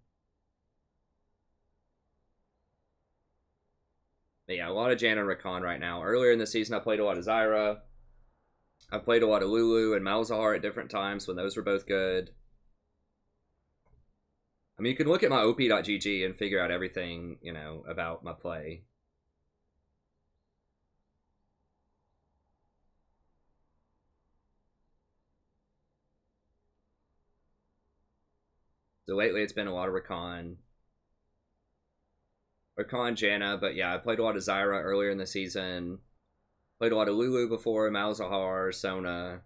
But yeah, a lot of Janna and Rakan right now. Earlier in the season, I played a lot of Zyra. I played a lot of Lulu and Malzahar at different times when those were both good. I mean, you can look at my op.gg and figure out everything, you know, about my play. So lately it's been a lot of Rakan, Janna, but yeah, I played a lot of Zyra earlier in the season. Played a lot of Lulu before, Malzahar, Sona.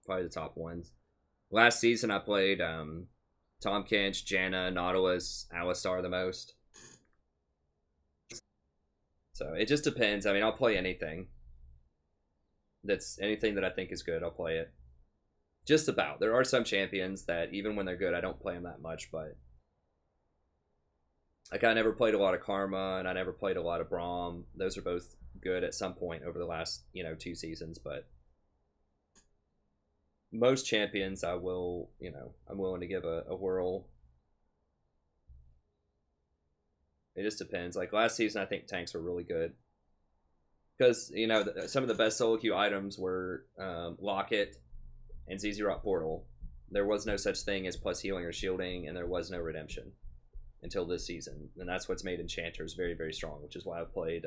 Probably the top ones. Last season I played Tahm Kench, Janna, Nautilus, Alistar the most. So it just depends. I mean, I'll play anything. That's anything that I think is good, I'll play it. Just about. There are some champions that, even when they're good, I don't play them that much, but like I never played a lot of Karma, and I never played a lot of Braum. Those are both good at some point over the last, 2 seasons, but most champions I will, I'm willing to give a whirl. It just depends. Like last season, I think tanks were really good. Because, some of the best solo queue items were Locket and ZZ Rock Portal. There was no such thing as plus healing or shielding, and there was no redemption until this season. And that's what's made enchanters very, very strong, which is why I've played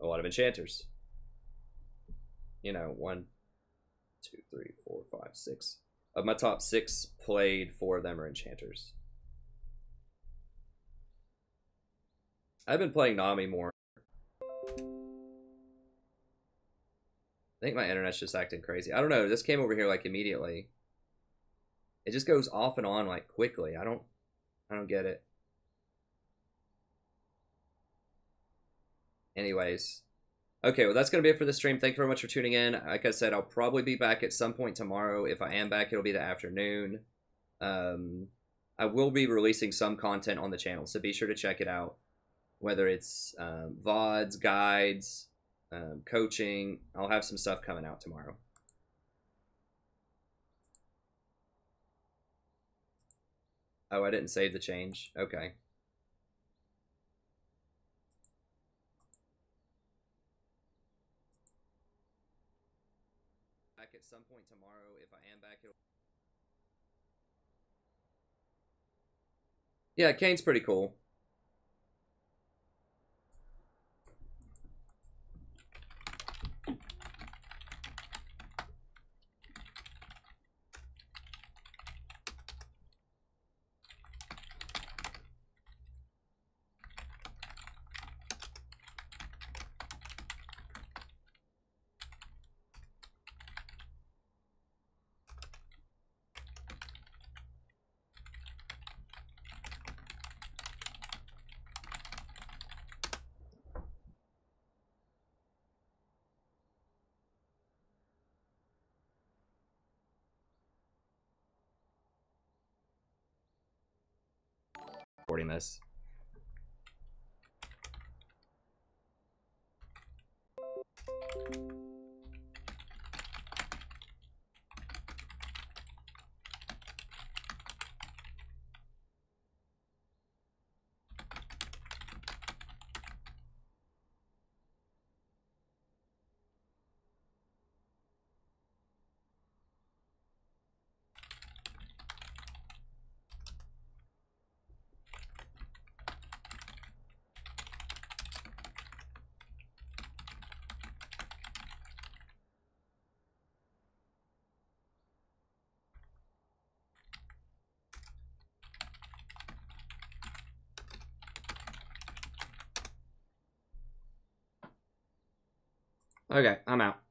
a lot of enchanters. 1, 2, 3, 4, 5, 6. Of my top 6 played, 4 of them are enchanters. I've been playing Nami more. I think my internet's just acting crazy. I don't know. This came over here like immediately. It just goes off and on like quickly. I don't get it. Anyways. Okay, well that's going to be it for the stream. Thank you very much for tuning in. Like I said, I'll probably be back at some point tomorrow. If I am back, it'll be the afternoon. I will be releasing some content on the channel, so be sure to check it out. Whether it's VODs, guides, coaching. I'll have some stuff coming out tomorrow. Oh, I didn't save the change. Okay. Back at some point tomorrow. If I am back, yeah, Kane's pretty cool. Recording this. Okay, I'm out.